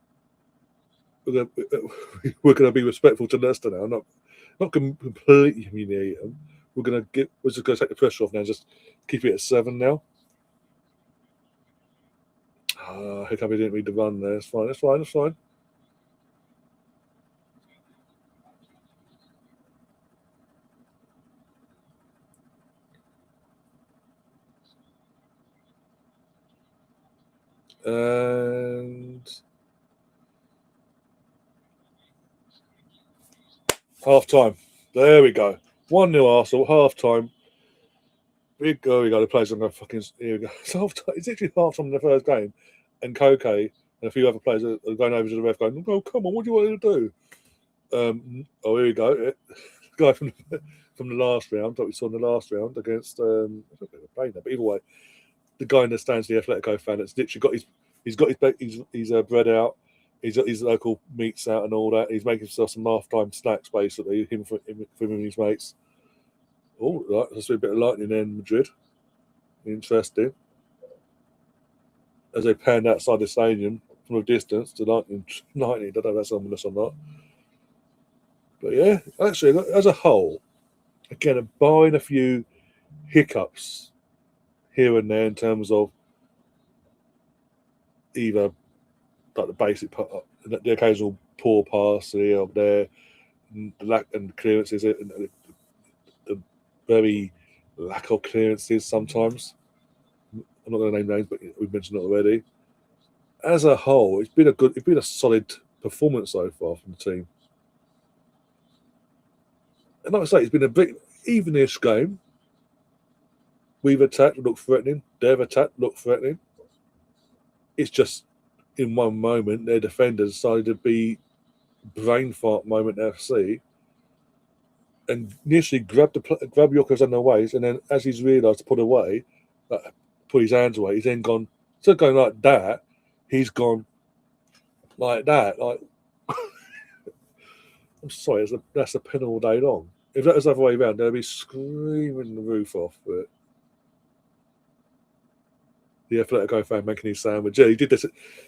we're going to be respectful to Leicester now. Not completely humiliate them. We're just going to take the pressure off now and just keep it at 7 now. Hiccup, he didn't read the run there. It's fine. And half time. There we go. 1-0 Arsenal, half time. We go. The players are going to fucking. Here we go. It's half time. It's actually half time in the first game. And Koke and a few other players are going over to the ref going, "Oh, come on, what do you want to do?" Here we go. The guy from the last round that we saw in the last round against. I don't know but either way, the guy in the stands, the Atletico fan, that's literally got his bread out. He's got his local meats out and all that. He's making himself some half-time snacks, basically, him and his mates. Oh, right, there's a bit of lightning there in Madrid. Interesting. As they panned outside the stadium from a distance, the lightning. I don't know if that's ominous or not. But yeah, actually, as a whole, again, barring a few hiccups here and there in terms of either like the basic, the occasional poor pass here or there, the lack and clearances, and the very lack of clearances sometimes. I'm not going to name names, but we've mentioned it already. As a whole, it's been a solid performance so far from the team. And like I say, it's been a bit even-ish game. We've attacked, looked threatening. They've attacked, looked threatening. It's just in one moment, their defenders decided to be brain fart moment FC and initially grab Yorkers on their waist, and then as he's realised to put away, put his hands away, he's then gone, instead of going like that, he's gone like that. Like, I'm sorry, that's a pen all day long. If that was the other way around, they'd be screaming the roof off. But the Atletico fan making his sandwich. Yeah, he did this.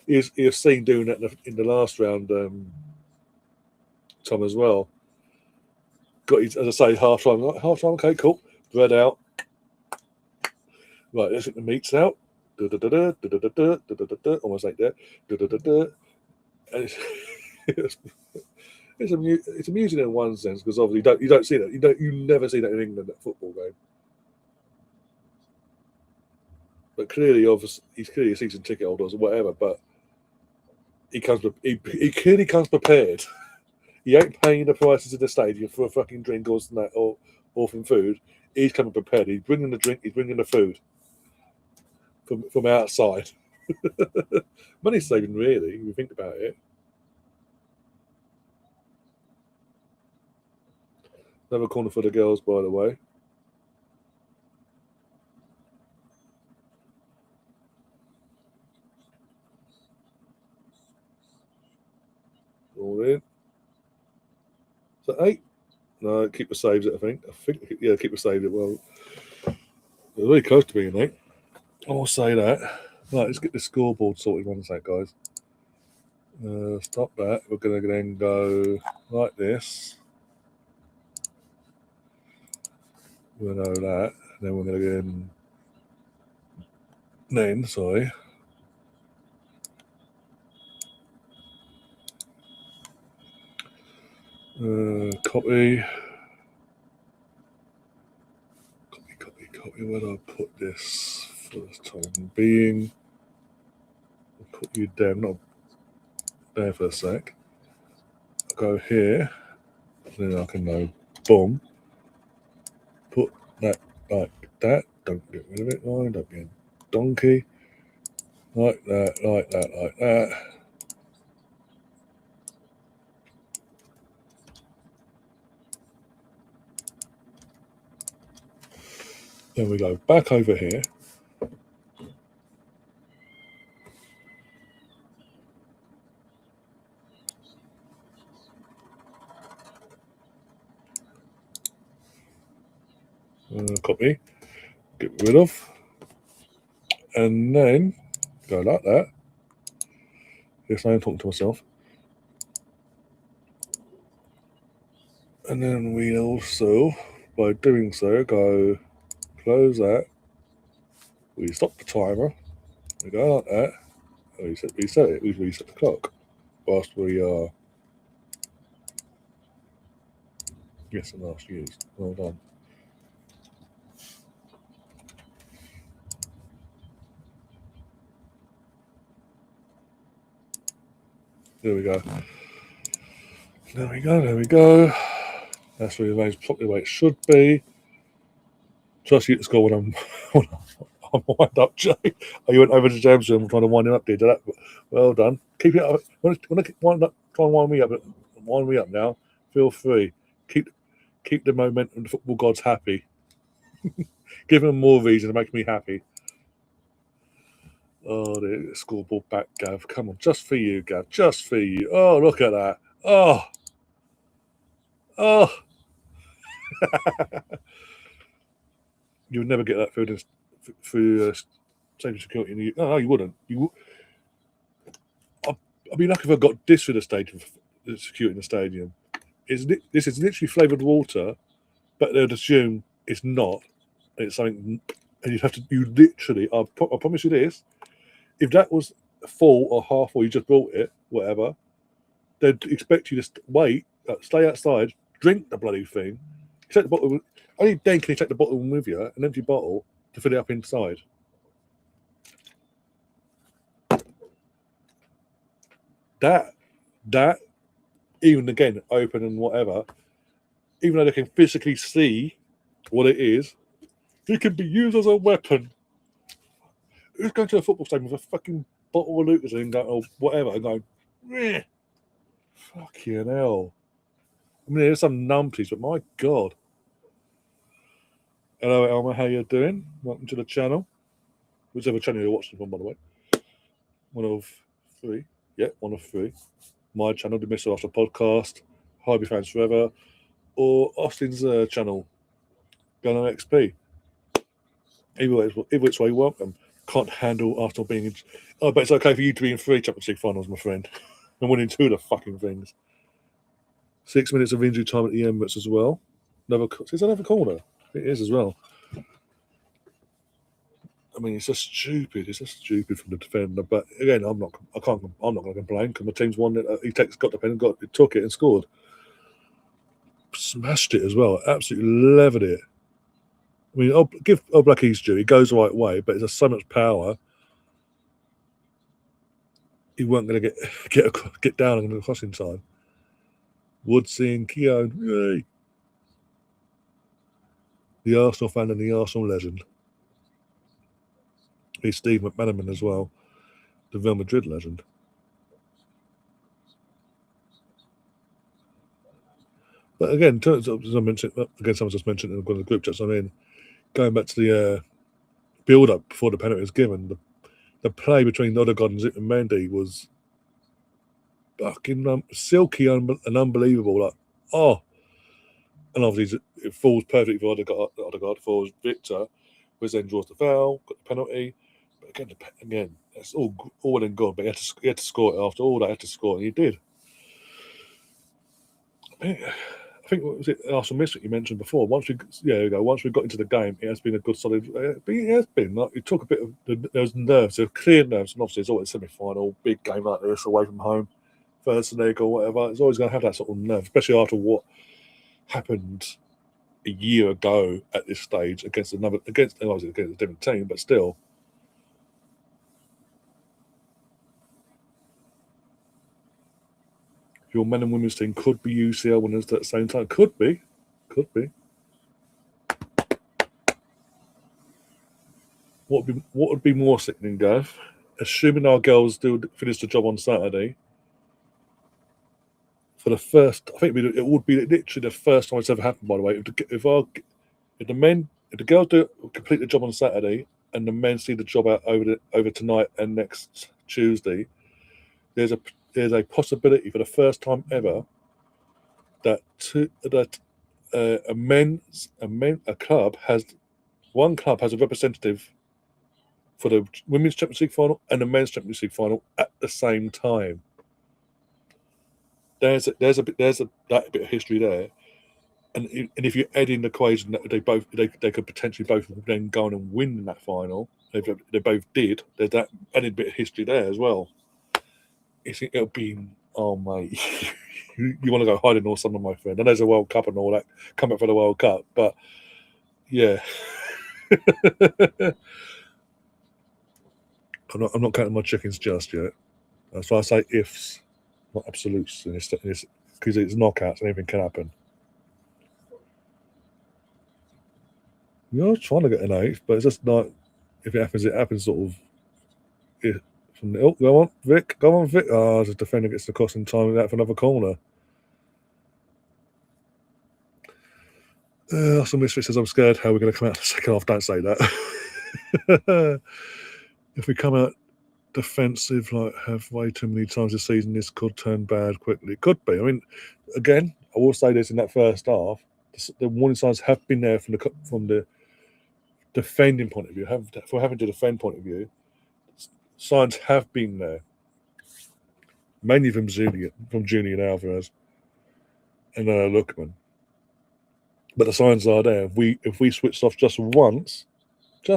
He was seen doing that in the last round, Tom, as well. Got his, as I say, half time. Like, half time, okay, cool. Bread out. Right, let's get the meats out. Almost like that. And it's amusing in one sense because obviously you don't see that. You never see that in England at a football game. But clearly, obviously, he's clearly a season ticket holder or whatever. But he clearly comes prepared. He ain't paying the prices in the stadium for a fucking drink or snack or from food. He's coming prepared. He's bringing the drink. He's bringing the food from outside. Money saving, really, if you think about it. Another corner for the girls, by the way. All in. Is that 8? No, keep the saves it, I think. Yeah, keep the saves it. Well, they're really close to being 8. I will say that. Right, let's get the scoreboard sorted one sec, guys. Stop that. We're going to then go like this. We'll know that. And then we're going to go in. Then, sorry. Copy. Copy. Where do I put this for the time being? I'll put you down, not there for a sec. I'll go here. Then I can go boom. Put that like that. Don't get rid of it, line. Don't be a donkey. Like that, like that, like that. Then we go back over here. Copy. Get rid of. And then go like that. Yes, I am talking to myself. And then we also, by doing so, go close that. We stop the timer. We go like that. And we reset it. We reset the clock whilst we are. Yes, and last used. Well done. There we go. There we go. There we go. That's really arranged properly the way it should be. Trust you to score when I'm wind up, Jay. Oh, you went over to James room trying to wind him up, did that? Well done. Keep it up. When I wind up, try and wind me up. Wind me up now. Feel free. Keep the momentum. The football gods happy. Give them more reason to make me happy. Oh, the scoreboard back, Gav. Come on, just for you, Gav. Just for you. Oh, look at that. Oh. You would never get that through safety security. No, you wouldn't. I'd be lucky if I got this through the stadium, the security in the stadium. This is literally flavoured water, but they'd assume it's not. It's something, and you literally, I promise you this, if that was full or half, or you just brought it, whatever, they'd expect you to wait, stay outside, drink the bloody thing, take the bottle. Only then can you take the bottle with you, an empty bottle, to fill it up inside. That, even again, open and whatever, even though they can physically see what it is, it can be used as a weapon. Who's going to a football stadium with a fucking bottle of Lucas and going, or whatever, and going, meh, fucking hell. I mean, there's some numpties, but my God. Hello, Elmer, how you doing? Welcome to the channel. Whichever channel you're watching from, by the way. One of 3. Yeah, one of three. My channel, the Mr. Arsenal podcast, Highby Fans Forever, or Austin's channel, Gunner XP. Either which way, welcome. Can't handle Arsenal being. Oh, but it's okay for you to be in 3 Champions League finals, my friend, and winning 2 of the fucking things. 6 minutes of injury time at the Emirates as well. Is that another corner? It is as well. I mean, it's just stupid. It's just stupid from the defender. But again, I'm not going to complain because my team's won it. Got the pen, took it, and scored. Smashed it as well. Absolutely levered it. I mean, I'll give Blacky's due. He goes the right way, but there's so much power. He weren't going to get down in the crossing time. Woodsy and Keown, yay! The Arsenal fan and the Arsenal legend. He's Steve McManaman as well, the Real Madrid legend. But again, as I mentioned, someone just mentioned in one of the group chats I'm in, going back to the build-up before the penalty was given, the play between Odegaard and Mendy was fucking silky and unbelievable. Like, and obviously it falls perfectly for Odegaard, falls Victor, which then draws the foul, got the penalty. But again, that's all well and good. But he had to score it after all that. He had to score, and he did. I think what was it Arsenal missed, you mentioned before. Once we got into the game, it has been a good solid. But it has been like it took a bit of those nerves, those clear nerves, and obviously it's always a semi-final, big game like this, away from home, first leg or whatever. It's always going to have that sort of nerve, especially after what happened a year ago at this stage against a different team, but still. Your men and women's team could be UCL winners at the same time. Could be. What would be more sickening, Gav? Assuming our girls do finish the job on Saturday, for the first, I think it would be literally the first time it's ever happened. By the way, if the girls do complete the job on Saturday and the men see the job out over tonight and next Tuesday, there's a possibility for the first time ever that one club has a representative for the Women's Champions League final and the Men's Champions League final at the same time. There's that bit of history there, and if you add in the equation that they could potentially both then go on and win that final, they both did. There's that added bit of history there as well. It'll be, oh mate, you want to go hiding or something, my friend. And there's a World Cup and all that, come up for the World Cup, but yeah. I'm not counting my chickens just yet. That's why I say ifs, not absolutes, because it's knockouts and anything can happen. I was trying to get an 8th, but it's just not. If it happens sort of. Go on, Vic. Oh, the defender gets the cross in time with that for another corner. Some misfit says, I'm scared how we're going to come out in the second half. Don't say that. If we come out defensive, like have way too many times this season, this could turn bad quickly. It could be. I mean, again, I will say this in that first half, the warning signs have been there from the defending point of view. For having to defend point of view, signs have been there, mainly from Julian Alvarez and Lookman. But the signs are there. If we switch off just once, they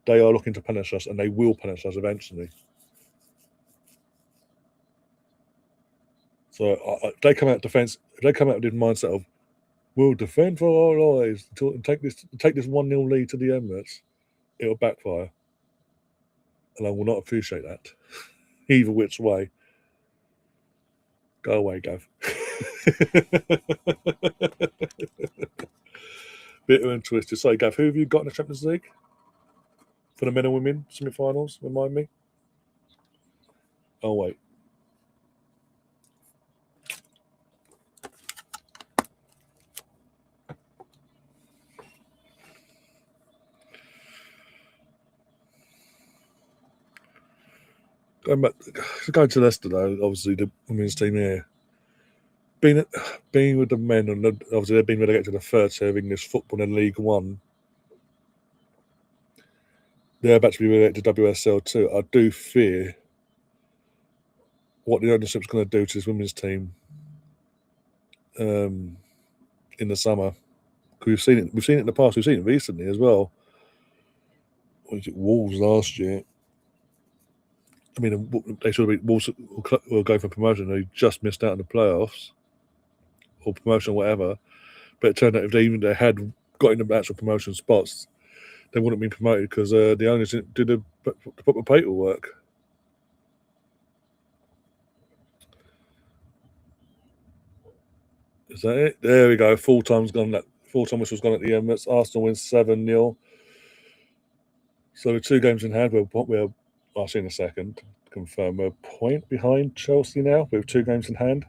are looking to punish us, and they will punish us eventually. So if they come out defense, if they come out with the mindset of we'll defend for our lives and take this 1-0 lead to the Emirates, it'll backfire, and I will not appreciate that either which way. Go away, Gav. Bitter and twisted. So, Gav, who have you got in the Champions League for the men and women semi-finals? Remind me. Oh wait. Going to Leicester though, obviously the women's team here, being with the men, and obviously they've been relegated to the third tier of English football in League One. They're about to be relegated to WSL too. I do fear what the ownership's going to do to this women's team in the summer. We've seen it. We've seen it in the past. We've seen it recently as well. Was it Wolves last year? I mean, they should have been Wolves will go for promotion. They just missed out on the playoffs or promotion, or whatever. But it turned out if they had got in the actual promotion spots, they wouldn't have been promoted because the owners didn't do the proper paperwork. Is that it? There we go. Full time's gone. That full time whistle's gone at the end. Arsenal wins 7-0. So with 2 games in hand, I'll see in a second. Confirm we're a point behind Chelsea now with 2 games in hand.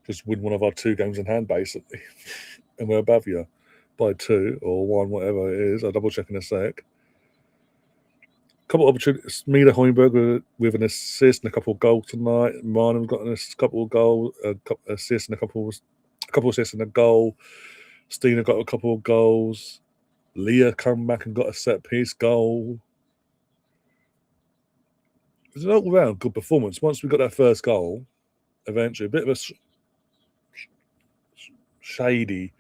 Just win one of our 2 games in hand, basically, and we're above you by 2 or 1, whatever it is. I'll double check in a sec. Couple of opportunities. Mila Hoiberg with an assist and a couple of goals tonight. Marnham's got a couple of goals, assists and a couple of assists and a goal. Stina got a couple of goals. Leah come back and got a set piece goal. It was an all round good performance. Once we got that first goal, eventually a bit of a shady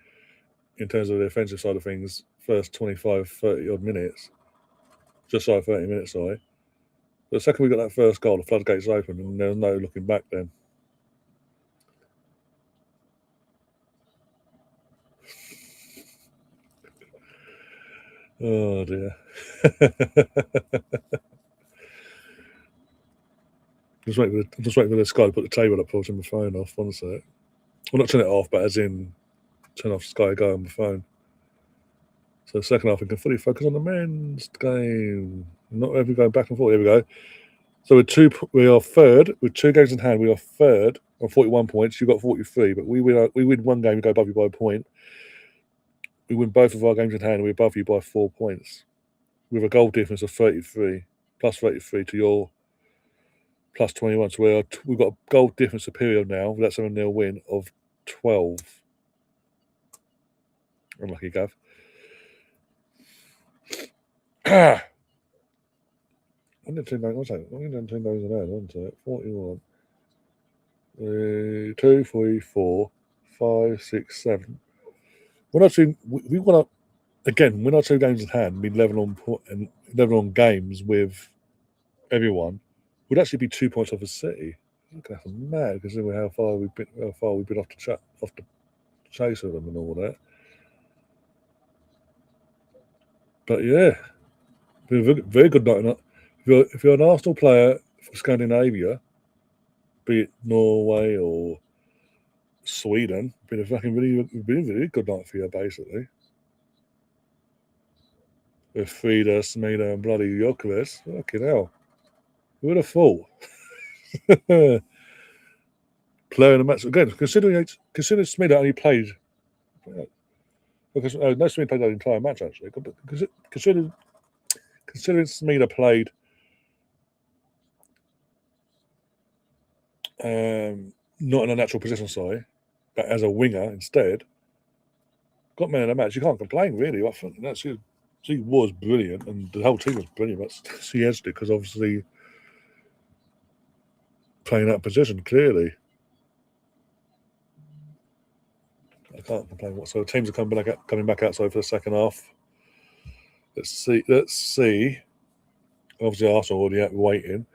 in terms of the offensive side of things. First 25, 30 odd minutes. Just shy of 30 minutes, sorry. But the second we got that first goal, the floodgates opened and there was no looking back then. Oh dear. Just waiting for this guy to put the table up for turn my phone off. One sec. Well, not turn it off, but as in turn off Sky Go on the phone. So second half, we can fully focus on the men's game. Not every going back and forth. Here we go. So we are third with 2 games in hand. We are third on 41 points. You've got 43, but we win 1 game. We go above you by a point. We win both of our games in hand. And we're above you by 4 points, with a goal difference of 33 plus 33 to your plus 21. So we've got a goal difference superior now with that 7-0 win of 12. Unlucky, Gav. I did 2 games. What's that? I did 2 games in hand, wasn't it? 41. 2, 3, 4, 5, 6, 7. We're not too. We want to again. We're not 2 games in hand. Be level on games with everyone. Would actually be 2 points off a City. That's mad considering how far we've been off the chase of them and all that. But yeah, been a very good night. If you're an Arsenal player from Scandinavia, be it Norway or Sweden, been a really good night for you, basically. With Frida, Smina, and bloody Jokovic. Fucking hell. Who would have thought? Playing the match again, considering Smina only played. Because no, Smina played the entire match actually. Considering Smina played not in a natural position, sorry, but as a winger instead, got man of the match. You can't complain, really. I think she was brilliant, and the whole team was brilliant. But she edged it because obviously playing that position clearly. I can't complain whatsoever. Teams are coming back outside for the second half. Let's see. Obviously, Arsenal already out waiting.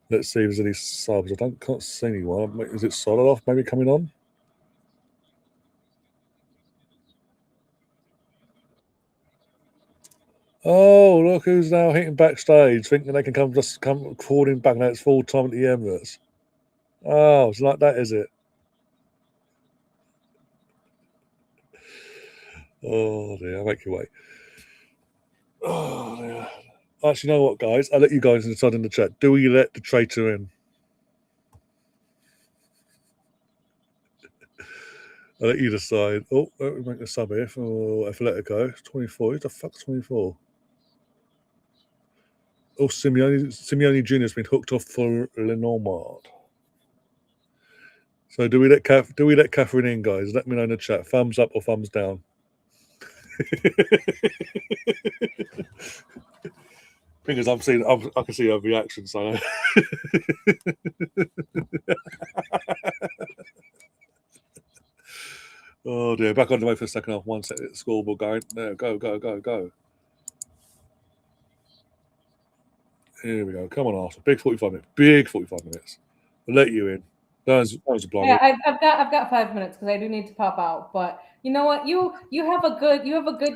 Let's see if there's any subs. Can't see anyone. Is it Solid maybe coming on? Oh, look who's now hitting backstage, thinking they can come crawling back now. It's full time at the Emirates. Oh, it's like that, is it? Oh dear, I'll make you wait. Oh dear. Actually, you know what, guys? I'll let you guys decide in the chat. Do we let the traitor in? I'll let you decide. Oh, let me make a sub here for Atletico. 24. Who the fuck's 24? Oh, Simeone Jr. has been hooked off for Lenormand. So do we let Catherine in, guys? Let me know in the chat. Thumbs up or thumbs down. Because I can see her reaction. So. Oh dear! Back on the way for the second half. 1 set. Scoreboard going. There, go. Here we go. Come on, Arsenal. Big 45 minutes. Big 45 minutes. I'll let you in. That was a blind. Yeah, I've got 5 minutes because I do need to pop out. But you know what? You have a good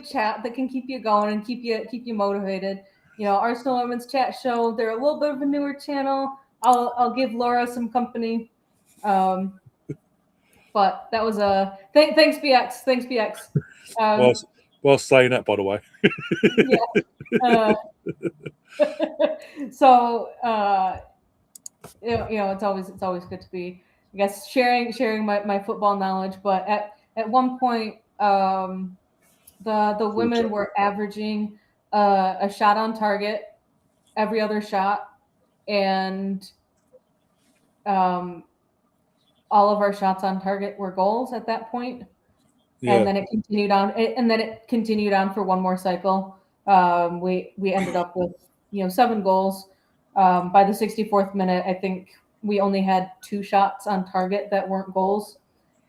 chat that can keep you going and keep you motivated. You know, Arsenal Women's Chat Show. They're a little bit of a newer channel. I'll give Laura some company. But that was a thanks BX. Thanks BX. While saying that, by the way. Yeah. So you know, it's always good to be, I guess, sharing my football knowledge. But at one point, the women were averaging a shot on target every other shot, and all of our shots on target were goals at that point. Yeah. And then it continued on for one more cycle. We ended up with 7 goals. By the 64th minute, I think we only had 2 shots on target that weren't goals,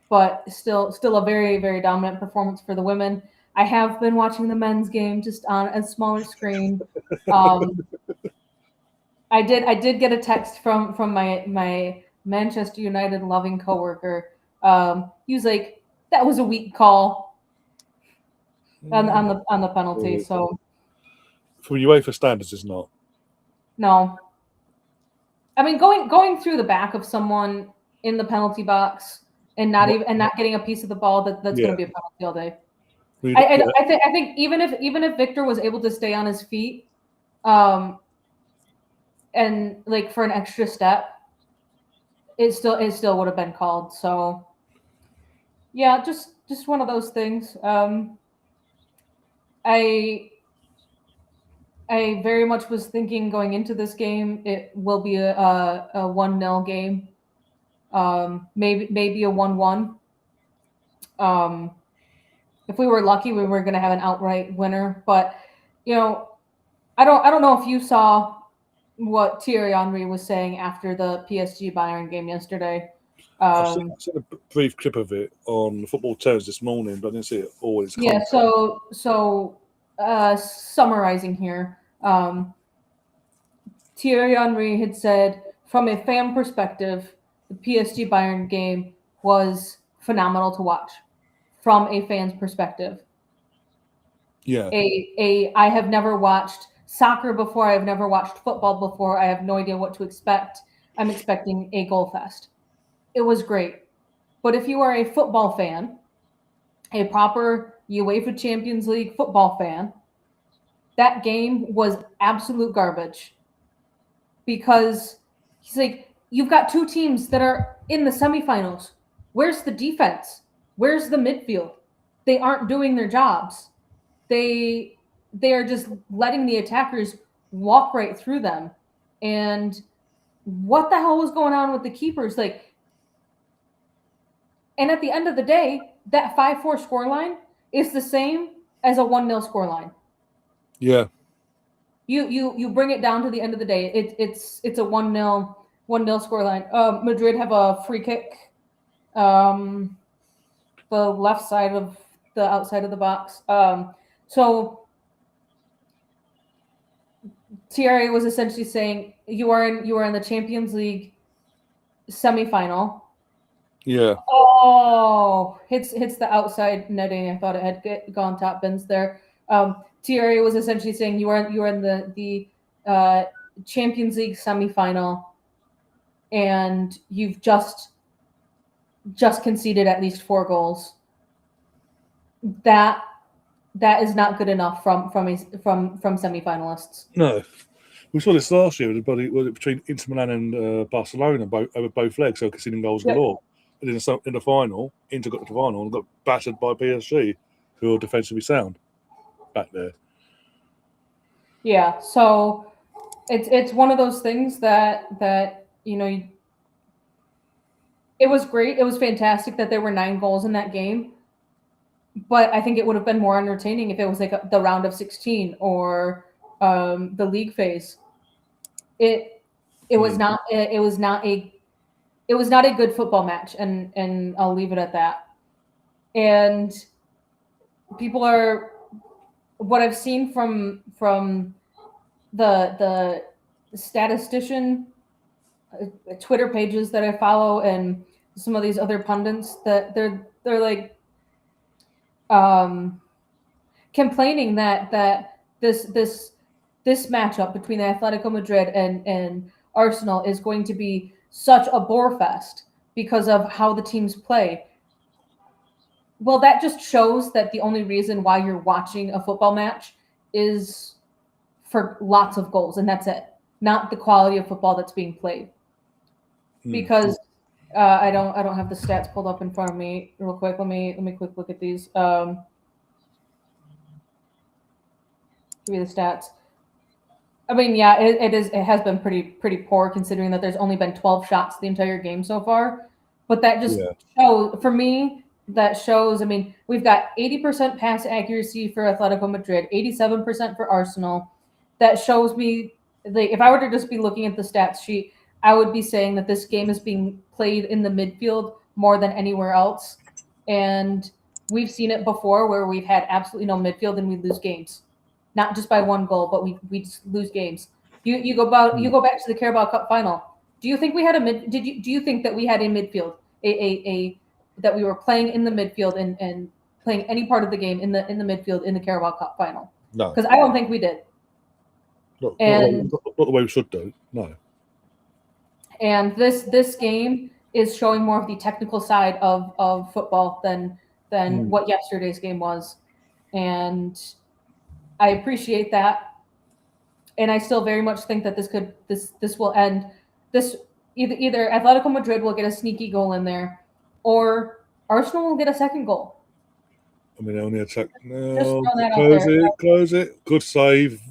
but still a very, very dominant performance for the women. I have been watching the men's game just on a smaller screen. I did get a text from my Manchester United loving coworker. He was like, "That was a weak call on the penalty." So for UEFA standards, it's not. No. I mean, going through the back of someone in the penalty box and not getting a piece of the ball, that's going to be a penalty all day. I think even if Victor was able to stay on his feet, and like for an extra step, it still would have been called. So yeah, just one of those things. I very much was thinking going into this game, it will be a 1-0 game, maybe a 1-1. If we were lucky, we were going to have an outright winner. But I don't know if you saw what Thierry Henry was saying after the PSG Bayern game yesterday. I've seen a brief clip of it on Football Terms this morning, but I didn't see it all. Yeah. So summarizing here. Thierry Henry had said, from a fan perspective, the PSG Bayern game was phenomenal to watch. From a fan's perspective, yeah. I have never watched soccer before. I have never watched football before. I have no idea what to expect. I'm expecting a goal fest. It was great, but if you are a football fan, a proper UEFA Champions League football fan, that game was absolute garbage. Because he's like, you've got 2 teams that are in the semifinals. Where's the defense? Where's the midfield? They aren't doing their jobs. They are just letting the attackers walk right through them. And what the hell was going on with the keepers? Like, and at the end of the day, that 5-4 scoreline is the same as a 1-0 scoreline. Yeah. You bring it down to the end of the day. It's a 1-0 scoreline. Madrid have a free kick, the left side of the outside of the box. So Thierry was essentially saying you are in the Champions League semifinal. Yeah. Oh, hits the outside netting. I thought it had gone top bins there. Thierry was essentially saying you are in the Champions League semifinal, and you've just conceded at least 4 goals. That is not good enough from semifinalists. No, we saw this last year between Inter Milan and Barcelona, over both legs, so conceding goals galore. And in the final, Inter got to the final and got battered by PSG, who are defensively sound back there. Yeah, so it's one of those things that you know. It was great. It was fantastic that there were 9 goals in that game. But I think it would have been more entertaining if it was like the round of 16 or the league phase. It was not a good football match, and I'll leave it at that. And people are what I've seen from the statistician Twitter pages that I follow and some of these other pundits that they're like complaining that this matchup between the Atletico Madrid and Arsenal is going to be such a bore fest because of how the teams play. Well, that just shows that the only reason why you're watching a football match is for lots of goals, and that's it. Not the quality of football that's being played. Because I don't have the stats pulled up in front of me real quick. Let me quick look at these. Give me the stats. I mean, yeah, it has been pretty poor considering that there's only been 12 shots the entire game so far. But that just shows for me. That shows. I mean, we've got 80% pass accuracy for Atletico Madrid, 87% for Arsenal. That shows me, like, if I were to just be looking at the stats sheet, I would be saying that this game is being played in the midfield more than anywhere else. And we've seen it before where we've had absolutely no midfield and we lose games. Not just by 1 goal, but we just lose games. You go back to the Carabao Cup final. Do you think we had do you think that we had a midfield, that we were playing in the midfield and playing any part of the game in the midfield in the Carabao Cup final? No, because I don't think we did. Not the way we should do. No. And this game is showing more of the technical side of football than what yesterday's game was, and I appreciate that. And I still very much think that this will end. This either Atletico Madrid will get a sneaky goal in there, or Arsenal will get a second goal. I mean, only attack. No, close it. Good save.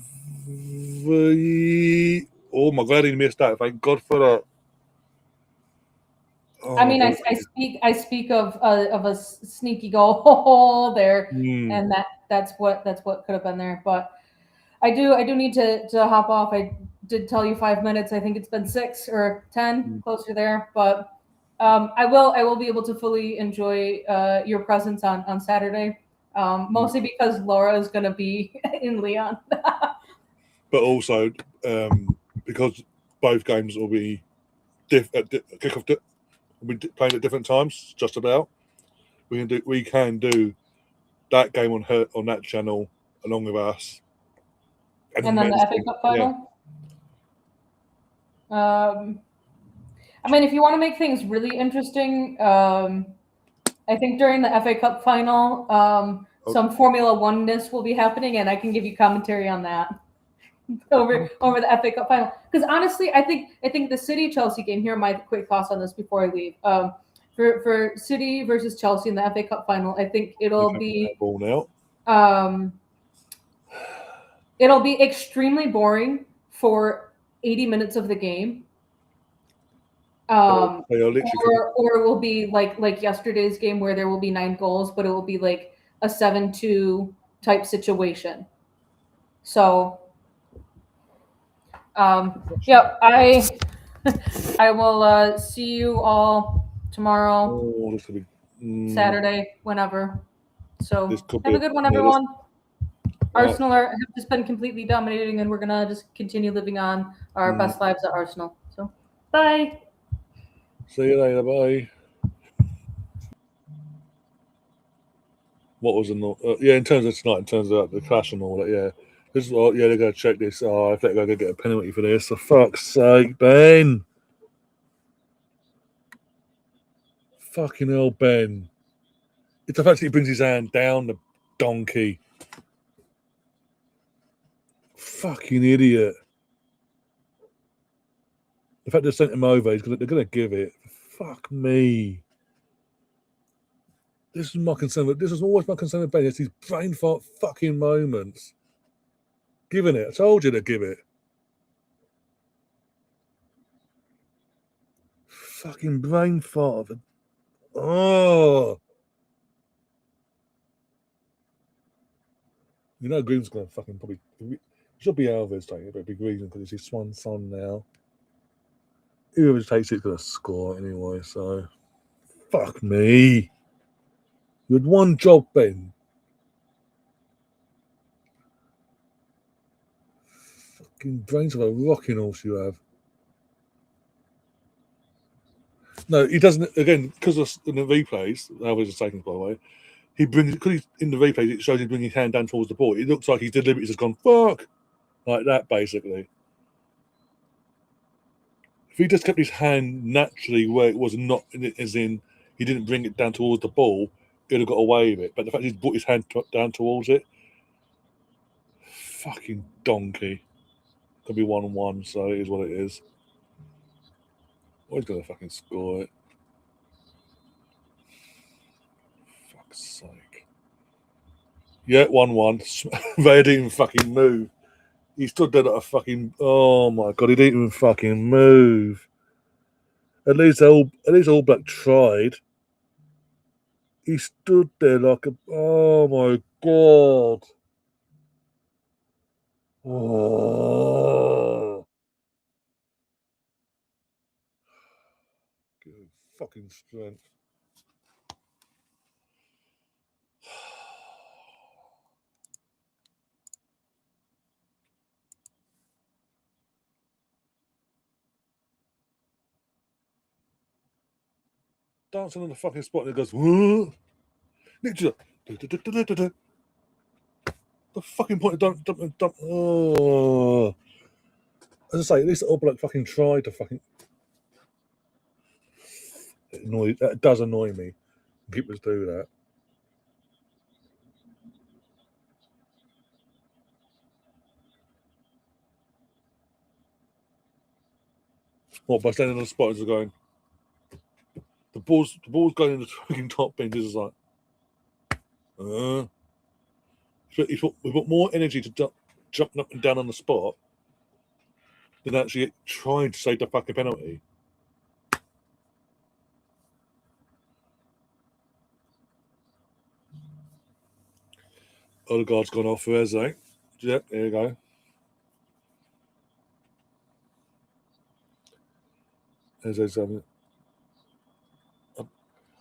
Oh my God, he missed that. Thank God for that. Oh, I mean, I speak of a sneaky goal there, and that's what could have been there. But I do need to hop off. I did tell you 5 minutes. I think it's been 6 or 10, closer there. But I will be able to fully enjoy your presence on Saturday, mostly because Laura is going to be in Leon. But also because both games will be kickoff. We'll be playing at different times, just about. We can do that game on that channel along with us. And then the FA Cup final. Yeah. I mean, if you want to make things really interesting, I think during the FA Cup final, some Formula One-ness will be happening, and I can give you commentary on that over the FA Cup final. Because honestly, I think the City Chelsea game, here are my quick thoughts on this before I leave. For City versus Chelsea in the FA Cup final, I think it'll be it'll be extremely boring for 80 minutes of the game. Or it will be like yesterday's game where there will be 9 goals, but it will be like a 7-2 type situation. So, yeah, I will see you all tomorrow, Saturday, whenever. So have a good one, everyone. Arsenal have just been completely dominating, and we're gonna just continue living on our best lives at Arsenal. So, bye. See you later. Bye. What was in terms of tonight, in terms of the clash and all that, yeah. This is what, they're going to check this. I think they're going to get a penalty for this. For fuck's sake, Ben. Fucking hell, Ben. It's the fact that he brings his hand down the donkey. Fucking idiot. The fact they sent him over, they're going to give it. Fuck me. This is my concern. This is always my concern with Ben. It's these brain fart fucking moments. Giving it. I told you to give it. fucking brain fart. Oh. You know, Green's going to fucking probably. It should be Alvarez taking it, but it'd be Green because it's his swan son now. Whoever takes it's going to score anyway, so. Fuck me. You had one job, Ben. Fucking brains of a rocking horse you have. No, he doesn't. Again, because in the replays, Alvarez is taken, by the way. He brings, because he's in the replays, it shows him bringing his hand down towards the ball. It looks like he's deliberately just gone, fuck. Like that, basically. If he just kept his hand naturally where it was not, as in he didn't bring it down towards the ball, he'd have got away with it. But the fact he's brought his hand down towards it, fucking donkey. Could be 1-1, so it is what it is. Oh, he's going to fucking score it. Fuck's sake. Yeah, 1-1. They didn't even fucking move. He stood there like a fucking. Oh my god, he didn't even fucking move. At least All Black tried. He stood there like a. Oh my god. Oh. Good fucking strength. Dancing on the fucking spot and it goes. Whoa. The fucking point of dump. Oh. As I say, at least All Black fucking tried to fucking. That does annoy me. Keepers do that. What, by standing on the spot and going, the ball's going in the fucking top bin. This is like, we put more energy to jump up and down on the spot than actually trying to save the fucking penalty. Odegaard's gone off for Eze. Yep, there you go. Eze's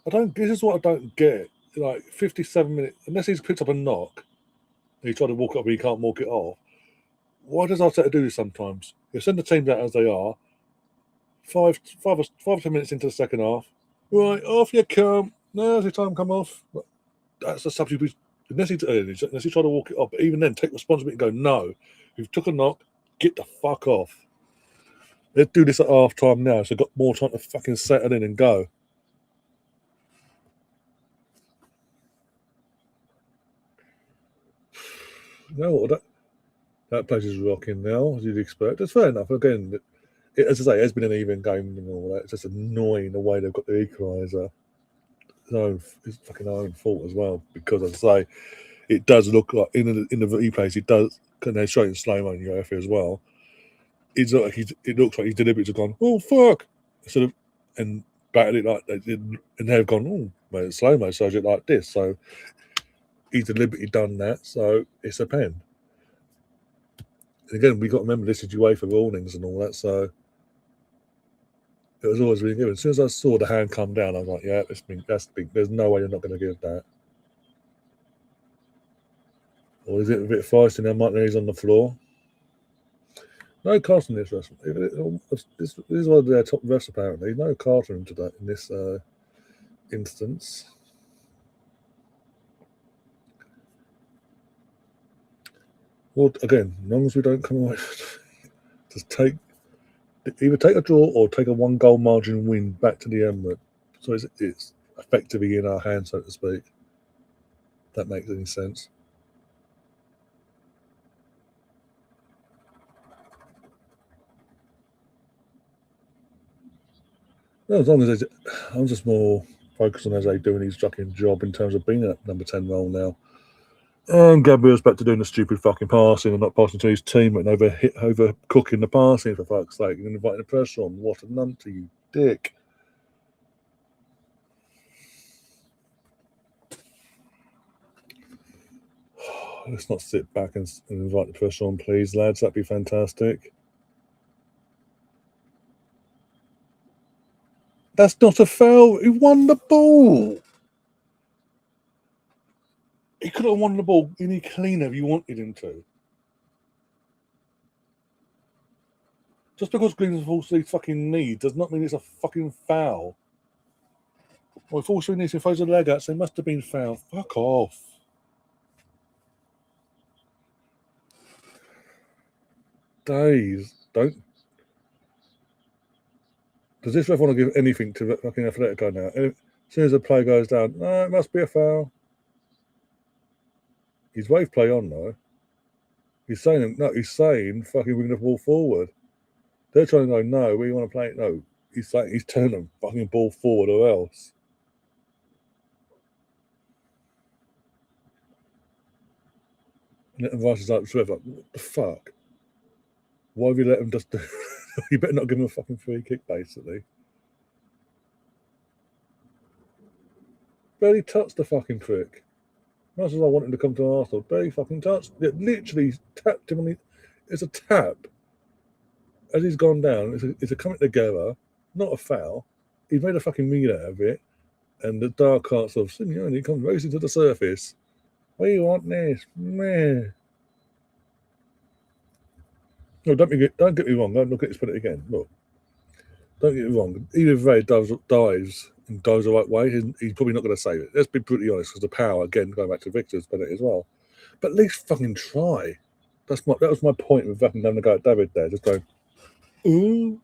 I don't. This is what I don't get. Like 57 minutes, unless he's picked up a knock, and he tried to walk up, but he can't walk it off. Why does Arteta do this sometimes? You send the teams out as they are. 5 or 10 minutes into the second half, right, off you come. Now's your time, come off. But that's the substitute. Unless he tried to walk it off, but even then, take responsibility and go, no, you've took a knock, get the fuck off. Let's do this at half time now, so I've got more time to fucking settle in and go. You know what? That place is rocking now, as you'd expect. It's fair enough. Again, as I say, it has been an even game and all that. It's just annoying the way they've got the equaliser. It's fucking own fault as well, because as I say, it does look like in the replays, it does. And they show it in slow mo in UEFA as well. It looks like he's deliberately gone, oh fuck, sort of, and batted it like they did, and they've gone, oh, mate, it's slow mo, so it like this. So he's deliberately done that. So it's a pen. And again, we got to remember this is UEFA warnings and all that. So it was always being given. As soon as I saw the hand come down, I was like, yeah, that's big. There's no way you're not going to give that. Or is it a bit feisty now? Martinelli's on the floor. No card in this ref. This is one of their top refs, apparently. No card in this instance. Well, again, as long as we don't come away, just either take a draw or take a 1-goal margin win back to the Emirates. So it's effectively in our hands, so to speak. If that makes any sense. Well, as long as I'm just more focused on Eze doing his fucking job in terms of being at number 10 role now. And Gabriel's back to doing the stupid fucking passing and not passing to his teammate and overcooking the passing, for fuck's sake, and inviting the pressure on. What a numpty, you dick. let's not sit back and invite the pressure on, please, lads. That'd be fantastic. That's not a foul. He won the ball. He could have won the ball any cleaner if you wanted him to. Just because Green's falls to his fucking knee does not mean it's a fucking foul. Well, if all she needs to throws a leg out, so it must have been foul. Fuck off. Days. Don't. Does this ref want to give anything to fucking Atletico now? As soon as the play goes down, no, it must be a foul. He's wave play on though. He's saying fucking bring the ball forward. They're trying to go, no, we want to play it. No, he's saying he's turning the fucking ball forward or else. And then Rice is like, what the fuck? Why have you let him just do You better not give him a fucking free kick, basically. Barely touched the fucking prick. As much as I want him to come to Arsenal, barely fucking touched. It literally tapped him on the. It's a tap. As he's gone down, it's a coming together, not a foul. He's made a fucking meal out of it, and the dark arts of Simeone comes racing to the surface. What do you want this? Meh. No, don't get me wrong. Don't look at this. Put it again. Look, don't get me wrong. Even if Ray dives the right way, he's probably not going to save it. Let's be brutally honest, because the power, again, going back to Victor's penalty as well. But at least fucking try. That was my point with fucking having a go at David there. Just going, ooh.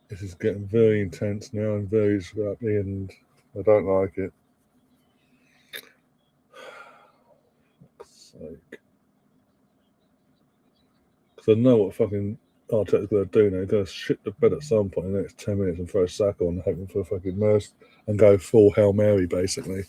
This is getting very intense now and very scrappy, and I don't like it. For fuck's sake. Because I know what fucking Arteta's going to do now. He's going to shit the bed at some point in the next 10 minutes and throw Saka on, hoping for a fucking mercy and go full Hail Mary, basically.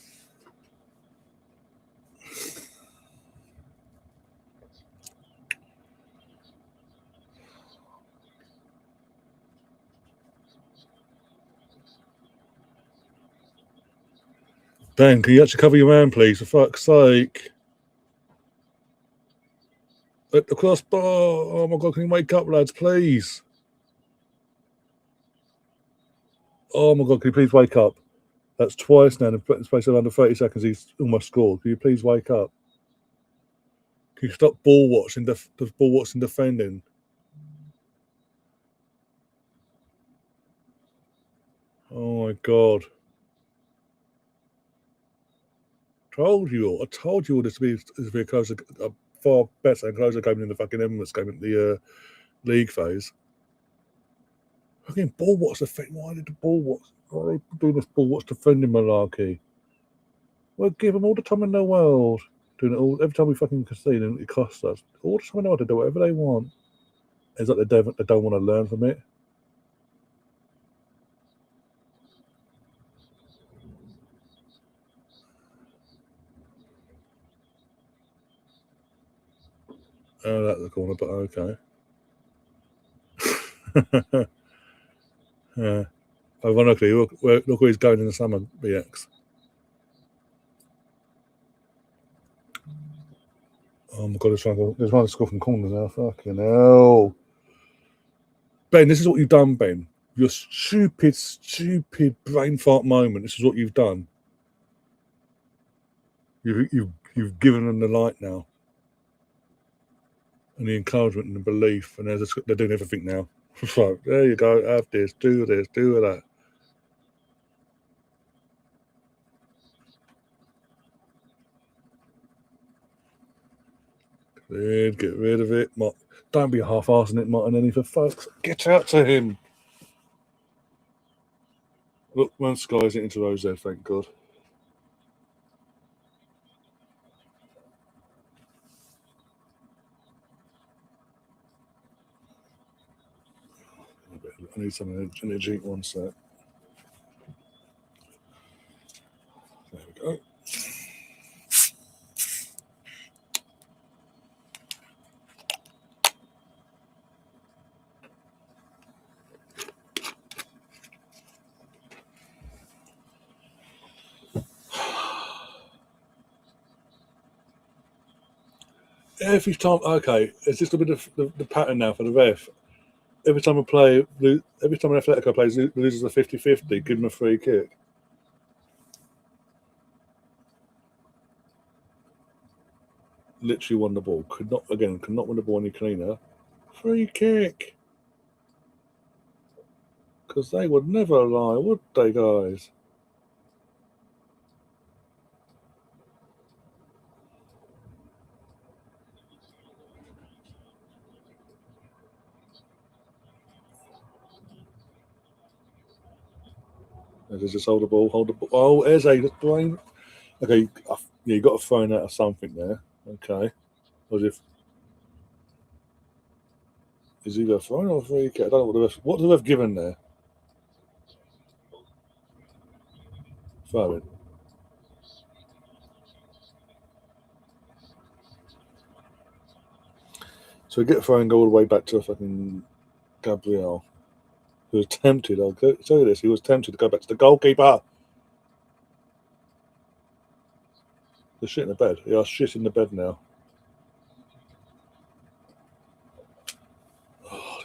Ben, can you actually cover your man, please, for fuck's sake? At the crossbar. Oh my god, can you wake up, lads, please? Oh my god, can you please wake up? That's twice now in the space of under 30 seconds. He's almost scored. Can you please wake up? Can you stop ball watching defending? Oh my god. I told you all this to be a far better and closer game than the fucking Emirates game in the league phase. Fucking ball watch defending. Why did the ball watch? Why are they doing this ball watch defending malarkey? We'll give them all the time in the world. Doing it all every time we fucking concede and it costs us. All the time in the world to do whatever they want. It's like they don't want to learn from it. Oh, that's the corner, but okay. Yeah. Ironically, look where he's going in the summer, BX. Oh my god, he's trying to score from corners now. Fucking hell. Ben, this is what you've done, Ben. Your stupid brain fart moment. This is what you've done. You've given them the light now. And the encouragement and the belief, and they're doing everything now. So there you go, have this, do that. Get rid of it. Don't be half-arsing it, Martinelli, for fuck's sake. Get out to him. Look, one Sky's it into Rose there, thank God. I need some energy, one sec. There we go. every time. Okay, it's just a bit of the pattern now for the ref. Every time an Atletico plays loses a 50-50, give them a free kick. Literally won the ball. Could not win the ball any cleaner. Free kick. Because they would never lie, would they, guys? They just hold the ball. Oh, there's a brain. Okay, yeah, you got to throw out of something there. Okay. Or if is either thrown or free kick? I don't know what the ref given there. Throwing. So we get a throw and go all the way back to fucking Gabriel, who was tempted. I'll tell you this: he was tempted to go back to the goalkeeper. They're shit in the bed. They are shit in the bed now. Oh,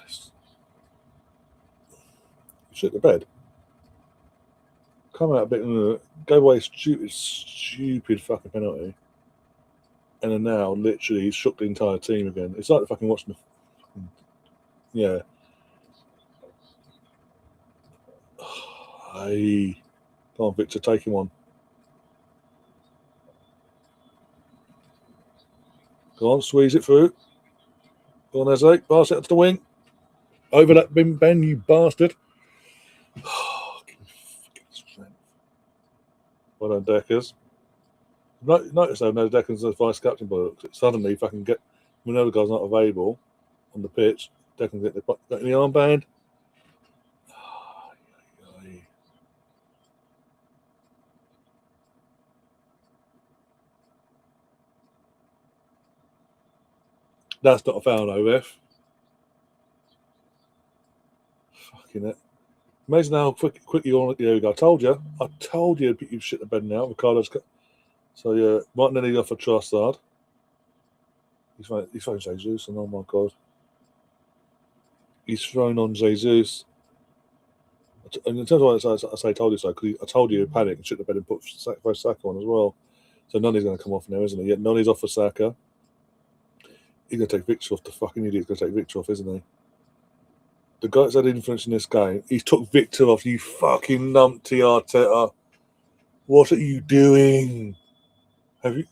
shit in the bed. Come out a bit, go away, stupid fucking penalty. And then now, literally, he's shook the entire team again. It's like fucking watching the. Yeah. Hey. Come on, Victor, take him on. Go on, squeeze it through. Go on, Eze. Pass it to the wing. Over that bin, Ben, you bastard. Well done, Deckers. Notice though, no Deckers as vice captain, but suddenly fucking get. We know the guy's not available on the pitch. Deckers get the armband. That's not a foul, though, ref. Fucking it. Imagine how quick you want. There we go. I told you you'd shit the bed now. Ricardo's. So yeah, Martinelli off for Trossard. He's thrown Jesus, and oh my god, he's thrown on Jesus. And in terms of what I say, I told you so, because I told you to panic and shit the bed and put Saka on as well. So Nani's going to come off now, isn't he? Yeah, Nani's off for Saka. He's going to take Victor off. The fucking idiot's going to take Victor off, isn't he? The guy that's had influence in this game, he's took Victor off. You fucking numpty Arteta. What are you doing? Have you?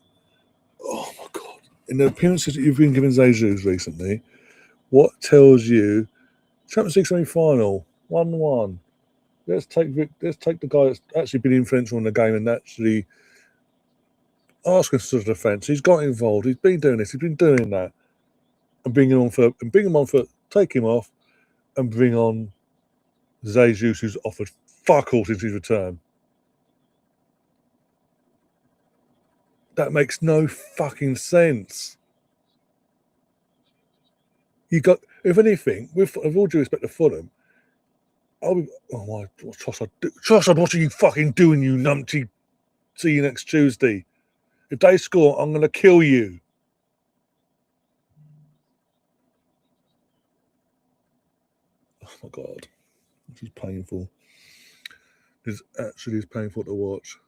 Oh my god! In the appearances that you've been given Jesus recently, what tells you Champions League semi-final 1-1? Let's take the guy that's actually been influential in the game and actually ask us to the defence. He's got involved. He's been doing this. He's been doing that, and bring him on for take him off, and bring on Jesus, who's offered fuck all since his return. That makes no fucking sense. You got, if anything, with all due respect to Fulham, oh my, Trossard, what are you fucking doing, you numpty? See you next Tuesday. If they score, I'm going to kill you. Oh my god, this is painful. This actually is painful to watch.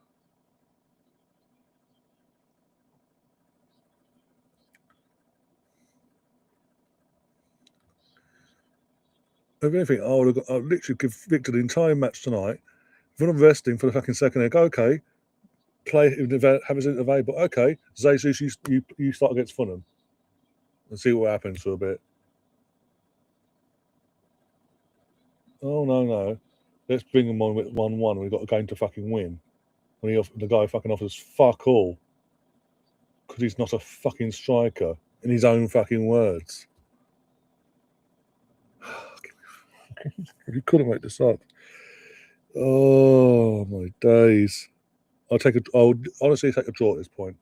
If anything, I would literally give Victor the entire match tonight. If I'm resting for the fucking second, I go, okay, play, have it available. Okay, Jesus, you start against Fulham and see what happens for a bit. Oh, no. Let's bring him on with 1-1. We've got a game to fucking win. When the guy fucking offers fuck all. Because he's not a fucking striker, in his own fucking words. He couldn't make this up. Oh, my days. I would honestly take a draw at this point.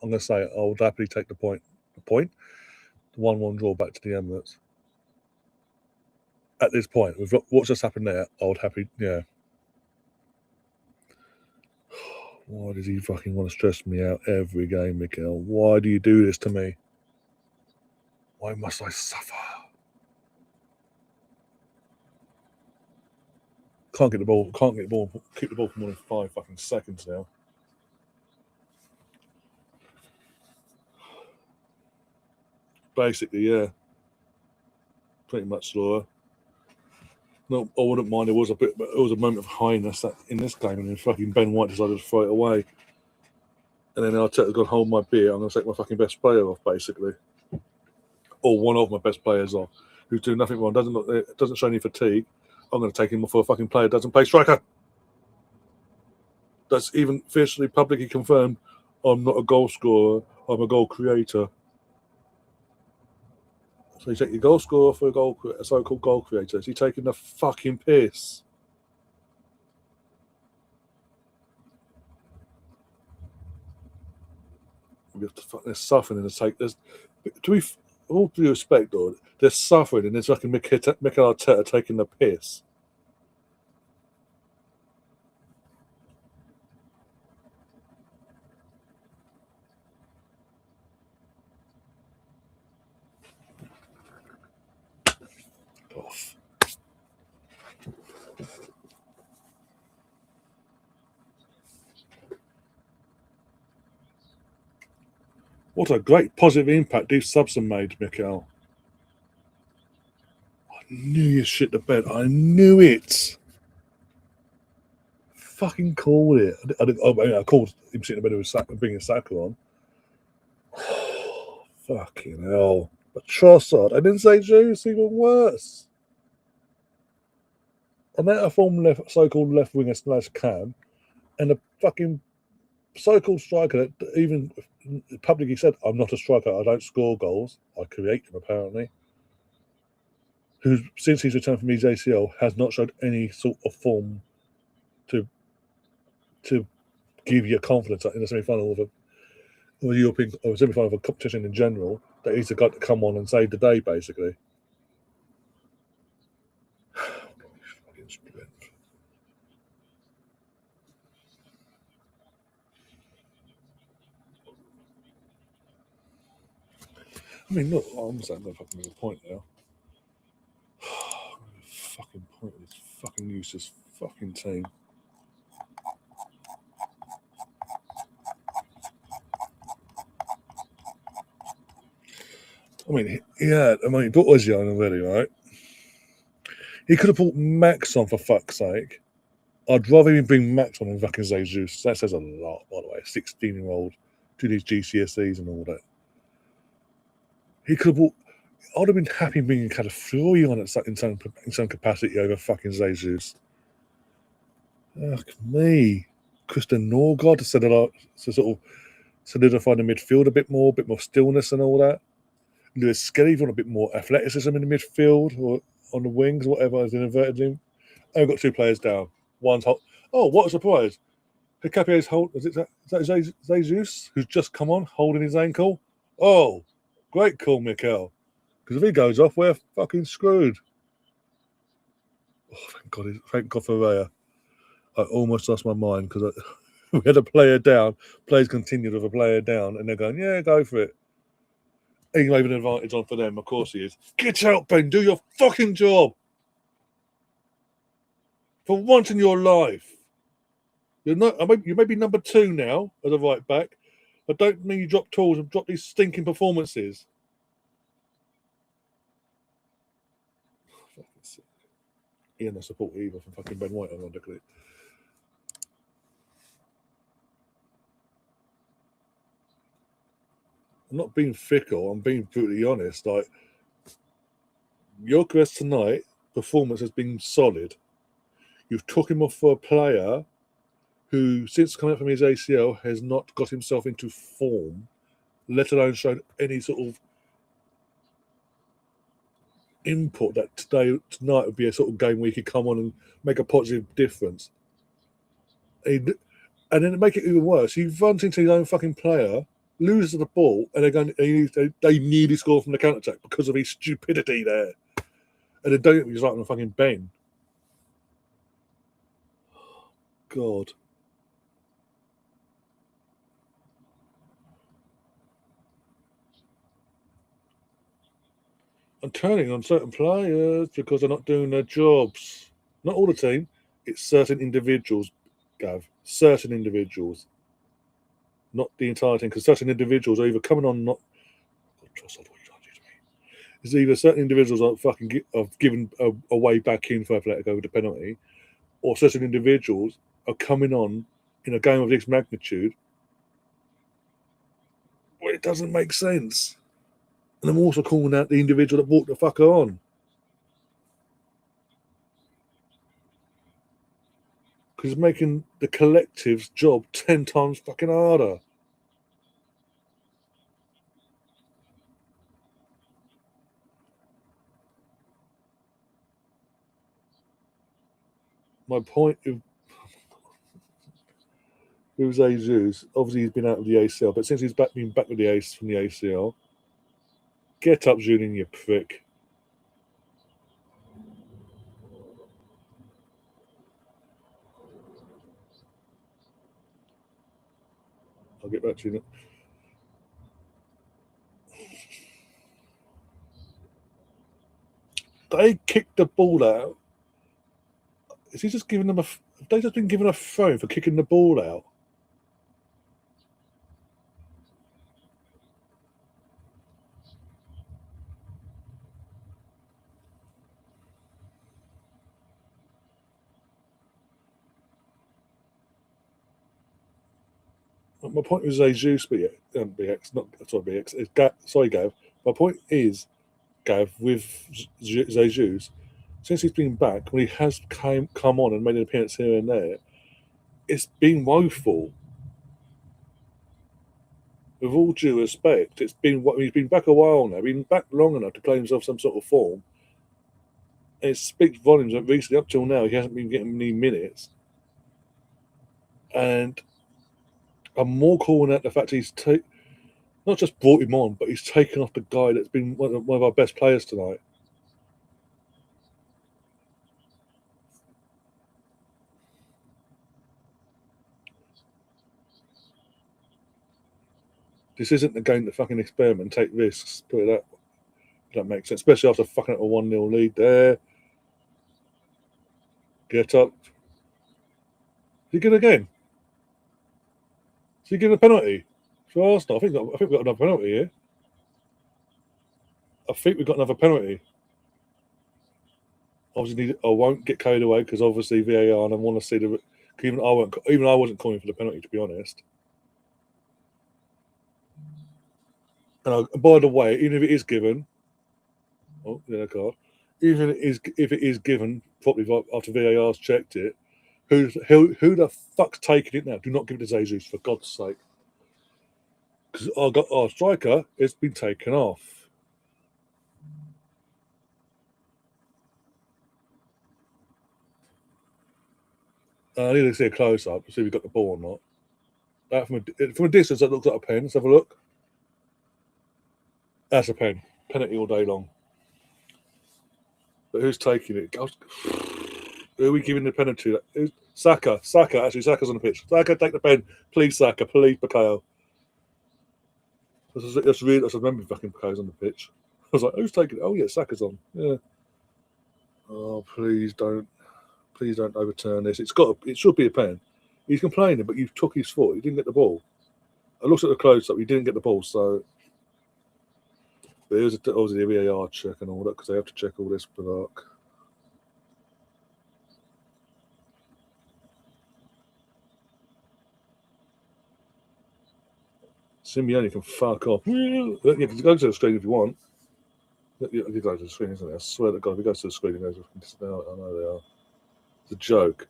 I'm going to say I would happily take the point. The 1-1 draw back to the Emirates. At this point, with what's just happened there, I would happily, yeah. Why does he fucking want to stress me out every game, Miguel? Why do you do this to me? Why must I suffer? Can't get the ball. Keep the ball for more than 5 fucking seconds now. Basically, yeah. Pretty much slower. No, I wouldn't mind. It was a moment of highness in this game, and then fucking Ben White decided to throw it away. And then Arteta's gone, hold my beer. I'm going to take my fucking best player off, basically, or one of my best players off, who's doing nothing wrong, doesn't show any fatigue. I'm going to take him off for a fucking player doesn't play striker. That's even officially publicly confirmed. I'm not a goal scorer. I'm a goal creator. So you take your goal scorer for a so-called goal creator. Is he taking the fucking piss? They're suffering in the take. All due respect, though, they're suffering, and it's fucking Mikel Arteta taking the piss. Off. What a great positive impact these subs have made, Mikel. I knew you shit the bed. I knew it. Fucking called it. I called him shit the bed with bringing Saka on. Fucking hell. But Trossard, I didn't say Juice, even worse. And that a former so-called left winger / cam, and a fucking so-called striker that even publicly said, I'm not a striker, I don't score goals, I create them apparently, who since he's returned from his ACL has not showed any sort of form to give you confidence in the semi-final of a European or semi-final of a competition in general, that he's the guy to come on and save the day, basically. I mean, look, I'm saying no fucking point now. Fucking point with this fucking useless fucking team. I mean, he brought Ozzy on already, right? He could have brought Max on, for fuck's sake. I'd rather him bring Max on than fucking Jesus. That says a lot, by the way. 16-year-old, do these GCSEs and all that. He could have brought. I'd have been happy bringing Calafiori on in some capacity over fucking Jesus. Fuck me. Christian Norgard to sort of solidify the midfield a bit more stillness and all that. Lewis Skelly, want a bit more athleticism in the midfield or on the wings, whatever, as an inverted him. I've got 2 players down. One's hot. Oh, what a surprise. Hikapi's is that Jesus, who's just come on, holding his ankle? Oh, great call, Mikel. Because if he goes off, we're fucking screwed. Oh, thank God for Raya. I almost lost my mind because we had a player down. Players continued with a player down, and they're going, yeah, go for it. He's maybe an advantage on for them. Of course he is. Get out, Ben. Do your fucking job. For once in your life. You may be number 2 now as a right back, but don't mean you drop tools and drop these stinking performances. He ain't no support either from fucking Ben White, ironically. I'm not being fickle. I'm being brutally honest. Like, Gyökeres tonight, performance has been solid. You've took him off for a player who, since coming up from his ACL, has not got himself into form, let alone shown any sort of input that tonight would be a sort of game where he could come on and make a positive difference. And then to make it even worse, he runs into his own fucking player, loses the ball, and they nearly score from the counter-attack because of his stupidity there. And they don't he's like on fucking Ben. God. I'm turning on certain players because they're not doing their jobs. Not all the team. It's certain individuals, Gav. Certain individuals. Not the entire team, because certain individuals are either coming on not. It's either certain individuals have given a way back in for Atletico with the penalty, or certain individuals are coming on in a game of this magnitude where it doesn't make sense. And I'm also calling out the individual that brought the fucker on. Because it's making the collective's job 10 times fucking harder. My point with Jesus, obviously he's been out of the ACL, but since he's been back with from the ACL, get up, Julian, you prick. I'll get back to you. They kicked the ball out. Is he just giving them have they just been given a phone for kicking the ball out? My point was Jesus, BX, not sorry, BX. Sorry, Gav. My point is, Gav, with Jesus, since he's been back, when he has come on and made an appearance here and there, it's been woeful. With all due respect, he's been back a while now, been back long enough to play himself some sort of form. And it speaks volumes that recently, up till now, he hasn't been getting any minutes. And I'm more calling out the fact he's not just brought him on, but he's taken off the guy that's been one of our best players tonight. This isn't the game to fucking experiment and take risks. Put it that makes sense, especially after fucking up a 1-0 lead there. Get up. Is he good again? Is he giving a penalty for Arsenal? I think we've got another penalty here. I think we've got another penalty. Obviously, I won't get carried away because obviously VAR, and I want to see the. Even I wasn't calling for the penalty, to be honest. And by the way, even if it is given, card. Even if it is given properly after VAR's checked it, who the fuck's taking it now? Do not give it to Jesus, for God's sake. Because our striker has been taken off. I need to see a close up to see if we got the ball or not. That from a distance, that looks like a pen. Let's have a look. That's a pen. Penalty all day long. But who's taking it? Who are we giving the penalty to? Saka. Actually, Saka's on the pitch. Saka, take the pen. Please, Saka. Please, Bakayo. That's really. I remember fucking Bakayo's on the pitch. I was like, who's taking it? Oh, yeah, Saka's on. Yeah. Oh, please don't overturn this. It should be a pen. He's complaining, but you took his foot. He didn't get the ball. I looked at the close-up. He didn't get the ball, so there's obviously a VAR check and all that because they have to check all this block. Simeone can fuck off. You can go to the screen if you want. You go to the screen, isn't it? I swear to God, if he goes to the screen, he goes. I know they are. It's a joke.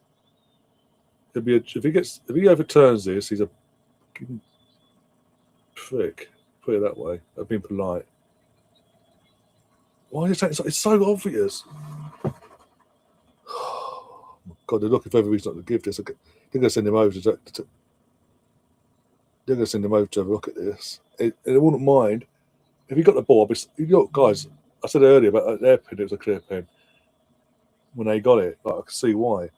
If he overturns this, he's a prick. Put it that way. I've been polite. Why is it? It's so obvious. Oh, God, they're looking for every reason not to give this. They're going to send him over to. They're going to send him over to have a look at this. And I wouldn't mind if he got the ball. Guys, I said earlier about their pen. It was a clear pen. When they got it, I can see why.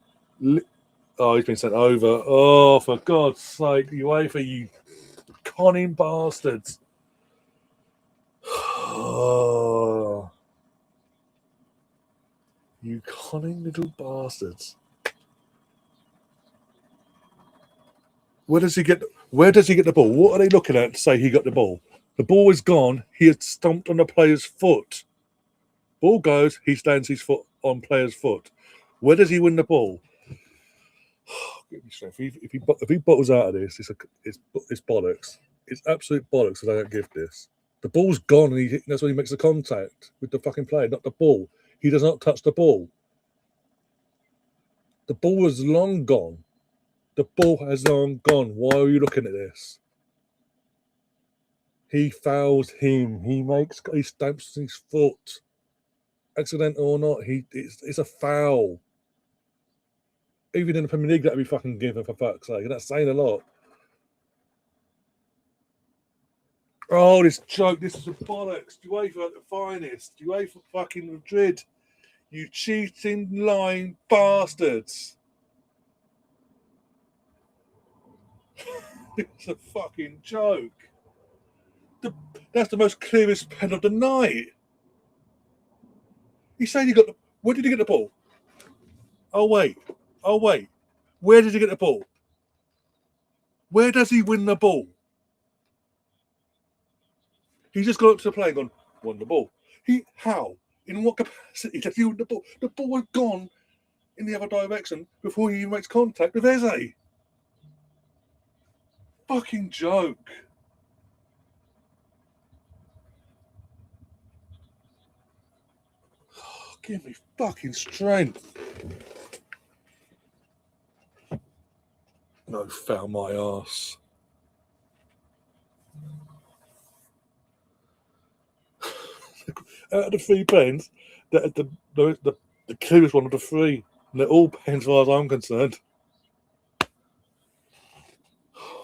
Oh, he's been sent over. Oh, for God's sake, UEFA, you conning bastards. Oh. Cunning little bastards. Where does he get the ball? What are they looking at to say he got the ball? The ball is gone. He had stomped on the player's foot. Ball goes. He stands his foot on player's foot. Where does he win the ball? If he bottles out of this, it's bollocks. It's absolute bollocks that I don't give this. The ball's gone, and that's when he makes the contact with the fucking player, not the ball. He does not touch the ball. The ball is long gone. The ball has long gone. Why are you looking at this? He fouls him. He stamps his foot. Accidental or not, it's a foul. Even in the Premier League, that'd be fucking given, for fuck's sake. And that's saying a lot. Oh, this joke. This is a bollocks. UEFA at the finest. UEFA fucking Madrid. You cheating, lying bastards. It's a fucking joke. That's the most clearest pen of the night. He's saying where did he get the ball? Oh, wait. Where did he get the ball? Where does he win the ball? He's just gone up to the player and gone, won the ball. How? In what capacity does he win the ball? The ball had gone in the other direction before he even makes contact with Eze. Fucking joke. Oh, give me fucking strength. No, foul my ass. Out of the 3 pens, the clearest one of the 3. And they're all pens as far as I'm concerned.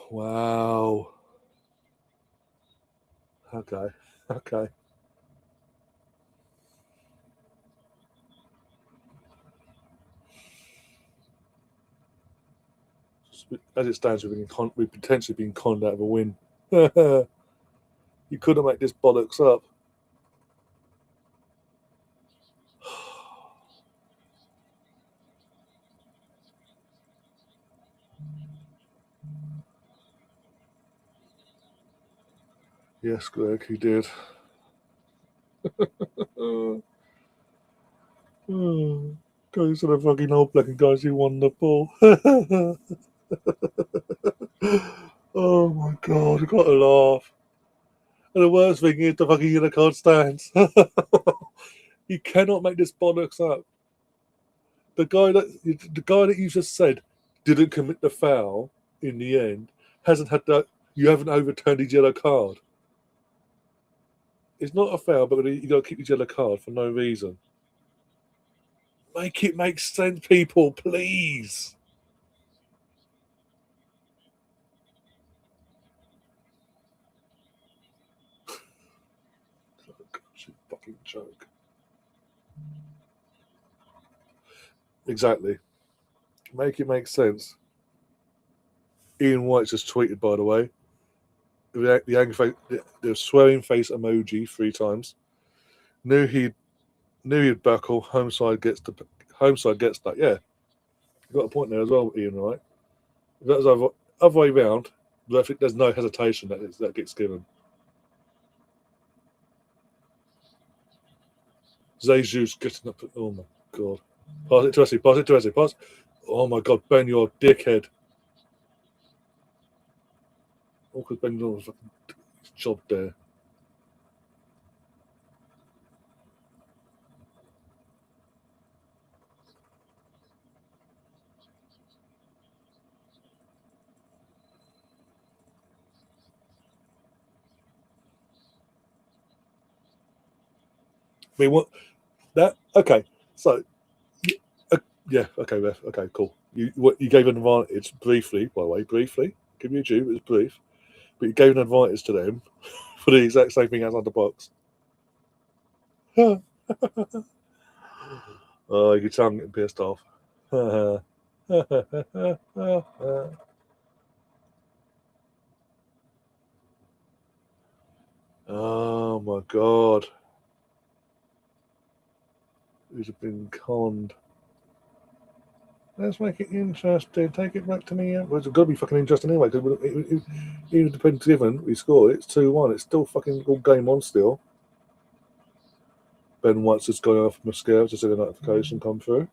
Wow. Okay. As it stands, we've potentially been conned out of a win. You couldn't make this bollocks up. Yes, Greg, he did. Goes to the fucking All Black and guys who won the ball. Oh my god, I've got to laugh. And the worst thing is the fucking yellow card stands. You cannot make this bollocks up. The guy that you just said didn't commit the foul in the end hasn't had that. You haven't overturned his yellow card. It's not a foul, but you got to keep his yellow card for no reason. Make it make sense, people, please. Fucking joke. Exactly. Make it make sense. Ian White just tweeted, by the way, the swearing face emoji 3 times. Knew he'd buckle. Homeside gets that. Yeah, you got a point there as well, Ian. Right? If that was other way round, there's no hesitation that gets given. Jesus getting up. Oh my god! Pass it to Essie. Pass. Oh my god, Ben, you're a dickhead. Oh, because Ben doing a fucking job there. We want that. Okay, so yeah, okay, Ref. Okay, cool. You gave an advantage briefly, by the way, Give me a due, it was brief. But you gave an advantage to them for the exact same thing outside the box. Oh, you can tell I'm getting pissed off. Oh my god. who's been conned. Let's make it interesting. Take it back to me. Well, it's got to be fucking interesting anyway. Because even depends given we score, it's 2-1. It's still fucking all game on still. Ben White's just going off my scale to see the notification come through.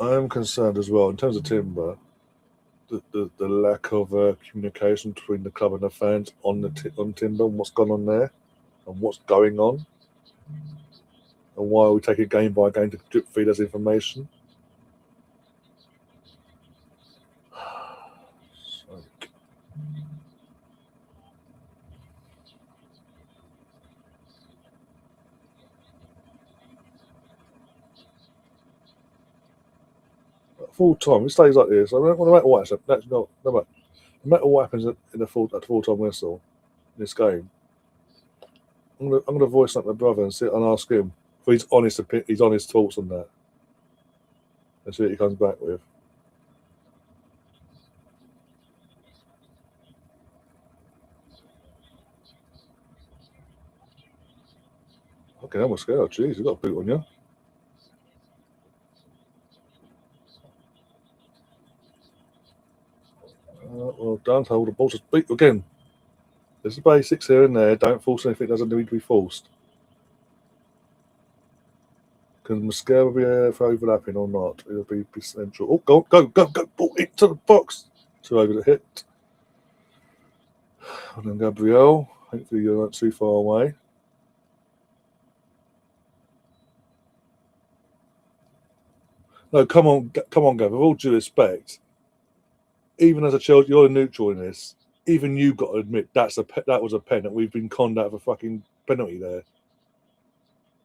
I am concerned as well in terms of Timber. The lack of communication between the club and the fans on Timber and what's gone on there and what's going on and why we take it game by game to drip feed us information. Full time, it stays like this. No matter what happens, no matter what happens at the full time whistle in this game, I'm gonna voice up my brother and sit and ask him for his honest thoughts on that, and see what he comes back with. Okay, I'm scared. Jeez, you got a boot on you. Well done. Hold the ball. Just beat again. There's the basics here and there. Don't force anything that doesn't need to be forced. Can Mascara be there for overlapping or not? It'll be central. Oh, go. Ball into the box. Too over the hit. And then Gabriel. Hopefully you're not too far away. No, come on, Gav. With all due respect, even as a child, you're a neutral in this. Even you got to admit that was a pen that we've been conned out of a fucking penalty there.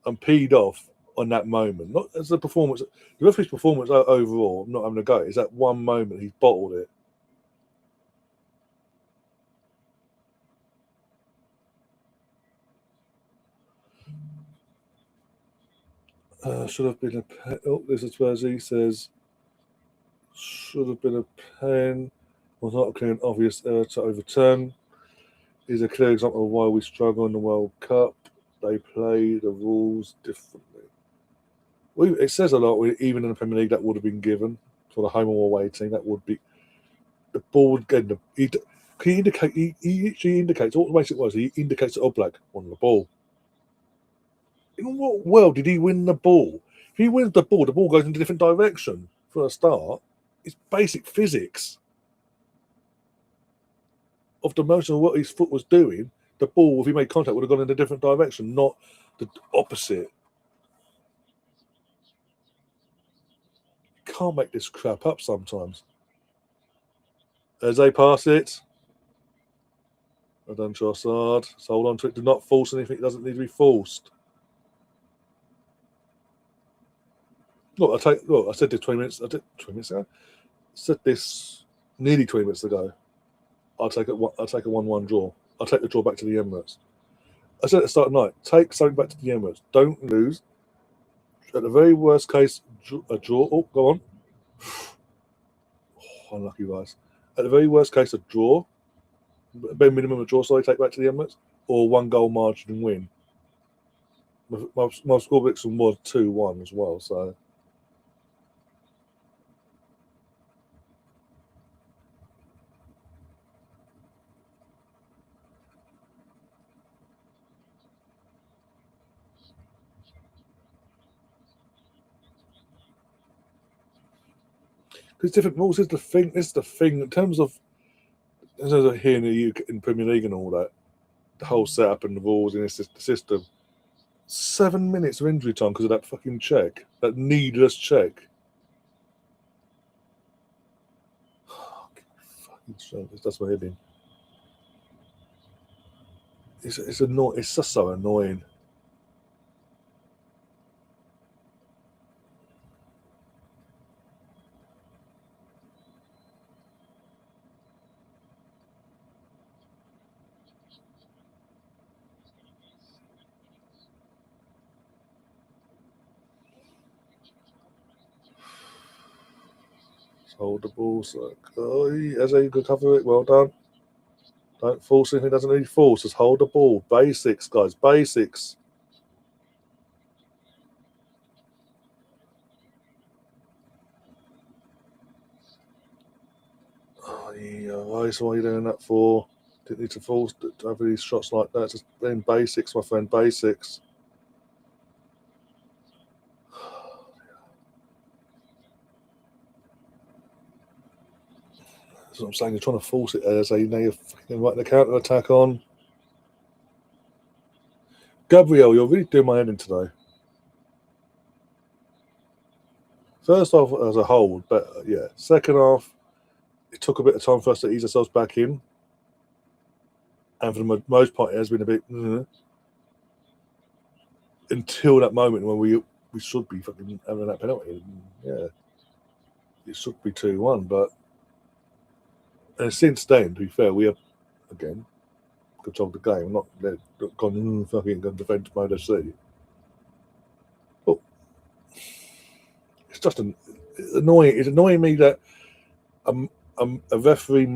I'm peed off on that moment. Not as the performance, the referee's performance overall. I'm not having a go. Is that one moment he's bottled it? Should have been a pen. Oh, this is where he says should have been a pen. Was not a clear and obvious error to overturn. Is a clear example of why we struggle in the World Cup. They play the rules differently. It says a lot. Even in the Premier League, that would have been given for the home or away team. That would be the ball would get the. He actually indicates all the ways it was. He indicates to Oblak on the ball. In what world did he win the ball? If he wins the ball goes in a different direction for a start. It's basic physics of the motion of what his foot was doing. The ball, if he made contact, would have gone in a different direction, not the opposite. You can't make this crap up sometimes. As they pass it, well done, Trossard. So hold on to it. Do not force anything. It doesn't need to be forced. Look, I said this 20 minutes. I did 20 minutes ago. I said this nearly 20 minutes ago. I'll take a 1-1 draw. I'll take the draw back to the Emirates. I said at the start of the night, take something back to the Emirates. Don't lose. At the very worst case, a draw. Oh, go on. Oh, unlucky guys. At the very worst case, a draw. Bare minimum a draw, so I take back to the Emirates. Or 1-goal margin and win. My score prediction was 2-1 as well, so. Because different rules is the thing. This is the thing in terms of here in the UK, in Premier League and all that, the whole setup and the rules and the system. 7 minutes of injury time because of that fucking check, that needless check. Fucking that's my head in. It's annoying. It's just so annoying. Hold the ball. So, as a good cover it. Well done. Don't force anything. Doesn't need force. Just hold the ball. Basics, guys. Basics. Oh, yeah. Why are you doing that for? Didn't need to force to have these shots like that. Just playing basics, my friend. Basics. That's what I'm saying. You're trying to force it as now you're fucking writing the counter attack on. Gabriel, you're really doing my head in today. First half as a whole, but yeah. Second half, it took a bit of time for us to ease ourselves back in. And for the most part, it has been a bit until that moment when we should be fucking having that penalty. Yeah, it should be 2-1, but and since then, to be fair, we have again controlled the game. Not gone fucking gone defense mode FC. But it's just annoying. It's annoying me that a referee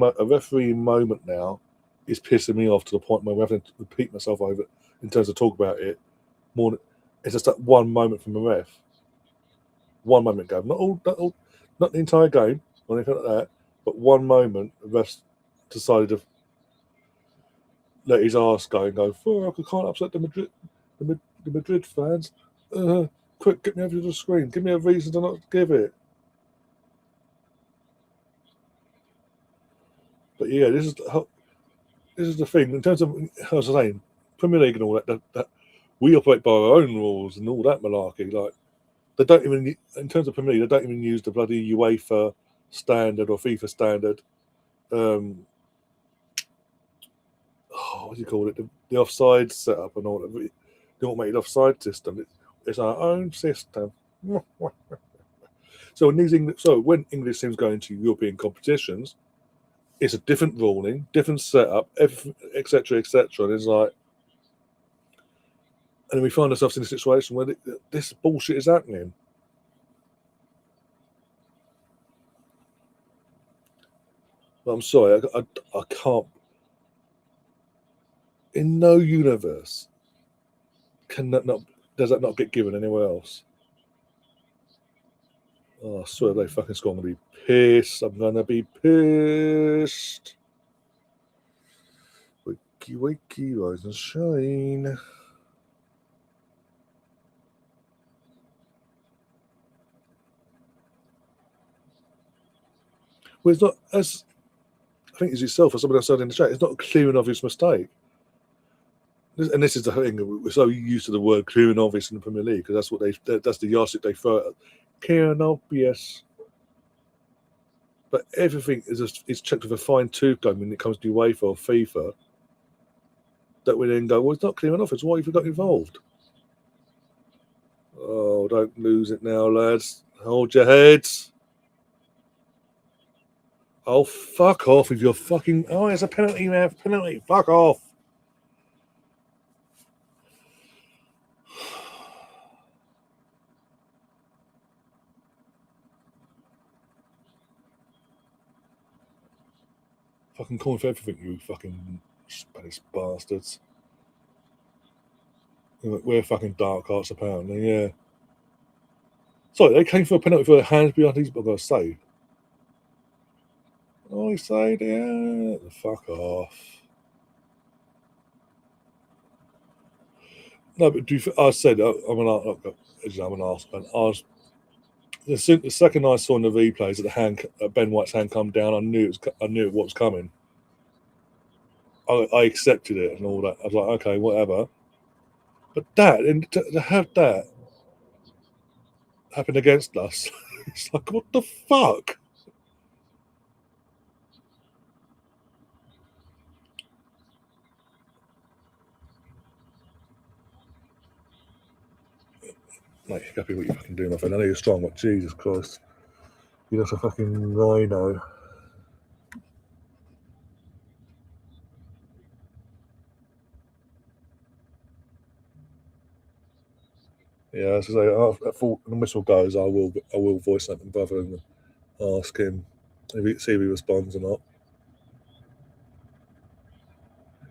moment now is pissing me off to the point where I'm having to repeat myself over in terms of talk about it more. It's just that one moment from the ref. One moment game, not the entire game or anything like that, but one moment the ref decided to let his arse go and go, fuck, I can't upset the Madrid fans. Quick, get me over to the screen. Give me a reason to not give it. But yeah, this is the thing in terms of, as I was saying, Premier League and all that we operate by our own rules and all that malarkey. Like they don't even, in terms of Premier League, they don't even use the bloody UEFA standard or FIFA standard. What do you call it? The offside setup and all that. The automated offside system. It's our own system. So when English teams go into European competitions, it's a different ruling, different setup, etc., etc. And it's like, and we find ourselves in a situation where this bullshit is happening. But I'm sorry, I can't. In no universe does that not get given anywhere else. Oh, I swear they fucking score. I'm going to be pissed. I'm going to be pissed. Wakey, wakey, rise and shine. Well, it's not, as I think as yourself or somebody else said in the chat, it's not a clear and obvious mistake. And this is the thing, we're so used to the word clear and obvious in the Premier League because that's the yardstick they throw at. Clear and obvious. But everything is checked with a fine tooth comb when it comes to UEFA or FIFA. That we then go, well, it's not clear and obvious. Why have you got involved? Oh, don't lose it now, lads. Hold your heads. Oh, fuck off with your fucking... Oh, it's a penalty, man. Penalty. Fuck off. Fucking calling for everything, you fucking Spanish bastards. We're fucking dark arts, apparently, yeah. Sorry, they came for a penalty for a hands behind his... I've got to say. Oh, he said, yeah. Fuck off. No, but I said I'm an arse. The second I saw in the replays that Ben White's hand come down, I knew what was coming. I accepted it and all that. I was like, okay, whatever. But to have that happen against us, it's like, what the fuck? Mate, you're happy what you fucking do, my friend. I know you're strong, but Jesus Christ. You're just a fucking rhino. Yeah, as I say, after the whistle goes, I will voice something, brother, and ask him, see if he responds or not.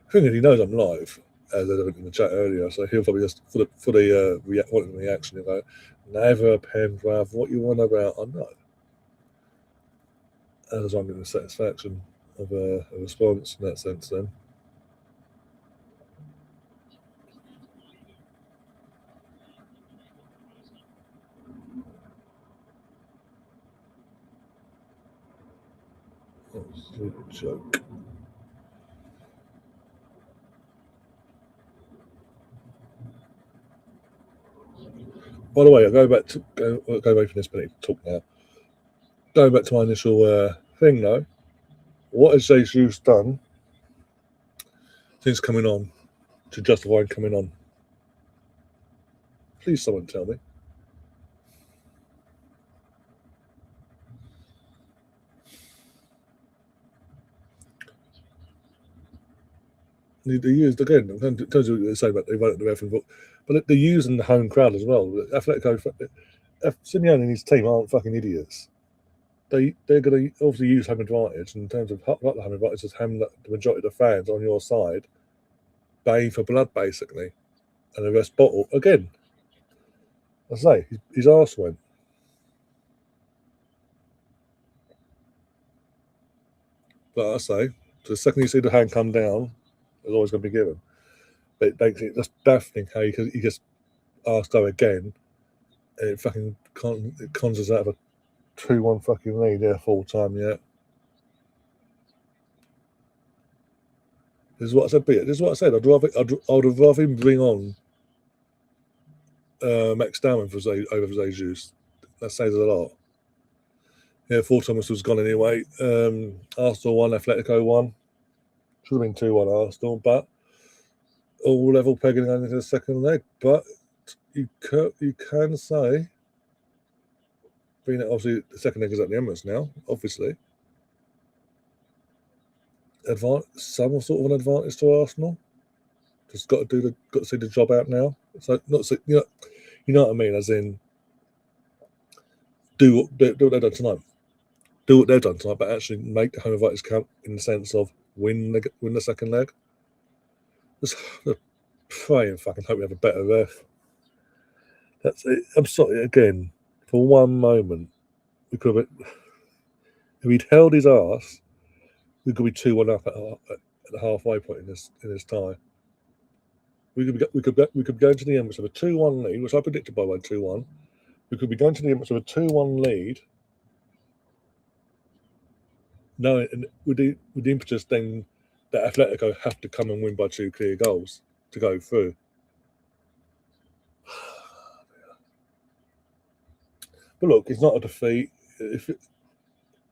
The thing is, he knows I'm live, as I said in the chat earlier, so he'll probably just, for the reaction, he'll go, never pen, bruv, what you want about? I know. As I'm getting the satisfaction of a response in that sense then. Absolute joke. By the way, I'll go back away from this minute talk now. Going back to my initial thing though, what has Jesus done since coming on to justify him coming on? Please, someone tell me. They used again. In terms of what they say about they voted the referee, but they're using the home crowd as well. Atletico, Simeone and his team aren't fucking idiots. They're going to obviously use home advantage in terms of not the home advantage, just having the majority of the fans on your side, baying for blood basically, and the rest bottle again. I say his arse went. But I say, the second you see the hand come down, it's always going to be given. But it makes it just baffling how he just asked her again, and it fucking conjures out of a 2-1 fucking lead there full time yet. This is what I said. This is what I said. I'd have rather him bring on Max Darwin over Jesus. That says a lot. Yeah, full Thomas was gone anyway. Arsenal 1, Atletico 1. Should have been 2-1 Arsenal, but all level pegging going into the second leg. But you can say, being that obviously the second leg is at the Emirates now, obviously, some sort of an advantage to Arsenal. Just got to see the job out now. So not so, you know what I mean, as in do what they've done tonight. Do what they've done tonight, but actually make the home advantage count in the sense of win the second leg. Just pray and fucking hope we have a better ref. That's it. I'm sorry again. For one moment, we could have. If he'd held his ass, we could be 2-1 up at the halfway point in this tie. We could go into the Emirates with a 2-1 lead, which I predicted by 2-1. We could be going to the Emirates with a 2-1 lead. No, and with the impetus then that Atletico have to come and win by 2 clear goals to go through. But look, it's not a defeat.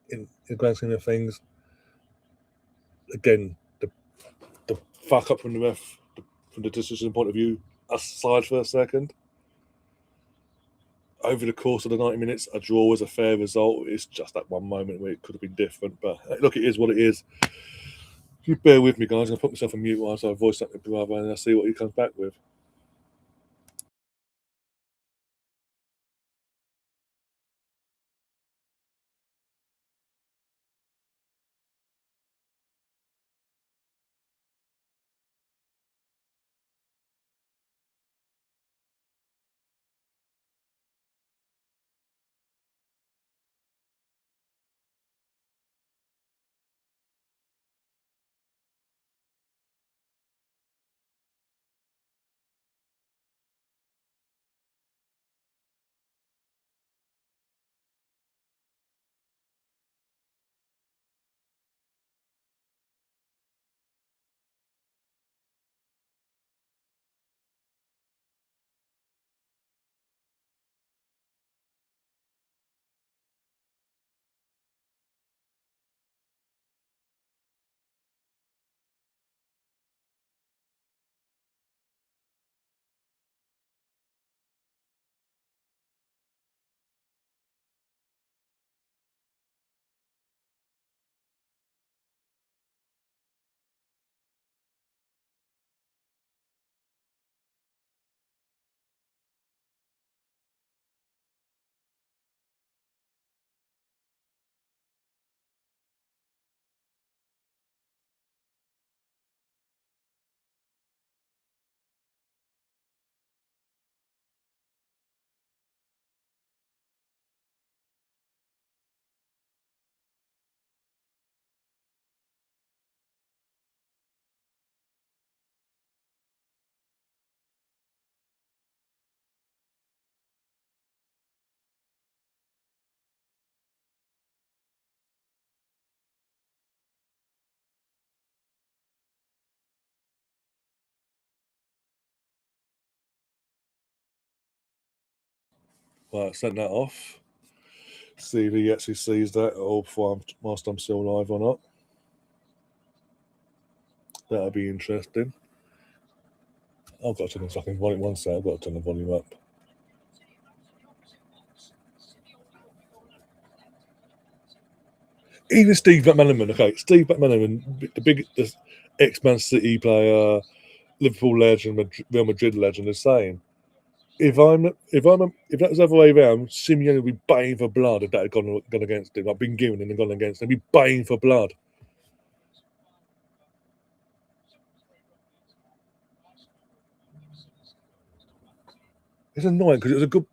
In the grand scheme of things, again, the fuck up from the ref, from the decision point of view, aside for a second, over the course of the 90 minutes, a draw was a fair result. It's just that one moment where it could have been different. But look, it is what it is. If you bear with me, guys, I'm going to put myself on mute whilst I voice that to Bravo and I'll see what he comes back with. Right, send that off. See if he actually sees that or whilst I'm still live or not. That'll be interesting. I've got to turn the fucking volume. One sec, I've got to turn the volume up. Even Steve McManaman, Steve McManaman, the ex-Man City player, Liverpool legend, Real Madrid legend, is saying, if that was the other way around, Simeone would be baying for blood if that had gone against him. I've been given and gone against him. He'd be baying for blood. It's annoying because it was a good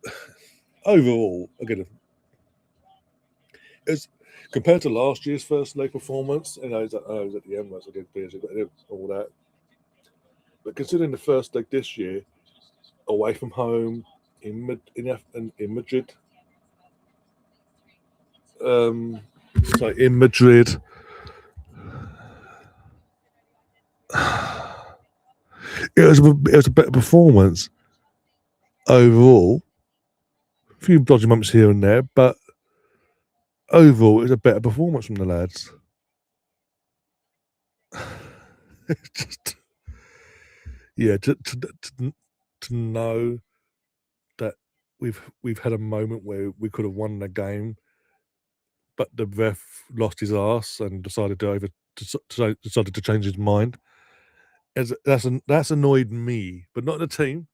overall. Again, it's compared to last year's first leg performance. You know, it was at the end once against PSG, all that. But considering the first leg this year, away from home in Madrid, in Madrid, it was a better performance overall. A few dodgy moments here and there, but overall, it was a better performance from the lads. Just, yeah, to know that we've had a moment where we could have won the game, but the ref lost his arse and decided to change his mind. That's annoyed me, but not the team.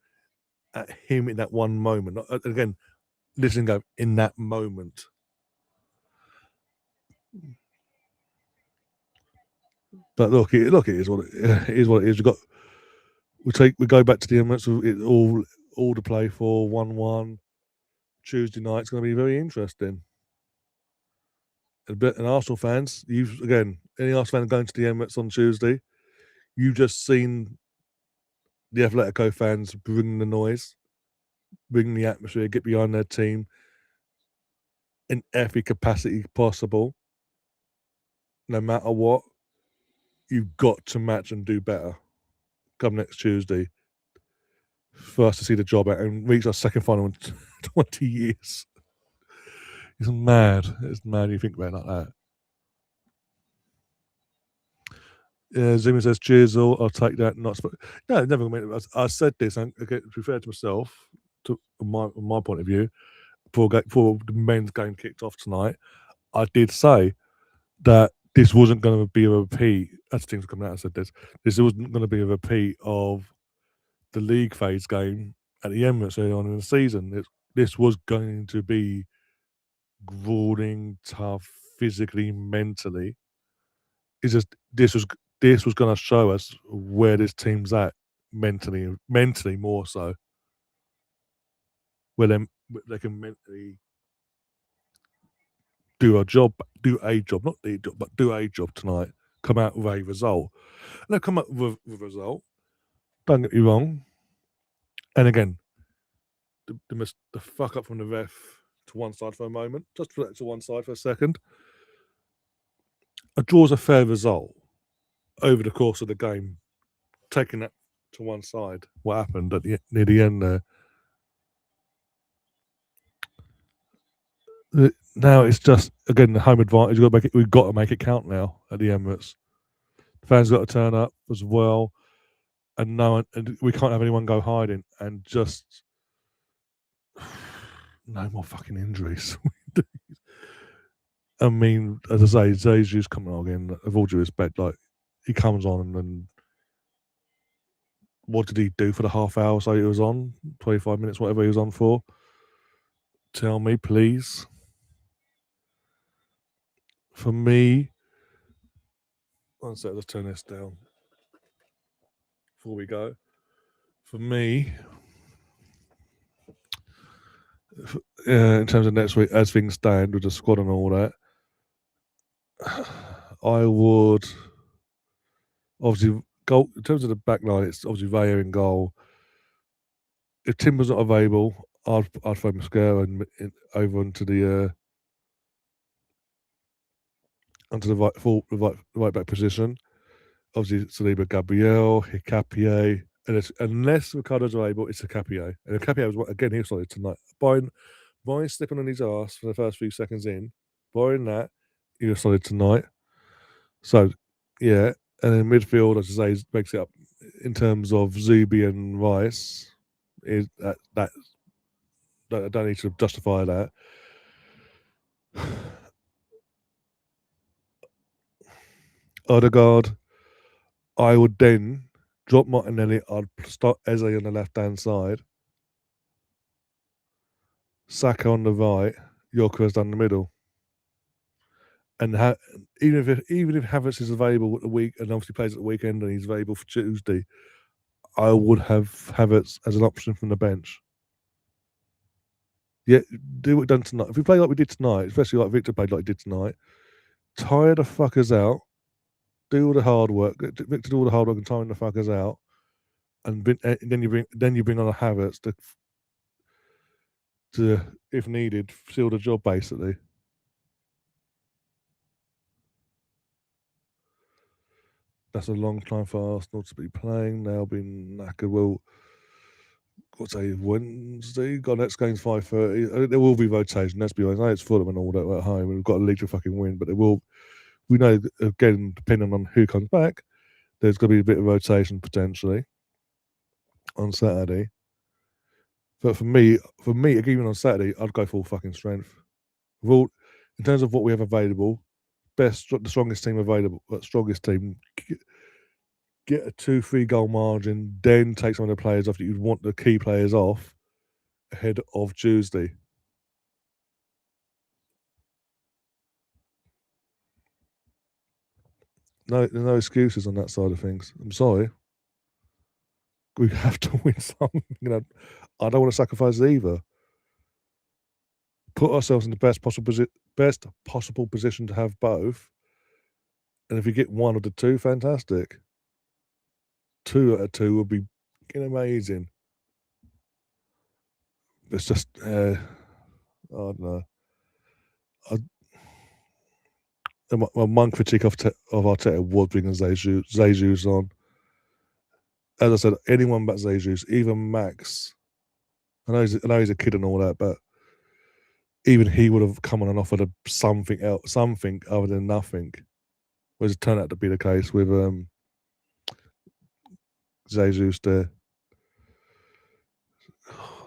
At him in that one moment. Again, listening go in that moment. But look, it is what it is. What it is. We go back to the Emirates. It all to play for 1-1 Tuesday night. It's going to be very interesting. And Arsenal fans, any Arsenal fan going to the Emirates on Tuesday, you've just seen the Atletico fans bring the noise, bring the atmosphere, get behind their team in every capacity possible. No matter what, you've got to match and do better come next Tuesday for us to see the job out and reach our second final in 20 years. It's mad. It's mad you think about it like that. Zimmy says, cheers all. I'll take that. No, never meant I said this, and again, to be fair to myself, from my point of view, before the men's game kicked off tonight, I did say that this wasn't going to be a repeat. As things coming out, I said this wasn't going to be a repeat of the league phase game at the Emirates early on in the season. This was going to be grueling, tough, physically, mentally. It's just this was going to show us where this team's at mentally more so, where they can mentally do a job, not the job, but do a job tonight. Come out with a result. And they'll come up with a result. Don't get me wrong. And again, the fuck up from the ref to one side for a moment. Just put that to one side for a second. A draw's a fair result over the course of the game. Taking that to one side, what happened near the end there. Now it's just again the home advantage. We've got to make it count now at the Emirates. The fans got to turn up as well, and we can't have anyone go hiding. And just no more fucking injuries. I mean, as I say, Jesus coming on again. With all due respect, like he comes on and what did he do for the half hour? So he was on 25 minutes, whatever he was on for. Tell me, please. For me, one sec, let's turn this down before we go. For me, in terms of next week, as things stand with the squad and all that, I would obviously go in terms of the back line. It's obviously Vaya in goal. If Timber's not available, I'd throw Mosquera over onto the right back position. Obviously, Saliba, Gabriel, Hikapié, and unless Ricardo's available, it's Hikapié. And Hikapié was again he was solid tonight. Barring Barring slipping on his ass for the first few seconds in, barring that, you're solid tonight. So, yeah. And in midfield, as I say, makes it up in terms of Zubi and Rice. Is that I don't need to justify that. Odegaard, I would then drop Martinelli. I'd start Eze on the left-hand side, Saka on the right, Gyökeres down the middle. And even if Havertz is available at the week and obviously plays at the weekend and he's available for Tuesday, I would have Havertz as an option from the bench. Yeah, do what done tonight. If we play like we did tonight, especially like Victor played like he did tonight, tire the fuckers out, do all the hard work. Victor do all the hard work and tire the fuckers out, and then you bring on a Havertz to if needed seal the job basically. That's a long time for Arsenal to be playing. They'll be knackered. Well, what's a Wednesday? God, next game's 5:30. There will be rotation. Let's be honest. I know it's Fulham and all that at home. We've got a league to fucking win, but there will. We know again, depending on who comes back, there's going to be a bit of rotation potentially on Saturday. But for me, even on Saturday, I'd go full fucking strength. In terms of what we have available, the strongest team available, strongest team. Get a 2-3 goal margin, then take some of the players off that you'd want the key players off ahead of Tuesday. No, there's no excuses on that side of things. I'm sorry. We have to win something. I don't want to sacrifice either. Put ourselves in the best possible position to have both. And if you get one of the two, fantastic. 2 out of 2 would be amazing. It's just, I don't know. My one critique of Arteta was bringing Jesus on. As I said, anyone but Jesus, even Max. I know he's a kid and all that, but even he would have come on and offered something else, something other than nothing. Which it turned out to be the case with Jesus there.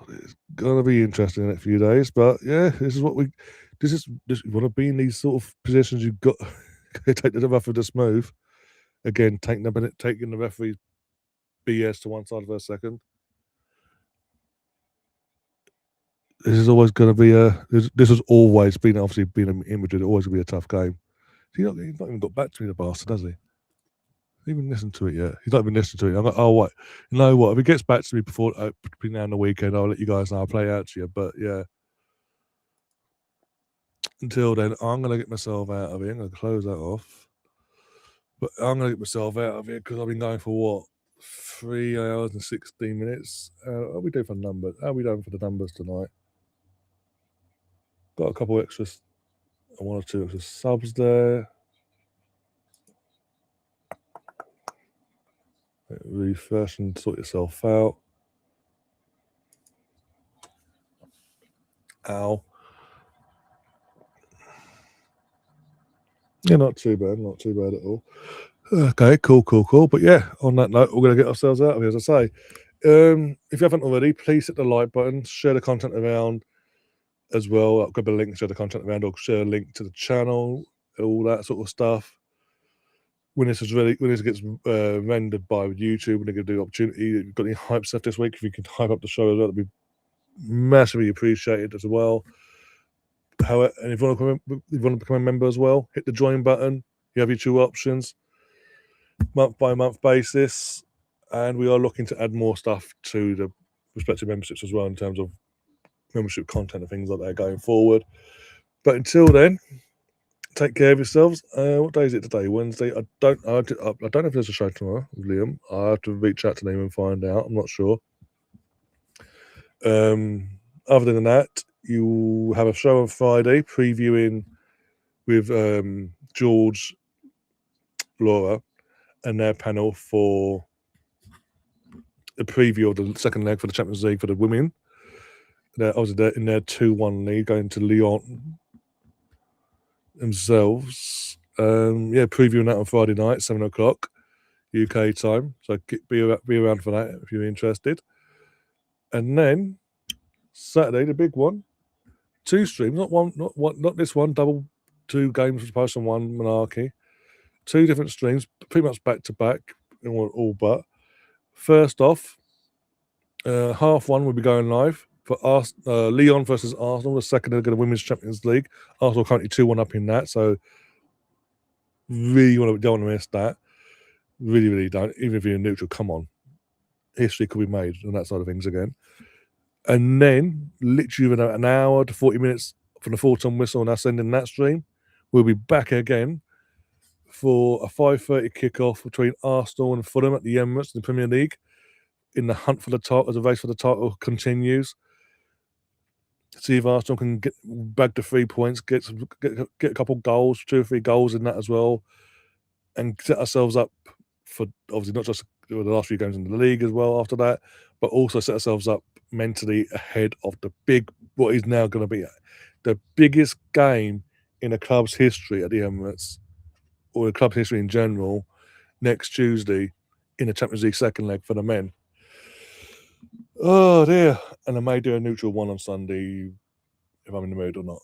It's gonna be interesting in a few days, but yeah, this is you want to be in these sort of positions. You've got to take the rough with the smooth. Again, taking the referee's BS to one side for a second. This is always going to be this has always been, obviously being in Madrid, always going to be a tough game. He's not even got back to me, the bastard, has he? Even listened to it yet? He's not even listened to it. I'm like, oh, what? You know what? If he gets back to me before between now and the weekend, I'll let you guys know. I'll play it out to you. But yeah, until then, I'm going to get myself out of here. I'm going to close that off. But I'm going to get myself out of here because I've been going for what? 3 hours and 16 minutes. How are we doing for numbers? How are we doing for the numbers tonight? Got a couple extras, 1 or 2 extra subs there. Refresh and sort yourself out. Ow. Yeah, not too bad at all. Okay, cool. But yeah, on that note, we're going to get ourselves out of here, as I say. If you haven't already, please hit the like button, share the content around as well. I'll grab a link, share the content around, or share a link to the channel, all that sort of stuff. When this gets rendered by YouTube, when they get the opportunity, you've got any hype stuff this week, if you can hype up the show as well, that'd be massively appreciated as well. However, and if you want to become a member as well, hit the join button. You have your 2 options, month by month basis, and we are looking to add more stuff to the respective memberships as well in terms of membership content and things like that going forward. But until then, take care of yourselves. What day is it today? Wednesday. I don't know if there's a show tomorrow with Liam. I have to reach out to him and find out. I'm not sure. Other than that, you have a show on Friday previewing with George, Laura, and their panel for the preview of the second leg for the Champions League for the women. Obviously, in their 2-1 lead, going to Lyon themselves. Previewing that on Friday night, 7 o'clock UK time. So be around for that if you're interested. And then Saturday, the big one, 2 streams, not this one, double 2 games as opposed to 1 Monarchy. 2 different streams, pretty much back to back, all but. First off, half 1 will be going live for Lyon versus Arsenal, the second leg of the Women's Champions League. Arsenal currently 2-1 up in that, so really don't want to miss that. Really, really don't. Even if you're neutral, come on. History could be made on that side of things again. And then, literally within an hour to 40 minutes from the full-time whistle and us ending that stream, we'll be back again for a 5:30 kickoff between Arsenal and Fulham at the Emirates in the Premier League, in the hunt for the title, as the race for the title continues. See if Arsenal can bag the 3 points, get a couple goals, 2 or 3 goals in that as well, and set ourselves up for, obviously, not just the last few games in the league as well after that, but also set ourselves up mentally ahead of what is now going to be the biggest game in the club's history at the Emirates, or the club's history in general, next Tuesday in the Champions League second leg for the men. Oh dear. And I may do a neutral one on Sunday if I'm in the mood or not.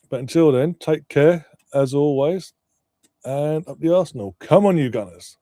But until then, take care as always, and up the Arsenal. Come on, you Gunners.